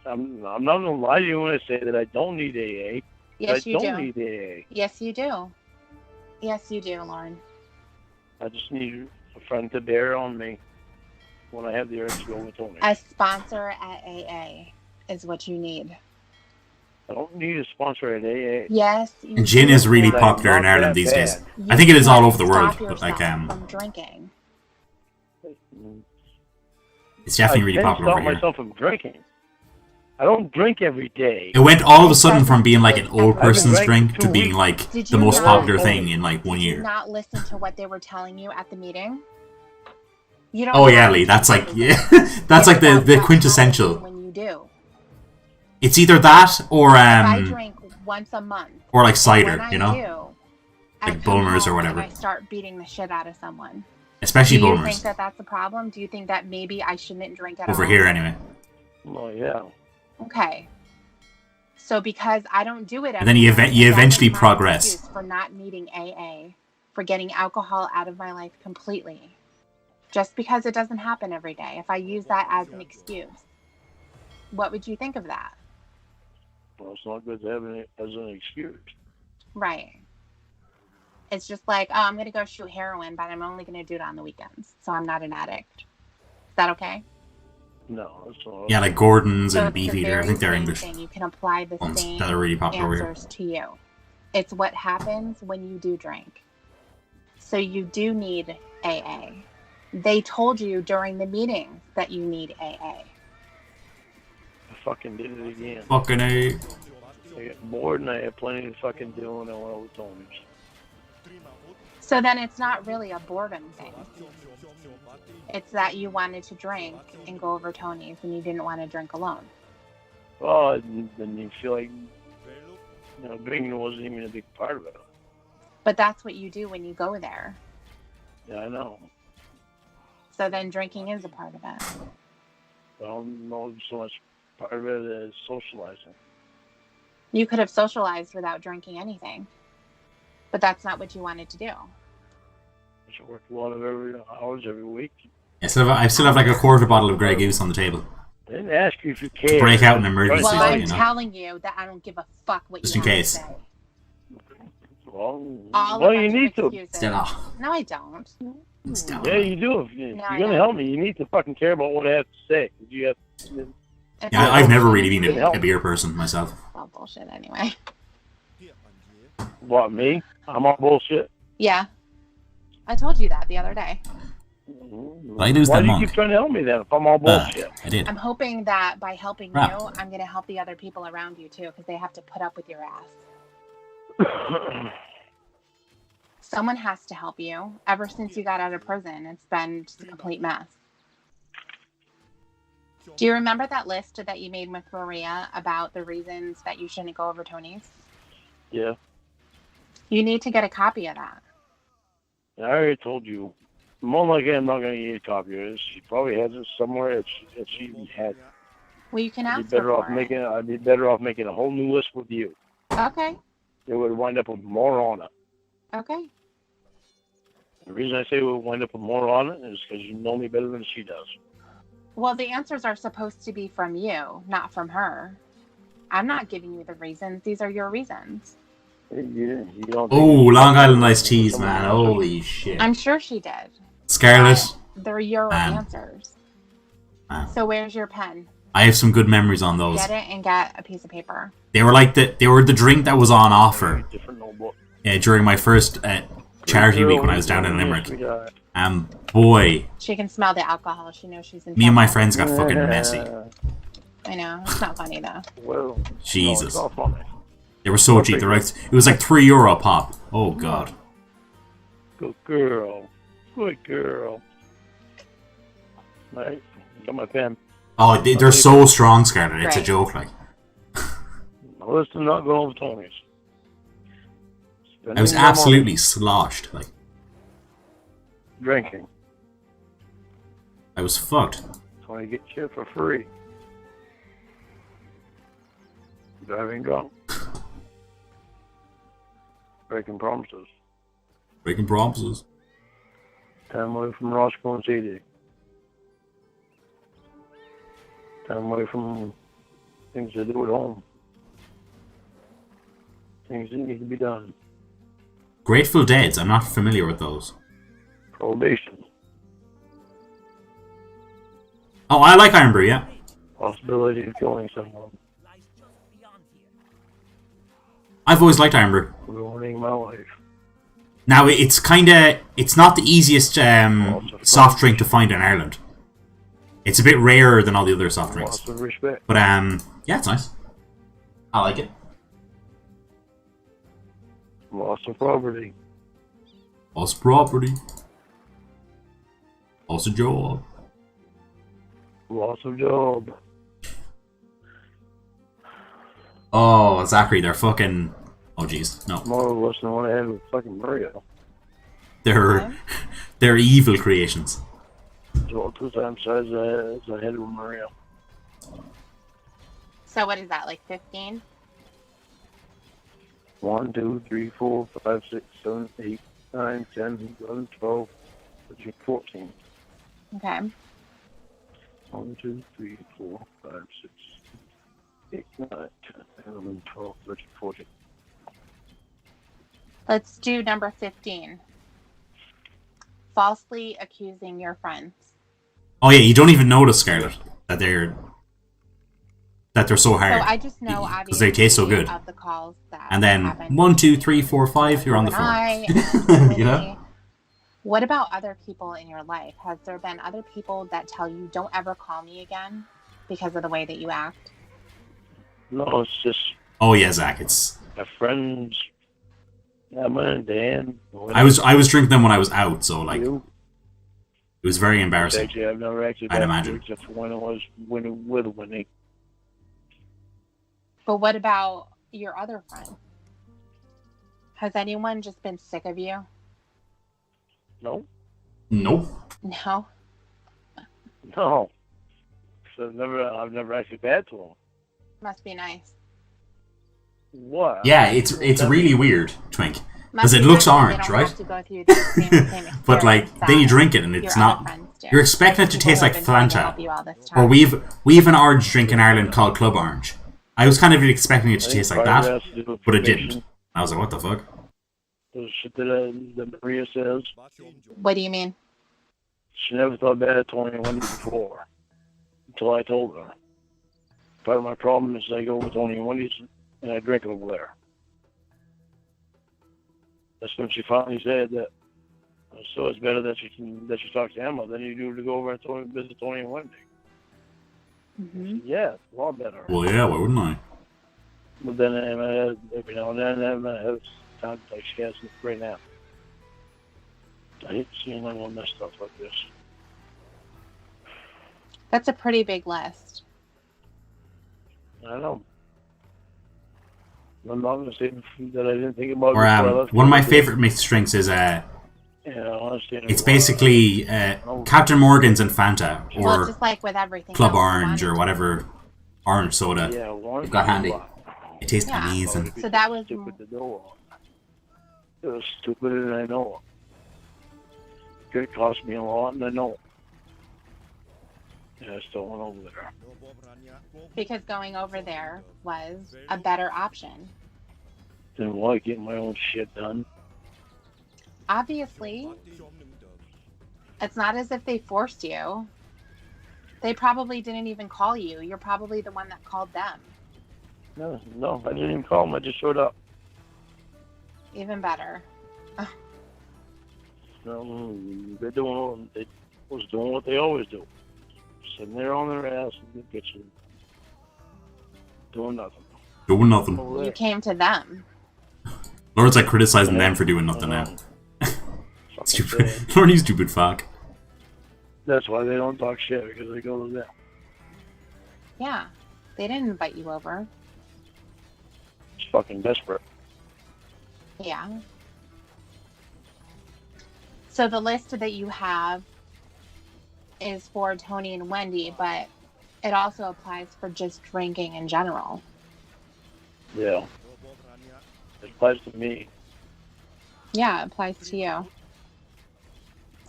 I'm not going to lie to you when I say that I don't need AA. Yes, I you don't do. need AA. Yes, you do. Yes, you do, Lauren. I just need a friend to bear on me when I have the urge to go with Tony. A sponsor at AA is what you need. I don't need a sponsor at AA. Yes, you And gin do. is really But popular in not Ireland that these days. bad. You I think it is all can't over the world, stop but like yourself from drinking. it's definitely really I can't popular stop over here. myself from drinking. I don't drink every day. It went all of a sudden from being like an old I've person's drank drink for to 2 being weeks. like Did the you most not- popular thing in like 1 Did you year. not listen to what they were telling you at the meeting? You don't Oh have yeah, to Lee, that's like listen. yeah, that's like the what quintessential. happens when you do. It's either that or If I drink once a month, or like and cider, when I you know, do, I Like come Bulmers or home whatever. and I start beating the shit out of someone. especially Do you Bulmers think that that's a problem? Do you think that maybe I shouldn't drink at over all? here anyway. Well, yeah. Okay. So because I don't do it, And then you every night, you that is eventually my progress. excuse for not needing AA, for getting alcohol out of my life completely. Just because it doesn't happen every day. If I use that as an excuse, what would you think of that? Well, it's not good to have it as an excuse. Right. It's just like, oh, I'm going to go shoot heroin, but I'm only going to do it on the weekends, so I'm not an addict. Is that okay? No, it's not. Yeah, like Gordon's So and it's the Beefeater. I very think they're same English thing. You can apply the ones same that are really popular over here. answers to you. It's what happens when you do drink. So you do need AA. They told you during the meeting that you need AA. I fucking did it again. Fucking A. I got bored and I had plenty to fucking do and I went over Tony's. So then it's not really a boredom thing. It's that you wanted to drink and go over Tony's and you didn't want to drink alone. Oh, then you feel like, drinking wasn't even a big part of it. But that's what you do when you go there. Yeah, I know. So then drinking is a part of it. I don't know so much part of it as socializing. You could have socialized without drinking anything. But that's not what you wanted to do. I should work a lot of hours every week. I still have like a quarter bottle of Grey Goose on the table. I didn't ask you if you care. Break out an emergency. Well, I'm you know? telling you that I don't give a fuck what Just you in have case. to say. Well, All well a you bunch of need to. excuses. Stella. No, I don't. Stella. Yeah, you do. If No, you're I going to don't. help me, you need to fucking care about what I have to say. You have, It's Yeah, all I've never bullshit really been anyway. a beer person myself. It's all bullshit anyway. what, me? I'm all bullshit? Yeah. I told you that the other day. I lose Why that do you monk. keep trying to help me then if I'm all bullshit? I did. I'm hoping that by helping Crap. you, I'm going to help the other people around you too, because they have to put up with your ass. Someone has to help you. Ever since you got out of prison, it's been just a complete mess. Do you remember that list that you made with Maria about the reasons that you shouldn't go over Tony's? Yeah. You need to get a copy of that. I already told you. More likely I'm not going to get a copy of this. She probably has it somewhere if she had. Well, you can I'd ask be better her off for making. I'd be better off making a whole new list with you. it. Okay. It would wind up with more on it. Okay. The reason I say it would wind up with more on it is because you know me better than she does. Well, the answers are supposed to be from you, not from her. I'm not giving you the reasons. These are your reasons. You don't Oh, Long Island iced teas, man. Holy shit. I'm sure she did. Scarlet. But they're your answers. So where's your pen? I have some good memories on those. Get it and get a piece of paper. They were like the drink that was on offer different notebook. during my first charity week when I was down in Limerick. Boy, She can smell the alcohol. She knows she's in me and my trouble. friends got fucking messy. I know. It's not funny though. Well, Jesus. no, it's not funny. They were so cheap. They were like, it was like €3 a pop. Oh god. Good girl. Good girl. Right. Got my pen. Oh, they're so strong, Scarlet. It's a Right. joke, like. Listen, not going over Tony's. I was absolutely sloshed, like. Drinking. I was fucked. Tony get shit for free. Driving drunk. Breaking promises. Breaking promises. Time away from Roscoe and CD. Time away from things to do at home. Things that need to be done. Grateful Deads. I'm not familiar with those. Probation. Oh, I like Iron Brew, yeah. Possibility of killing someone. I've always liked Iron Brew. Ruining my life. Now, it's not the easiest soft drink to find in Ireland. It's a bit rarer than all the other soft drinks. Lots of respect. But, yeah, it's nice. I like it. Loss of property. Lost property. Lost a job. Loss of job. Oh, Zachary, they're fucking... Oh, jeez. No. More or less than what I had with fucking Mario. They're evil creations. So 2 times size as I had with Mario. So what is that, like 15? 1, 2, 3, 4, 5, 6, 7, 8, 9, 10, 11, 12, 13, 14. Okay. 1, 2, 3, 4, 5, 6, 8, 9, 10, 11, 12, 13, 14. Let's do number 15. Falsely accusing your friends. Oh, yeah, you don't even notice, Scarlet, that they're so hard. So I just know, obviously, Because they taste so good. of the calls that And then happened. 1, 2, 3, 4, 5, you're on the And phone. You know? What about other people in your life? Has there been other people that tell you, don't ever call me again because of the way that you act? No, it's just Oh, yeah, Zach, it's... my friends, Emma and Dan. I was drinking them when I was out, so, like, You. it was very embarrassing. Actually, I've never actually I'd been imagine. except for when I was with Winnie. But what about your other friends? Has anyone just been sick of you? No? Nope. No? No. So I've never actually bad to them. Must be nice. What? Yeah, it's really weird, Twink. Must Because it be looks nice that orange, they don't right? have to go through the same But, like, experience then you that drink it and it's your other not... friends do. You're expecting it to People taste who like have been trying to help Fanta. you all this Or time. we've an orange drink in Ireland called Club Orange. I was kind of expecting it to I think taste like part of that, that's to do with but it probation. didn't. I was like, what the fuck? The shit that Maria says. What do you mean? She never thought bad of Tony and Wendy before, until I told her. Part of my problem is I go with Tony and Wendy's and I drink over there. That's when she finally said that. So it's better that you talk to Emma than you do to go over and visit Tony and Wendy. Mm-hmm. Yeah, it's a lot better. Well, yeah, why wouldn't I? But then Emma, every now and then, Emma has times like she has right now. I hate seeing anyone mess stuff like this. That's a pretty big list. I know. I'm not going to say that I didn't think about it. Or one of my favorite mixed drinks is it's basically Captain Morgan's and Fanta, Well, or just like with everything Club else, Orange, or whatever orange soda Yeah, you've got handy. It tastes Yeah. amazing. So that was stupid to know. It was stupid, and I know it could cost me a lot, and I know it. And I still went over there. because going over there was a better option. Didn't want to get my own shit done. Obviously, it's not as if they forced you. They probably didn't even call you. You're probably the one that called them. No, I didn't even call them. I just showed up. Even better. They was doing what they always do. Sitting there on their ass in the kitchen, doing nothing. Doing nothing. Over You there. came to them. Lord's like criticizing them for doing nothing now. Stupid. Lord, you stupid fuck. That's why they don't talk shit, because they go to them. Yeah. They didn't invite you over. It's fucking desperate. Yeah. So the list that you have is for Tony and Wendy, but it also applies for just drinking in general. Yeah. It applies to me. Yeah, it applies to you.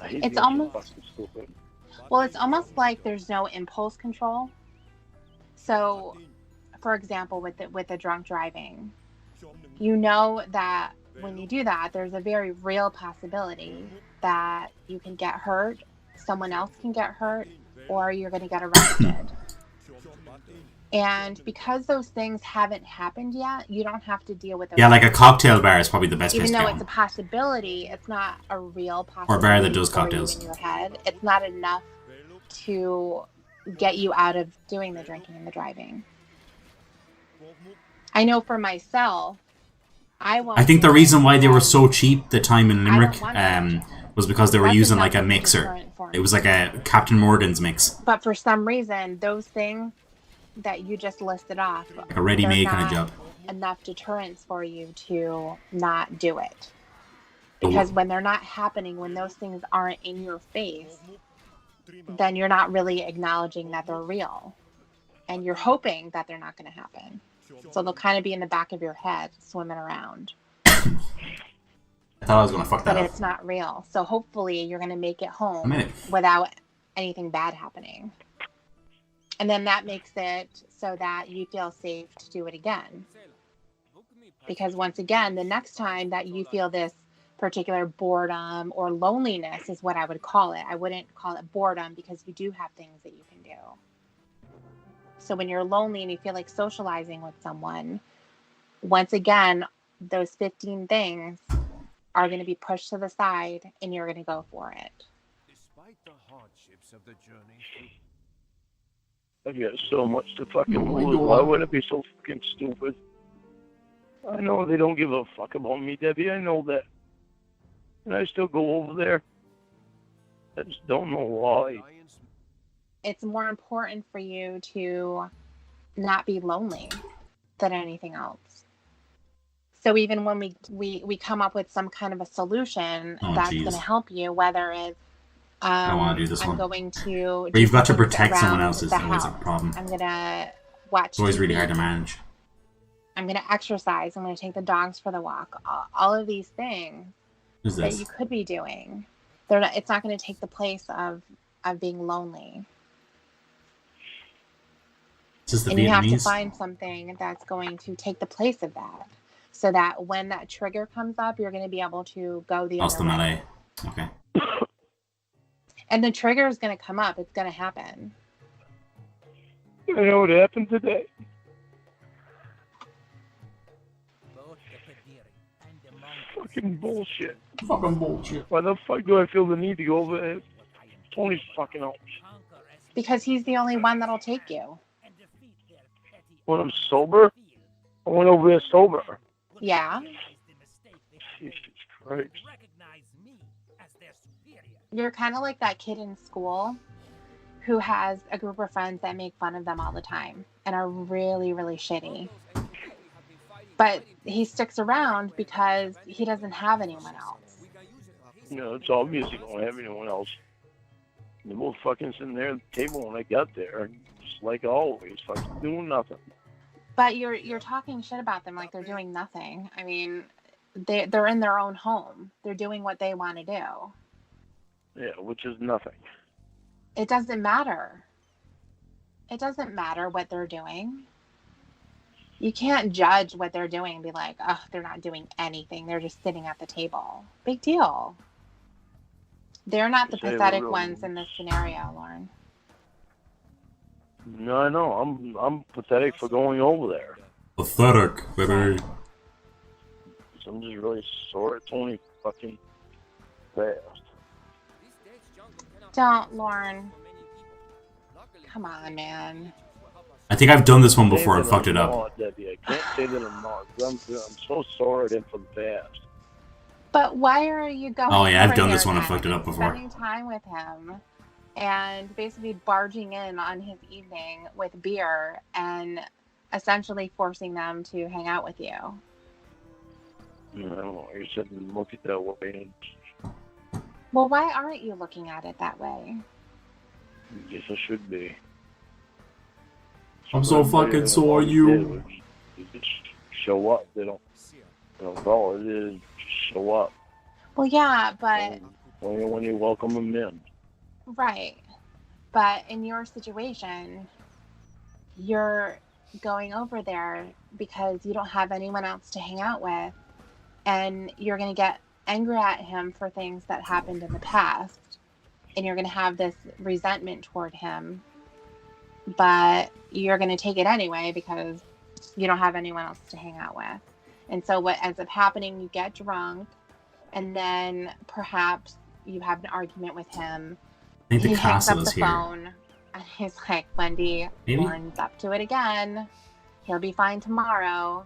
I hate It's being so almost- fucking stupid. Well, it's almost like there's no impulse control. So, for example, with the drunk driving, you know that when you do that, there's a very real possibility that you can get hurt, someone else can get hurt, or you're going to get arrested. And because those things haven't happened yet, you don't have to deal with those. Yeah, like a cocktail bar is probably the best Even place to though go. it's a possibility, it's not a real possibility. Or a bar that does for you cocktails. in your head. It's not enough to get you out of doing the drinking and the driving. I know for myself, I won't. I think the do it reason why they were because so cheap the time in I don't Limerick want was because they were that's using enough like a of mixer. deterrent for me. It was like a Captain Morgan's mix, But for some reason, those things that you just listed off, like a ready-made kind of job. enough deterrence for you to not do it. Because when they're not happening, when those things aren't in your face, then you're not really acknowledging that they're real. And you're hoping that they're not going to happen. So they'll kind of be in the back of your head, swimming around. I thought I was gonna fuck that But up. it's not real. So hopefully you're going to make it A home minute. without anything bad happening. And then that makes it so that you feel safe to do it again. Because once again, the next time that you feel this particular boredom or loneliness is what I would call it. I wouldn't call it boredom because you do have things that you can do. So when you're lonely and you feel like socializing with someone, once again, those 15 things are going to be pushed to the side and you're going to go for it. Despite the hardships of the journey, I got so much to fucking lose. Why would it be so fucking stupid? I know they don't give a fuck about me, Debbie. I know that. And I still go over there. I just don't know why. It's more important for you to not be lonely than anything else. So even when we come up with some kind of a solution that's jeez. going to help you, whether it's I wanna do this I'm one. going to Where you've got to things protect someone around else is the always a house. problem. I'm going to watch It's always really TV. hard to manage. I'm going to exercise. I'm going to take the dogs for the walk. All of these things Who's that this? you could be doing. They're not, it's not going to take the place of of being lonely. Is this the And you have to Vietnamese? find something that's going to take the place of that. So that when that trigger comes up, you're going to be able to go the other way. Malay. Okay. And the trigger is going to come up. It's going to happen. You know what happened today? Fucking bullshit. Fucking bullshit. Why the fuck do I feel the need to go over there? Tony's fucking out. Because he's the only one that'll take you. When I'm sober? I went over there sober. Yeah. Jesus Christ. You're kind of like that kid in school who has a group of friends that make fun of them all the time and are really, really shitty. But he sticks around because he doesn't have anyone else. You know, it's obvious you don't have anyone else. They're both fucking sitting there at the table when I got there, just like always, fucking doing nothing. But you're talking shit about them like they're doing nothing. I mean, they're in their own home. They're doing what they want to do. Yeah, which is nothing. It doesn't matter. It doesn't matter what they're doing. You can't judge what they're doing and be like, oh, they're not doing anything. They're just sitting at the table. Big deal. They're not the pathetic ones in this scenario, Lauren. No, I know. I'm pathetic for going over there. Pathetic, baby. So I'm just really sore at Tony fucking fast. Don't, Lauren. Come on, man. I think I've done this one before and fucked it up. Not, Debbie. I can't say that I'm not. I'm so sore at him for the past. But why are you going? Oh yeah, I've over done there this one and then? fucked it up before. Spending time with him and basically barging in on his evening with beer and essentially forcing them to hang out with you. I don't know. You said look at that way. Well, why aren't you looking at it that way? I guess I should be. I'm so fucking sore, you. They just show up. They don't call it. They just show up. Well, yeah, but... When you welcome them in. Right. But in your situation, you're going over there because you don't have anyone else to hang out with. And you're going to get angry at him for things that happened in the past. And you're going to have this resentment toward him. But you're going to take it anyway because you don't have anyone else to hang out with. And so what ends up happening, you get drunk, and then perhaps you have an argument with him. I think the he hangs up castle the is here. phone, and he's like, Wendy, Maybe? Lauren's up to it again. He'll be fine tomorrow,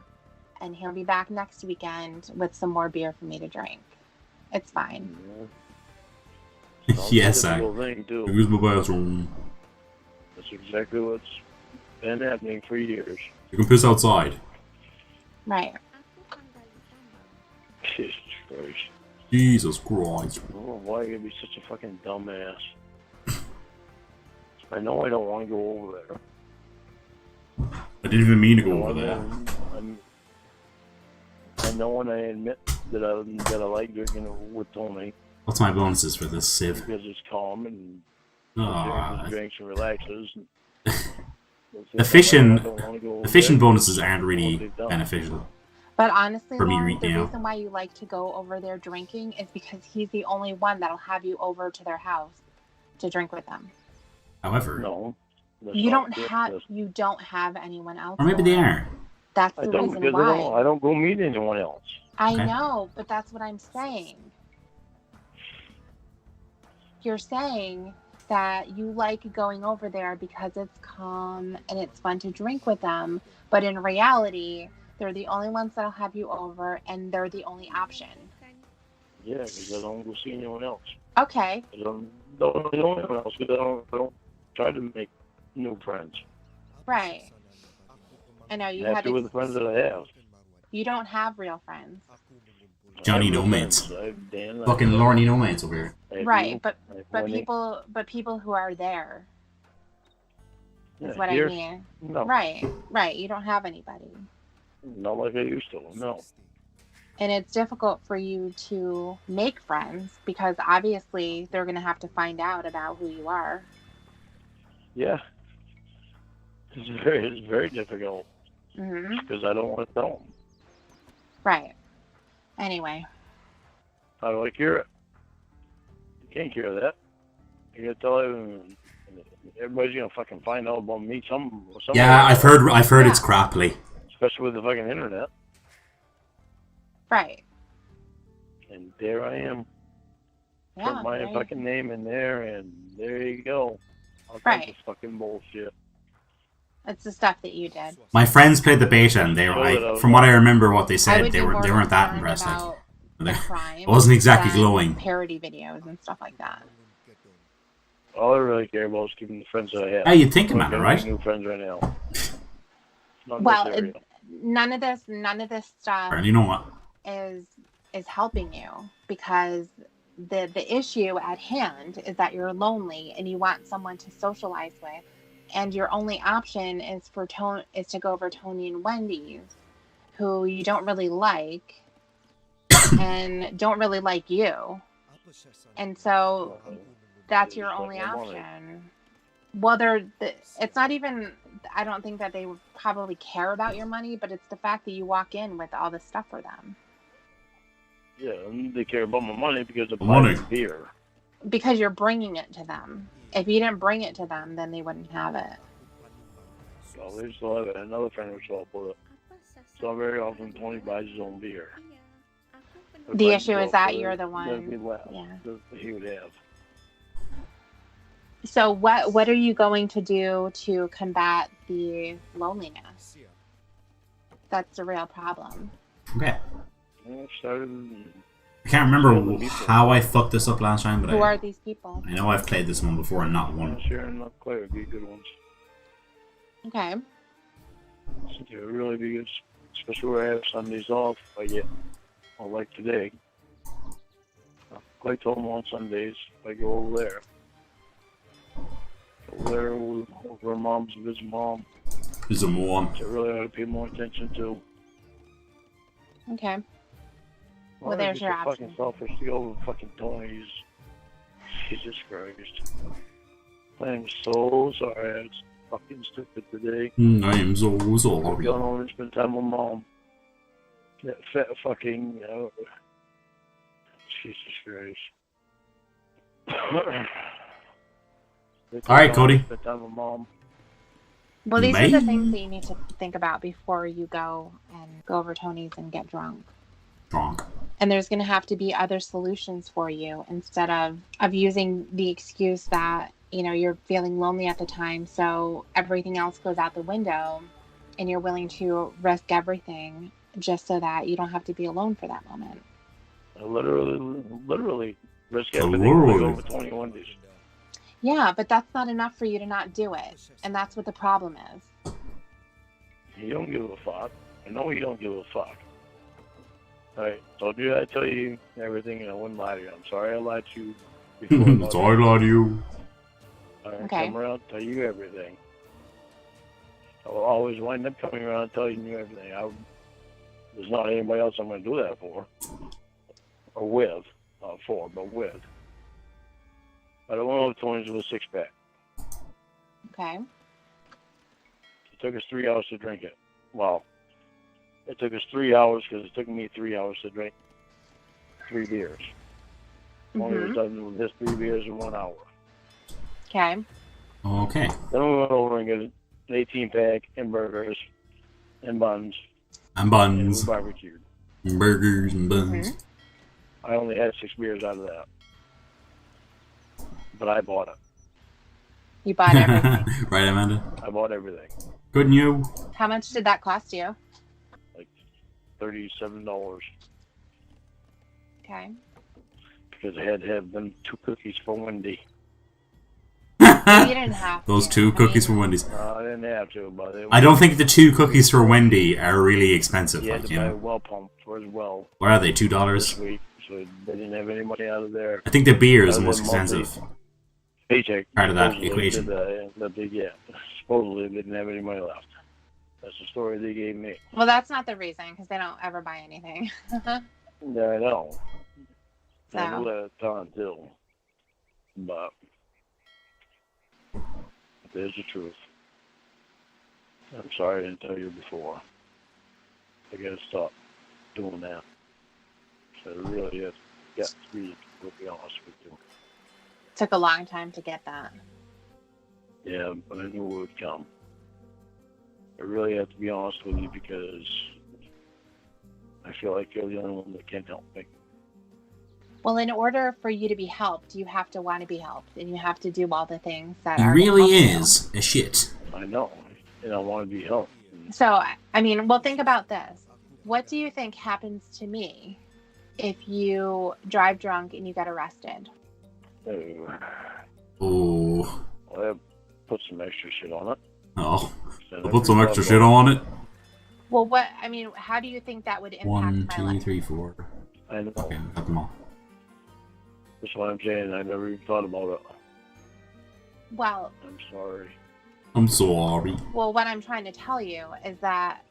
and he'll be back next weekend with some more beer for me to drink. It's fine. Yes, I. Thing, too. Use my bathroom. That's exactly what's been happening for years. You can piss outside. Right. Jesus Christ. Jesus Christ. Oh, why are you gonna be such a fucking dumbass? I know I don't want to go over there. I didn't even mean to go over there. I know when I admit that I like drinking with Tony. What's my bonuses for this, Civ? Because it's calm and Oh, drinks and relaxes. the fishing bonuses aren't really beneficial. But honestly, For me Lauren, right the now. reason why you like to go over there drinking is because he's the only one that'll have you over to their house to drink with them. However, No. You don't have anyone else. or maybe they Lauren. are. That's I the don't reason because why. I don't go meet anyone else. I Okay. know, but that's what I'm saying. You're saying that you like going over there because it's calm and it's fun to drink with them, but in reality, they're the only ones that'll have you over, and they're the only option. Yeah, because I don't go see anyone else. Okay. I don't know anyone else because I don't try to make new friends. Right. I know you I'm have. happy with the friends that I have. You don't have real friends. Johnny I have No no Mates. friends. I have Dan, I Fucking have- Lorny No Mates over here. I have Right, you, but I have but Winnie. people who are there is Yeah, what here? I mean. No, Right. You don't have anybody. not like I used to. No. And it's difficult for you to make friends because obviously they're going to have to find out about who you are. Yeah. It's very difficult Mm-hmm. because I don't want to tell them. Right. Anyway. How do I cure it? You can't cure that. You gotta tell them. Everybody's gonna fucking find out about me. Yeah, I've heard Yeah. it's crapply. Especially with the fucking internet. Right. And there I am. Yeah. Put my fucking name in there, and there you go. All kinds Right. of fucking bullshit. It's the stuff that you did. My friends played the beta, and they were, from what I remember, what they said, they weren't that impressed. About the crime. It wasn't exactly than glowing. Parody videos and stuff like that. All I really care about is keeping the friends that I have. Hey, you'd think I'm about it, not right? making new friends right now. Not Well, necessary. none of this stuff And you know what? is helping you because the issue at hand is that you're lonely and you want someone to socialize with, and your only option is to go over Tony and Wendy's, who you don't really like and don't really like you, and so that's your only option. Well, it's not even. I don't think that they would probably care about your money, but it's the fact that you walk in with all this stuff for them. Yeah, and they care about my money because of buying beer. Because you're bringing it to them. If you didn't bring it to them, then they wouldn't have it. So they still have it. Another friend will show up with it. So very often Tony buys his own beer. The issue is that you're the one. Yeah. That he would have. So what are you going to do to combat the loneliness? That's the real problem. Okay. I can't remember how I fucked this up last time, but who are these people? I know I've played this one before and not won. Sure, not quite would be good ones. Okay. It would really be good, especially where I have Sundays off. Like today. I play home on Sundays. I go over there. Over mom's visit mom. Visit mom. I really ought to pay more attention to. Okay. Well, there's your option. Fucking selfish to go over fucking Tony's. Jesus Christ. I am so sorry. It's fucking stupid today. I am so sorry. I'm going over and spend time with mom. That fat fucking. Jesus Christ. Alright, Cody. Spend time with mom. Well, these are the things that you need to think about before you go and go over Tony's and get drunk. And there's going to have to be other solutions for you instead of using the excuse that, you're feeling lonely at the time, so everything else goes out the window and you're willing to risk everything just so that you don't have to be alone for that moment. I literally risk everything to go over 21 days. Yeah, but that's not enough for you to not do it. And that's what the problem is. You don't give a fuck. I know you don't give a fuck. Alright, told you I'd tell you everything and I wouldn't lie to you. I'm sorry I lied to you before. Sorry I lied to you. Alright, okay. Come around and tell you everything. I will always wind up coming around and telling you everything. There's not anybody else I'm going to do that for. Or with. Not for, but with. I don't want to Tony's with a six-pack. Okay. It took us 3 hours to drink it. Well, it took us 3 hours because it took me 3 hours to drink 3 beers. Tony was done with his 3 beers in 1 hour. Okay. Okay. Then we went over and got an 18-pack and burgers and buns. And buns. And we barbecued. And burgers and buns. I only had 6 beers out of that. But I bought it. You bought everything. Right, Amanda? I bought everything. Good news. How much did that cost you? Like $37. Okay. Because I had to have them 2 cookies for Wendy. You didn't have Those 2 cookies for Wendy's. No, I didn't have to, but I don't think the 2 cookies for Wendy are really expensive. You had to buy a well pump for as well. What are they, $2? This week, so they didn't have any money out of there. I think the beer is the most expensive. Paycheck. Part of that equation. Supposedly they didn't have any money left. That's the story they gave me. Well, that's not the reason, because they don't ever buy anything. Yeah, I know. So. I knew that at the time, too. But there's the truth. I'm sorry I didn't tell you before. I gotta stop doing that. So it really is. Yeah, to be honest with you. Took a long time to get that. Yeah, but I knew it would come. I really have to be honest with you because I feel like you're the only one that can help me. Well, in order for you to be helped, you have to want to be helped, and you have to do all the things that He are really gonna help is a shit. I know, and I want to be helped. you. So, I mean, well, think about this. What do you think happens to me if you drive drunk and you get arrested? Oh. Well, I put some extra shit on it. Oh. I'll put some extra shit on it. Well, what, I mean, how do you think that would impact 1, my 2, life? 3, 4. I know. Okay, I got them all. That's what I'm saying. I never even thought about it. Well, I'm sorry. I'm sorry. well, what I'm trying to tell you is that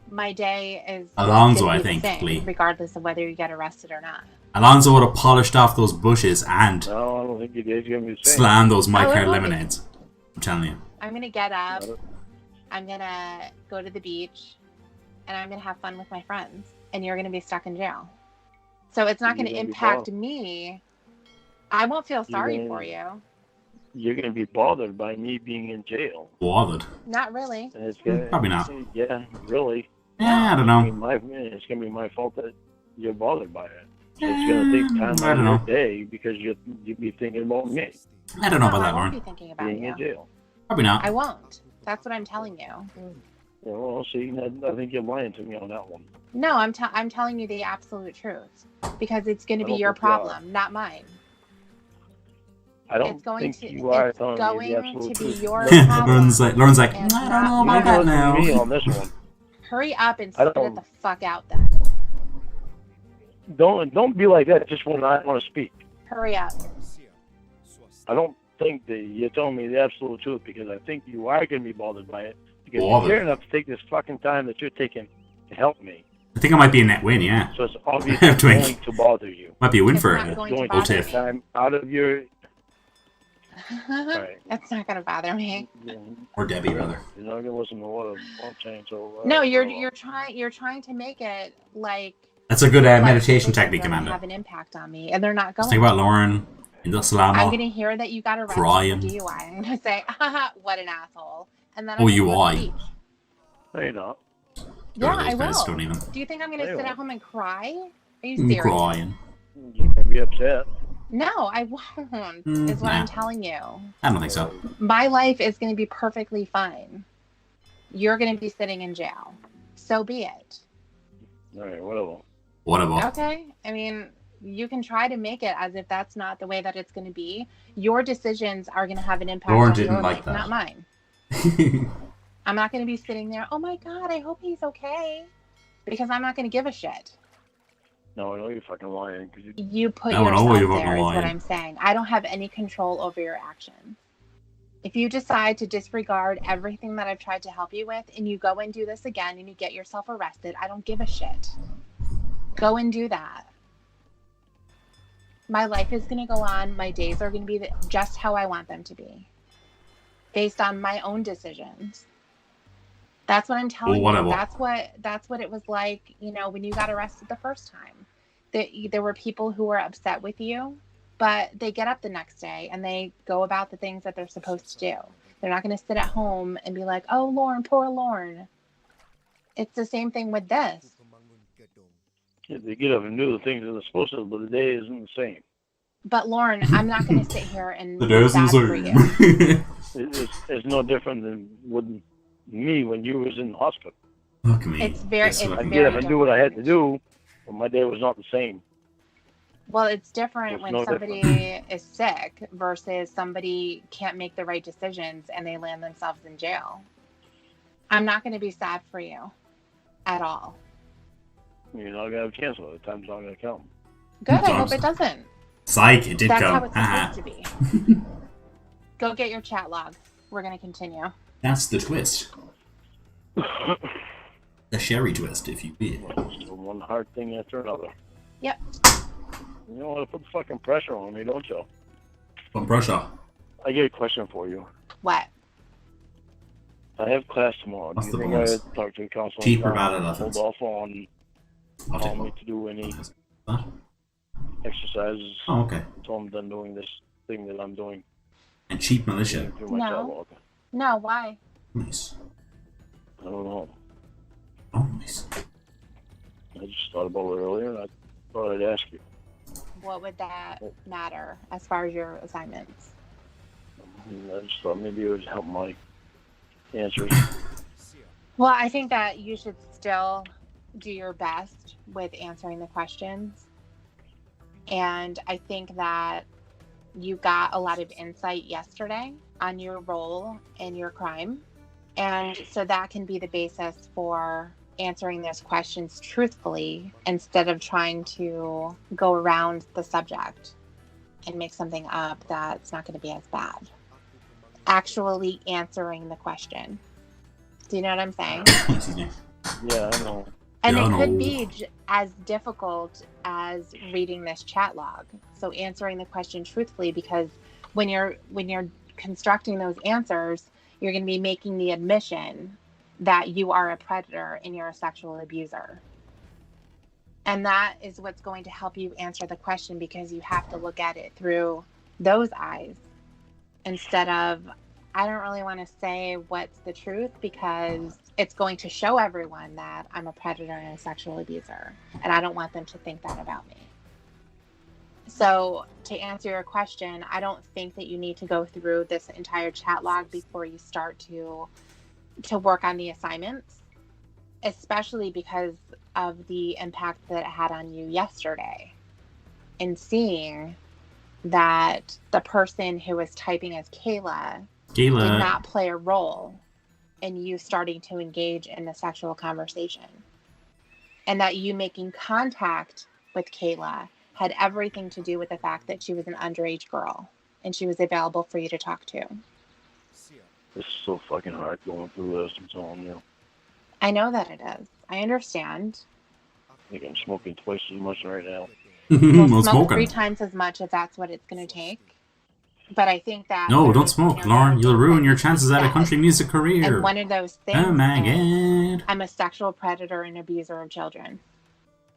my day is Alonzo, gonna I be the think, same, Lee. regardless of whether you get arrested or not. Alonzo would have polished off those bushes and No, I don't think it is going to be the same. slammed those My Oh, it Card will be. lemonades. I'm telling you. I'm gonna get up. I'm gonna go to the beach, and I'm gonna have fun with my friends. And you're gonna be stuck in jail. So it's not You're gonna gonna be impact bothered. me. I won't feel sorry gonna- for you. You're going to be bothered by me being in jail. Bothered. Not really. And it's gonna, Probably not. Yeah, really. Yeah, I don't It's know. gonna be my fault that you're bothered by it. So it's going to take time I out don't of your know. day because you'll be thinking about me I don't know No, about I that, won't be Lauren. thinking about being you. in jail. Probably not. I won't. That's what I'm telling you. Yeah, well, see, I think you're lying to me on that one. No, I'm telling you the absolute truth because it's going to I be don't your think you are. problem, not mine. I don't It's going think to. you are It's telling me going the to absolute be truth. your problem. Lauren's like, And I don't not know You about need to that listen now. to me on this one. Hurry up and I spit don't- it the fuck out then. Don't be like that just when I want to speak. Hurry up. I don't think that you're telling me the absolute truth because I think you are going to be bothered by it because Bothered. you care enough to take this fucking time that you're taking to help me. I think it might be a net win, yeah. So it's obviously Twink. going to bother you. Might be a win It's for not her. going to Going bother to Tiff. take time out of your... It's not going to bother me. Or Debbie, rather. You're not going to listen to what I'm saying, so... No, you're trying to make it like That's a good like meditation this is technique, gonna Amanda. have an impact on me, and they're not going. Just think about Lauren in the I'm Salamo. gonna hear that you got arrested Crying. for DUI. I'm gonna say, haha, what an asshole, and then Oh, I'm you gonna go to are. the beach. No, you're not. Yeah, Those I guys will. don't even. Do you think I'm gonna I sit will. at home and cry? Are you I'm serious? crying. You're going to be upset. No, I won't. Is what nah. I'm telling you. I don't think so. My life is gonna be perfectly fine. You're gonna be sitting in jail. So be it. All right, whatever. Whatever. Okay. I mean, you can try to make it as if that's not the way that it's going to be. Your decisions are going to have an impact Lauren on didn't your like life, that. not mine. I'm not going to be sitting there, oh my God, I hope he's okay. Because I'm not going to give a shit. No, I know you're fucking lying. Cause you, You put No, I know yourself you're fucking there is what lying. I'm saying. I don't have any control over your actions. If you decide to disregard everything that I've tried to help you with and you go and do this again and you get yourself arrested, I don't give a shit. Go and do that. My life is going to go on. My days are going to be just how I want them to be. Based on my own decisions. That's what I'm telling whatever. you. That's what it was like, you know, when you got arrested the first time. There were people who were upset with you, but they get up the next day and they go about the things that they're supposed to do. They're not going to sit at home and be like, oh, Lorne, poor Lorne. It's the same thing with this. they get up and do the things that they're supposed to, but the day isn't the same. But Lauren, I'm not going to sit here and The be days sad is for you. It's no different than with me when you was in the hospital. Look at me. It's very- This it's one. I could very get up and do what I had to do, but my day was not the same. Well, it's different It's when no somebody is sick versus somebody can't make the right decisions and they land themselves in jail. I'm not going to be sad for you at all. You're not gonna have a chance with it. The time's not gonna come. Good. I hope Sometimes. it doesn't. Psych, it did That's come. how it's Haha. supposed to be. Go get your chat log. We're going to continue. That's the twist. A sherry twist, if you will. Just doing one hard thing after another. Yep. You don't want to put fucking pressure on me, don't you? From Prussia. I get a question for you. What? I have class tomorrow. What's Do you the think bonus? I talk to the counselor? Cheap or bad elephants? Hold off on I'll take me one. to do any What? exercises Oh, okay. until I'm done doing this thing that I'm doing. And cheap militia. Through my No. catalog. No, why? Nice. I don't know. Oh, nice. I just thought about it earlier, and I thought I'd ask you. What would that matter as far as your assignments? And I just thought maybe it would help my answers. Well, I think that you should still do your best with answering the questions. And I think that you got a lot of insight yesterday on your role in your crime. And so that can be the basis for answering those questions truthfully instead of trying to go around the subject and make something up that's not going to be as bad. Actually answering the question. Do you know what I'm saying? Excuse me. Yeah, I know. And Yeah, it I could know. be as difficult as reading this chat log. So answering the question truthfully, because when you're constructing those answers, you're going to be making the admission that you are a predator and you're a sexual abuser. And that is what's going to help you answer the question, because you have to look at it through those eyes instead of, I don't really want to say what's the truth because it's going to show everyone that I'm a predator and a sexual abuser. And I don't want them to think that about me. So to answer your question, I don't think that you need to go through this entire chat log before you start to work on the assignments, especially because of the impact that it had on you yesterday, and seeing that the person who was typing as Kayla did not play a role in you starting to engage in the sexual conversation, and that you making contact with Kayla had everything to do with the fact that she was an underage girl and she was available for you to talk to. This is so fucking hard going through this, I'm telling you. I know that it is. I understand. I think I'm smoking twice as much right now. We'll No smoke smoking. 3 times as much if that's what it's going to take. But I think that... No, there don't is smoke, scenarios Lauren. You'll ruin that your you chances at a said. country music career. And one of those things Oh my is, god. I'm a sexual predator and abuser of children.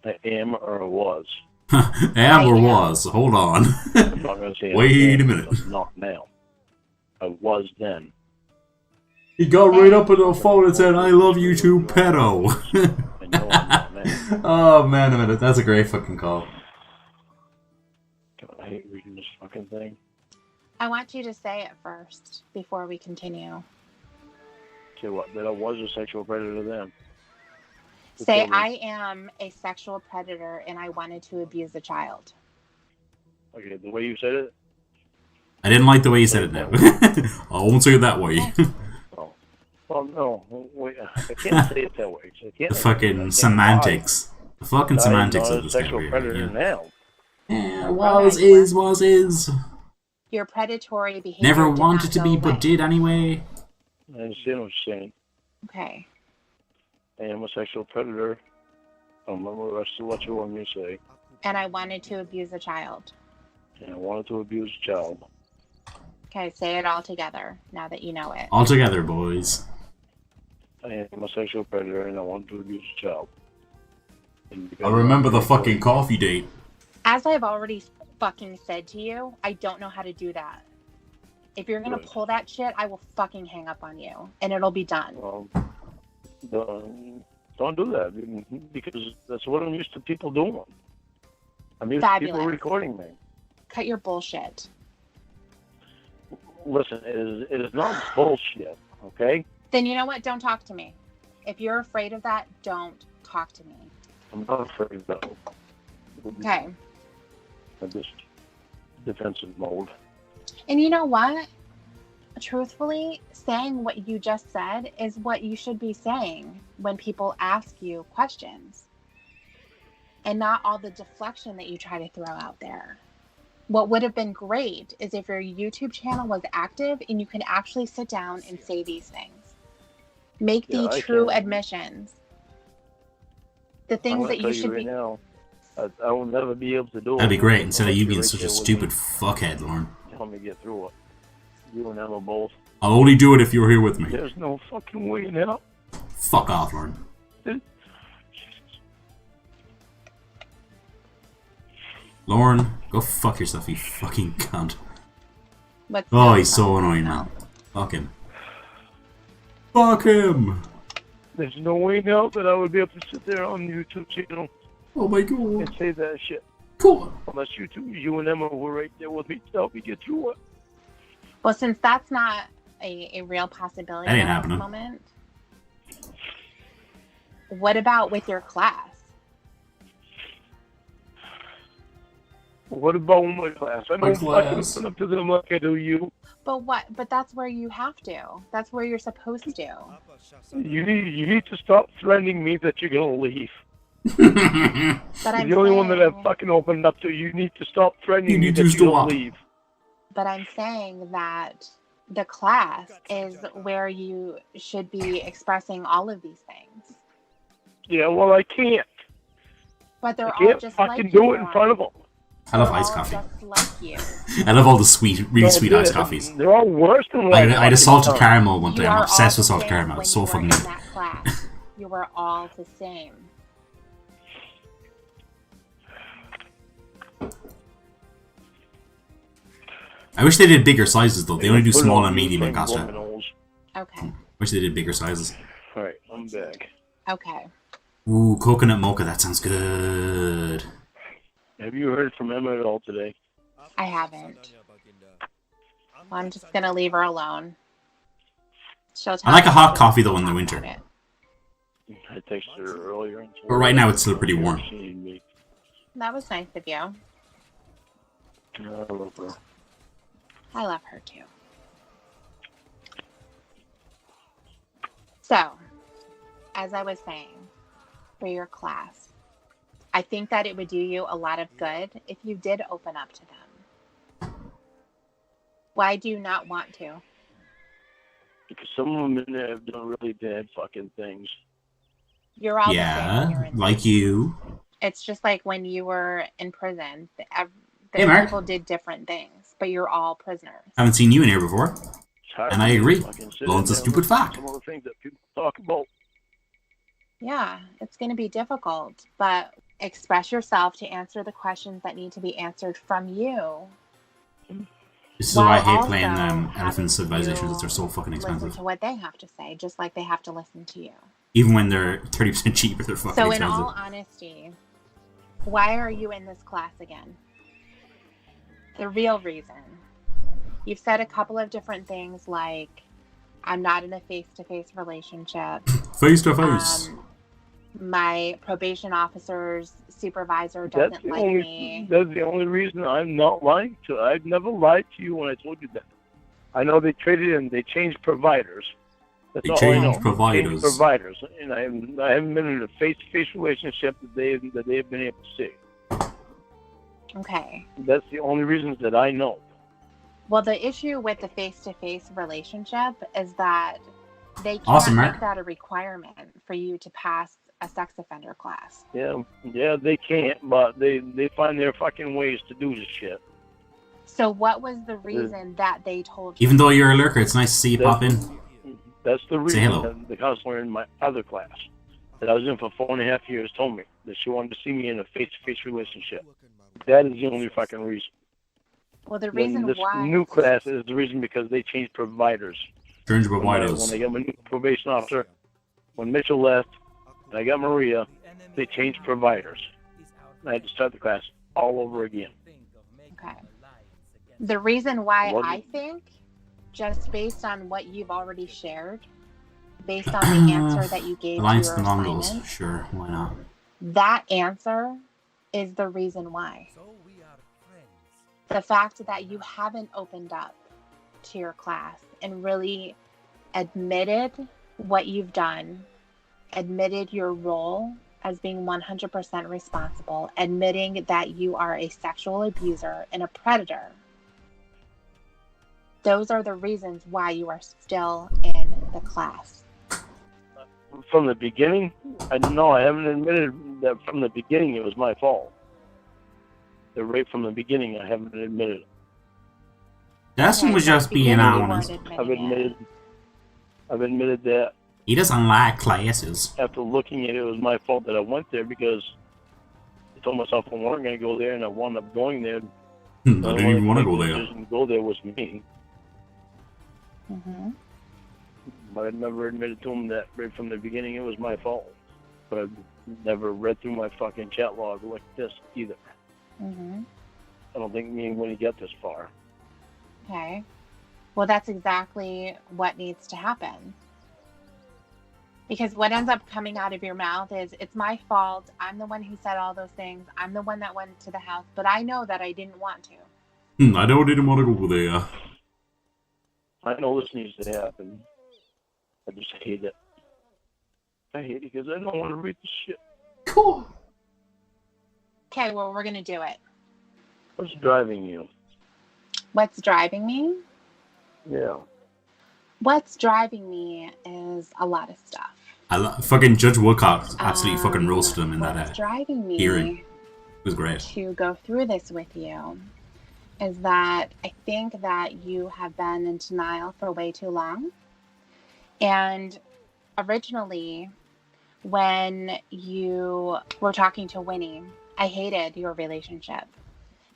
I am or was. Am or I am. was. Hold on. I'm not going to say Wait I am, a minute. I'm not now. I was then. He got right up on the phone and said, I love you too, pedo. I know I'm not now. Oh, man, a minute. That's a great fucking call. God, I hate reading this fucking thing. I want you to say it first before we continue. Say what? That I was a sexual predator then. Who Say, told me? I am a sexual predator and I wanted to abuse a child. Okay, the way you said it? I didn't like the way you said it now. I won't say it that way. Oh. Well, no. Wait, I can't say it that way. I can't, The fucking semantics. The fucking semantics I'm of not a this guy. sexual Right predator here. now. Yeah, was, is. Your predatory behavior Never did wanted not to go be, away. but did anyway. I understand what you're saying. Okay. I am a sexual predator. I don't remember the rest of what you want me to say. And I wanted to abuse a child. And I wanted to abuse a child. Okay, say it all together now that you know it. All together, boys. I am a sexual predator and I wanted to abuse a child. And because I remember the I'm fucking coffee date. As I've already fucking said to you, I don't know how to do that. If you're gonna Good. pull that shit, I will fucking hang up on you, and it'll be done. Well, don't do that because that's what I'm used to people doing. I'm used to people Fabulous. recording me. Cut your bullshit. Listen, it is not bullshit, okay? Then you know what? Don't talk to me. If you're afraid of that, don't talk to me. I'm not afraid of that. Okay. I'm just defensive mode. And you know what? Truthfully, saying what you just said is what you should be saying when people ask you questions. And not all the deflection that you try to throw out there. What would have been great is if your YouTube channel was active and you could actually sit down and say these things. Make Yeah, the I true can. admissions. The I'm things gonna that tell you you should right be. now. I will never be able to do it. That'd be great, instead of unless you you're being right such there a with stupid me, fuckhead, Lauren. help me get through it. You and Emma both. I'll only do it if you're here with me. There's no fucking way in hell. Fuck off, Lauren. Lauren, go fuck yourself, you fucking cunt. What's Oh, the he's so problem annoying, now? man. Fuck him. Fuck him! There's no way in hell that I would be able to sit there on the YouTube channel Oh my and god. say that shit. Cool. Unless you and Emma were right there with me to help me get through it. Well, since that's not a real possibility That ain't at happening. this moment, what about with your class? What about my class? I My don't fucking class. open up to them like I do you. But that's where you have to. That's where you're supposed to. You need to stop threatening me that you're gonna leave. But I'm You're the only one that I've saying, fucking opened up to. You need to stop threatening You me need that to you're gonna stop. leave. but I'm saying that the class is where you should be expressing all of these things. Yeah, well I can't. But they're I all can't just fucking like do you. it in front of them. I love They're iced all coffee. just like you. I love all the sweet, really sweet iced coffees. They're all worse than I what had a salted fucking caramel one You day. I'm are obsessed all with the salted same caramel. when It's so you were fucking in good. that class. You were all the same. I wish they did bigger sizes though. They only do Put it small on and medium in YouTube Costa. dominoes. Okay. Wish they did bigger sizes. Alright, I'm back. Okay. Ooh, coconut mocha. That sounds good. Have you heard from Emma at all today? I haven't. Well, I'm just gonna leave her alone. She'll tell I like me a hot to coffee though in the talk winter. about it. I texted her earlier. And told But right her now it's still pretty warm. she needed me. That was nice of you. I love her. I love her too. So, as I was saying, for your class, I think that it would do you a lot of good if you did open up to them. Why do you not want to? Because some of them in there have done really bad fucking things. You're all the same when you're Yeah, in like you. It's just like when you were in prison. Hey, Mark. People did different things, but you're all prisoners. Haven't seen you in here before. It's hard And for I me to agree. fucking sit Lornt's in a there stupid and listen to fuck. Some of the things that people talk about. Yeah, it's going to be difficult, but express yourself to answer the questions that need to be answered from you. This is why I while hate playing also Elephant having Civilizations. to They're so fucking Listen expensive. to what they have to say, just like they have to listen to you. Even when they're 30% cheaper, they're fucking So in expensive. all honesty, why are you in this class again? The real reason. You've said a couple of different things like, I'm not in a face-to-face relationship. Face to face. My probation officer's supervisor doesn't like me. That's the only reason I'm not lying to. I've never lied to you when I told you that. I know they traded and they changed providers. That's They all I know. changed providers. Changed providers, and I haven't been in a face-to-face relationship that they have been able to see. Okay. That's the only reasons that I know. Well, the issue with the face-to-face relationship is that they can't Awesome, make Mark. that a requirement for you to pass a sex offender class. Yeah, they can't, but they find their fucking ways to do this shit. So what was the reason that they told you? Even though you're a lurker, it's nice to see you pop in. That's the Say reason hello. that the counselor in my other class that I was in for 4.5 years told me that she wanted to see me in a face-to-face relationship. That is the only fucking reason. Well, the Then reason this why... new class is the reason because they changed providers. Change When providers. I got my new probation officer, when Mitchell left, and I got Maria, they changed providers. And I had to start the class all over again. Okay. The reason why What? I think, just based on what you've already shared, based on the answer that you gave to Alliance your of the Mongols. assignment, Sure, why not? that answer is the reason why. The fact that you haven't opened up to your class and really admitted what you've done, admitted your role as being 100% responsible, admitting that you are a sexual abuser and a predator. Those are the reasons why you are still in the class. from the beginning, I haven't admitted that from the beginning it was my fault. The right from the beginning, I haven't admitted it. Dustin was just being honest. I've admitted that. He doesn't like classes. After looking at it, it was my fault that I went there because I told myself I wasn't going to go there, and I wound up going there. I didn't even want to go there. The go there was me. Mm-hmm. But I never admitted to him that right from the beginning it was my fault. But I've never read through my fucking chat log like this either. Mm-hmm. I don't think me and Winnie get this far. Okay. Well, that's exactly what needs to happen. Because what ends up coming out of your mouth is, it's my fault. I'm the one who said all those things. I'm the one that went to the house. But I know that I didn't want to. I know I didn't want to go there. I know this needs to happen. I just hate it. I hate it because I don't want to read this shit. Cool. Okay, well, we're going to do it. What's driving you? What's driving me? Yeah. What's driving me is a lot of stuff. Fucking Judge Woodcock absolutely fucking roasted him in what's that driving me hearing. It was great. To go through this with you is that I think that you have been in denial for way too long. And originally, when you were talking to Winnie, I hated your relationship.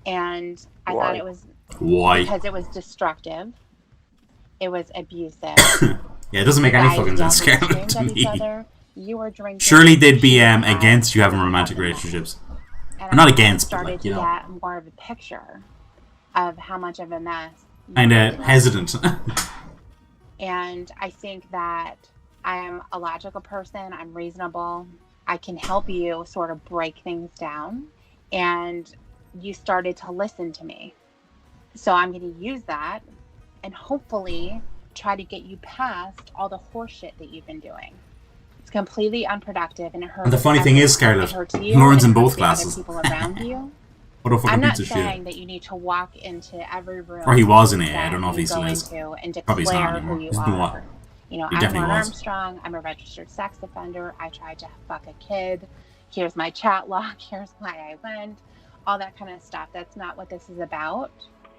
And I thought it was... Why? Because it was destructive. It was abusive. Yeah, it doesn't make any fucking sense, to me. You were drinking. Surely they'd be against you having romantic relationships. And not against, but started like, to get more of a picture of how much of a mess. Kind of hesitant. And I think that I am a logical person. I'm reasonable. I can help you sort of break things down. And you started to listen to me. So I'm going to use that and hopefully try to get you past all the horseshit that you've been doing. It's completely unproductive and it hurts. And the funny thing is, Scarlett, Lauren's in both classes. People around you. What a fucking I'm not piece of saying shit. that you need to walk into every room. Or he was in it. I don't know if he still is. And Probably he's not declare anymore. who you He's been are. what? You know, He I'm definitely Lauren was. Armstrong. I'm a registered sex offender. I tried to fuck a kid. Here's my chat log. Here's why I went. All that kind of stuff. That's not what this is about.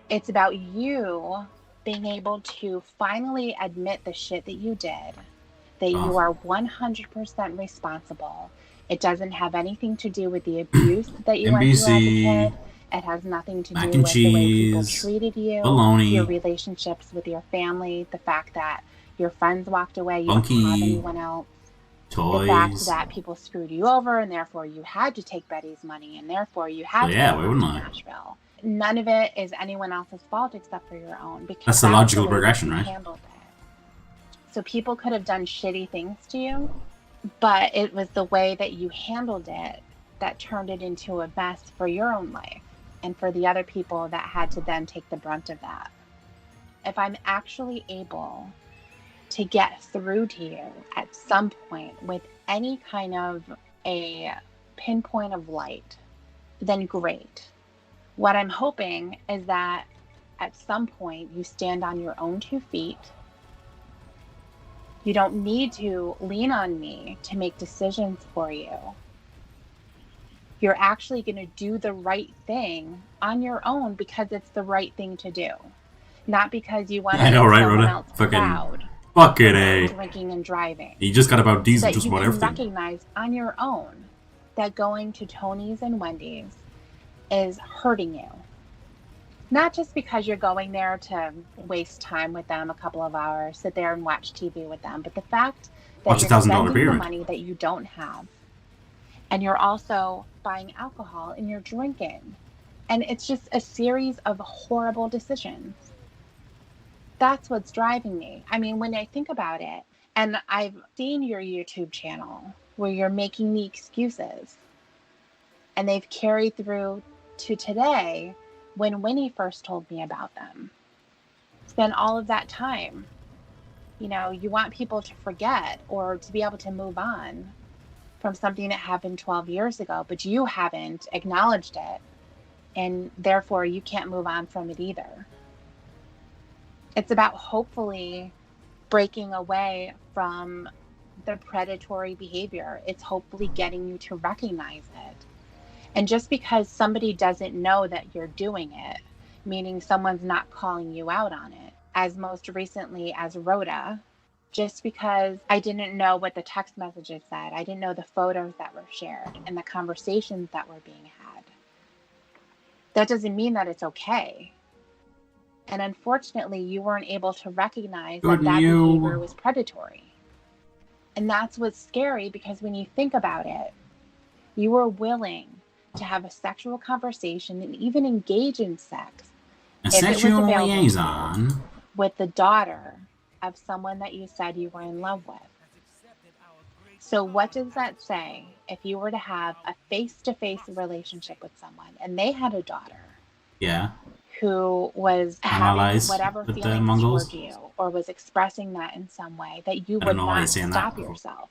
It's about you being able to finally admit the shit that you did. That you are 100% responsible. It doesn't have anything to do with the abuse that you went through as a kid. It has nothing to do with the way people treated you, your relationships with your family, the fact that your friends walked away, you don't have anyone else, the fact that people screwed you over, and therefore you had to take Betty's money, and therefore you had to go to Nashville. None of it is anyone else's fault except for your own. Because that's the logical progression, right? So people could have done shitty things to you, but it was the way that you handled it that turned it into a mess for your own life and for the other people that had to then take the brunt of that. If I'm actually able to get through to you at some point with any kind of a pinpoint of light, then great. What I'm hoping is that at some point you stand on your own 2 feet. You don't need to lean on me to make decisions for you. You're actually going to do the right thing on your own because it's the right thing to do. Not because you want to make someone else proud. Fucking A. Drinking and driving. You just got about diesel, just about everything. You can recognize on your own that going to Tony's and Wendy's is hurting you. Not just because you're going there to waste time with them a couple of hours, sit there and watch TV with them, but the fact that you're spending the money that you don't have, and you're also buying alcohol and you're drinking, and it's just a series of horrible decisions. That's what's driving me. I mean, when I think about it, and I've seen your YouTube channel where you're making the excuses, and they've carried through to today when Winnie first told me about them. It's been all of that time. You know, you want people to forget or to be able to move on from something that happened 12 years ago, but you haven't acknowledged it, and therefore you can't move on from it either. It's about hopefully breaking away from the predatory behavior. It's hopefully getting you to recognize it. And just because somebody doesn't know that you're doing it, meaning someone's not calling you out on it, as most recently as Rhoda, just because I didn't know what the text messages said, I didn't know the photos that were shared and the conversations that were being had. That doesn't mean that it's okay. And unfortunately, you weren't able to recognize that behavior was predatory. And that's what's scary, because when you think about it, you were willing to have a sexual conversation and even engage in sex A sexual liaison with the daughter of someone that you said you were in love with. So what does that say if you were to have a face-to-face relationship with someone and they had a daughter? Yeah. Who was having whatever feelings toward you or was expressing that in some way, that you would not stop yourself.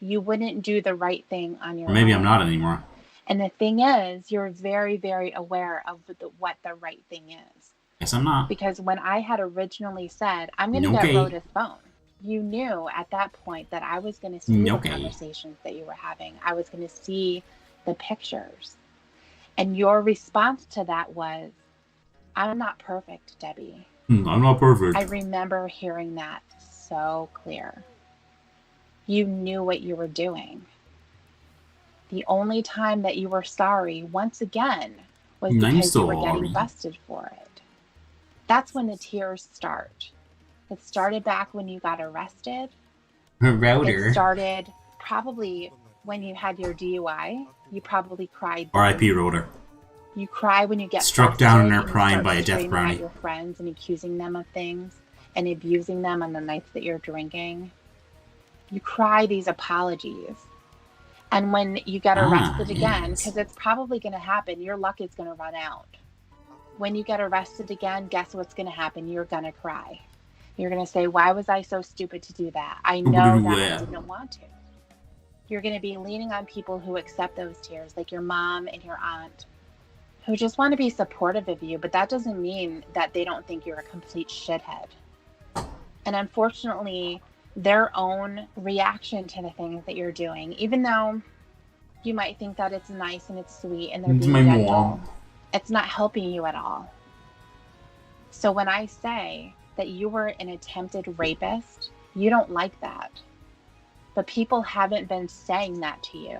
You wouldn't do the right thing on your own. Maybe I'm not anymore. And the thing is, you're very, very aware of what the right thing is. Yes, I'm not. Because when I had originally said, I'm going to get Rhoda's phone, you knew at that point that I was going to see the conversations that you were having. I was going to see the pictures. And your response to that was, I'm not perfect, Debbie. I'm not perfect. I remember hearing that so clear. You knew what you were doing. The only time that you were sorry, once again, was because you were getting busted for it. That's when the tears start. It started back when you got arrested. It started probably when you had your DUI. You probably cried. R.I.P. Rotor. You cry when you get struck down in her prime by a death brownie. At your friends and accusing them of things and abusing them on the nights that you're drinking. You cry these apologies. And when you get arrested again, because it's probably going to happen, your luck is going to run out. When you get arrested again, guess what's going to happen? You're going to cry. You're going to say, why was I so stupid to do that? I know that I didn't want to. You're going to be leaning on people who accept those tears, like your mom and your aunt, who just want to be supportive of you, but that doesn't mean that they don't think you're a complete shithead. And unfortunately, their own reaction to the things that you're doing, even though you might think that it's nice and it's sweet and they're being gentle, it's not helping you at all. So when I say that you were an attempted rapist, you don't like that. But people haven't been saying that to you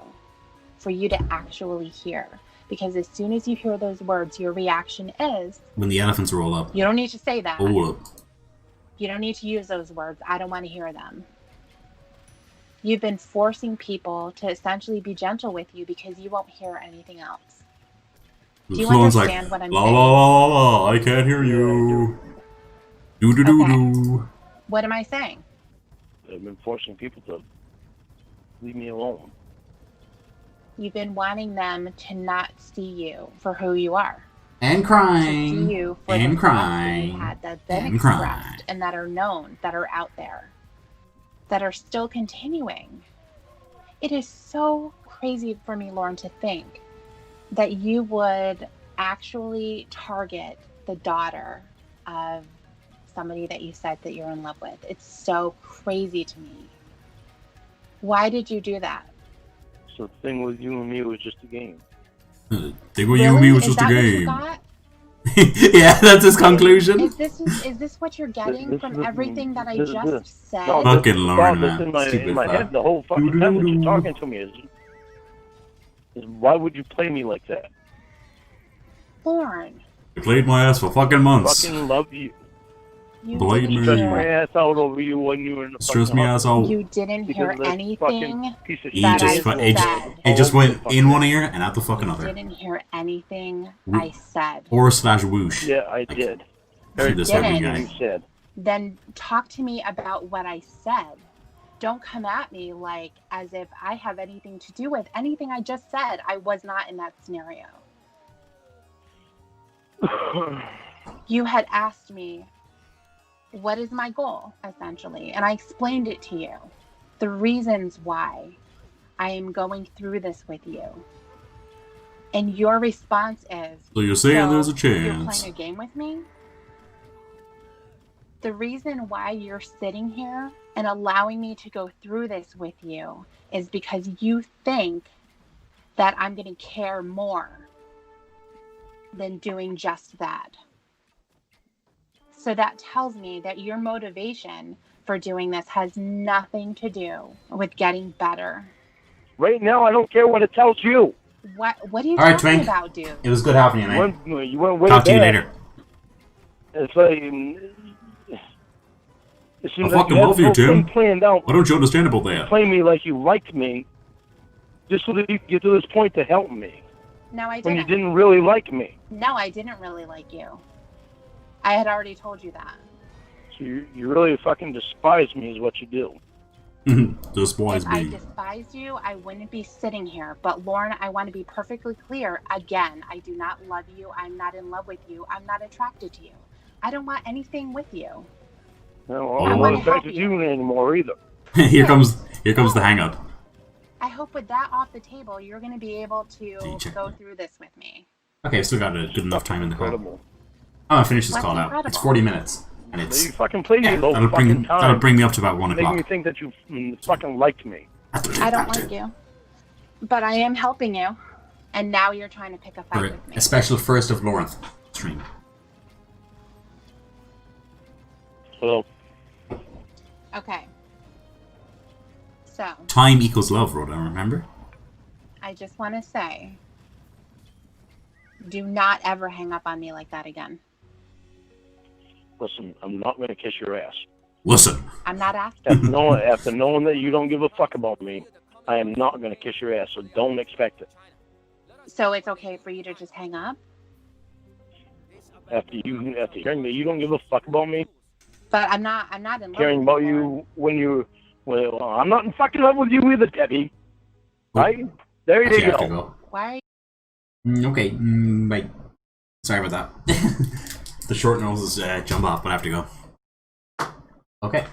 for you to actually hear. Because as soon as you hear those words, your reaction is... when the elephants roll up. You don't need to say that. Oh, you don't need to use those words. I don't want to hear them. You've been forcing people to essentially be gentle with you because you won't hear anything else. Do you understand what I'm saying? La, I can't hear you. Do. What am I saying? I've been forcing people to leave me alone. You've been wanting them to not see you for who you are. And crying. To see you for the crying. That's been expressed and that are known, that are out there, that are still continuing. It is so crazy for me, Lornt, to think that you would actually target the daughter of somebody that you said that you're in love with. It's so crazy to me. Why did you do that? So the thing with you and me was just a game. The thing with you and me was just a game. Yeah, that's his conclusion. Is this what you're getting from everything that I just said? No, fucking Lornt, man. In my head, the whole fucking time that you're talking to me is why would you play me like that? Lornt. You played my ass for fucking months. Fucking love you. Blame me. Stressed my ass out over you when you were in the Stress me ass out. You didn't hear anything that I said. It just went in one ear and out the fucking other. You didn't hear anything I said. Or/whoosh. Yeah, I did. This you said. Then talk to me about what I said. Don't come at me like as if I have anything to do with anything I just said. I was not in that scenario. You had asked me, what is my goal, essentially? And I explained it to you. The reasons why I am going through this with you. And your response is... So you're saying there's a chance. You're playing a game with me? The reason why you're sitting here and allowing me to go through this with you is because you think that I'm going to care more than doing just that. So that tells me that your motivation for doing this has nothing to do with getting better. Right now, I don't care what it tells you. What are you All right, talking Twink. about, dude? It was good having you, man. You went way Talk to you back. later. It's like it seems I like fucking you had love the you, whole thing Tim. planned out. Why don't you understand about that? Playing me like you liked me, just so that you could get to this point to help me. No, I When you didn't. didn't really like me. No, I didn't really like you. I had already told you that. So you really fucking despise me is what you do. Despise If I me. despised you, I wouldn't be sitting here. But Lauren, I want to be perfectly clear. Again, I do not love you. I'm not in love with you. I'm not attracted to you. I don't want anything with you. No, I I'm wanna not help attracted to you. you anymore either. Here comes the hang up. I hope with that off the table, you're going to be able to check go that. through this with me. Okay, still got a good enough time in the call. Incredible. I'm gonna finish this What's call out. incredible? It's 40 minutes. And You it's fucking played me the whole that'll fucking time. bring me up to about 1 Making me o'clock. think that you fucking liked me. I don't like you. But I am helping you. And now you're trying to pick a fight For with me. a special first of Lornt stream. So, Okay. So, Time equals love, Rhoda, remember? I just want to say, do not ever hang up on me like that again. listen, I'm not going to kiss your ass. Listen. I'm not asking. After knowing that you don't give a fuck about me, I am not going to kiss your ass, so don't expect it. So it's okay for you to just hang up? After hearing that you don't give a fuck about me, But I'm not in love caring with about Lauren. you when you, well, I'm not in fucking love with you either, Debbie. Right? There Actually, I you have to go. go. Why are you... Okay, wait. Sorry about that. The short noses jump off, but I have to go. Okay.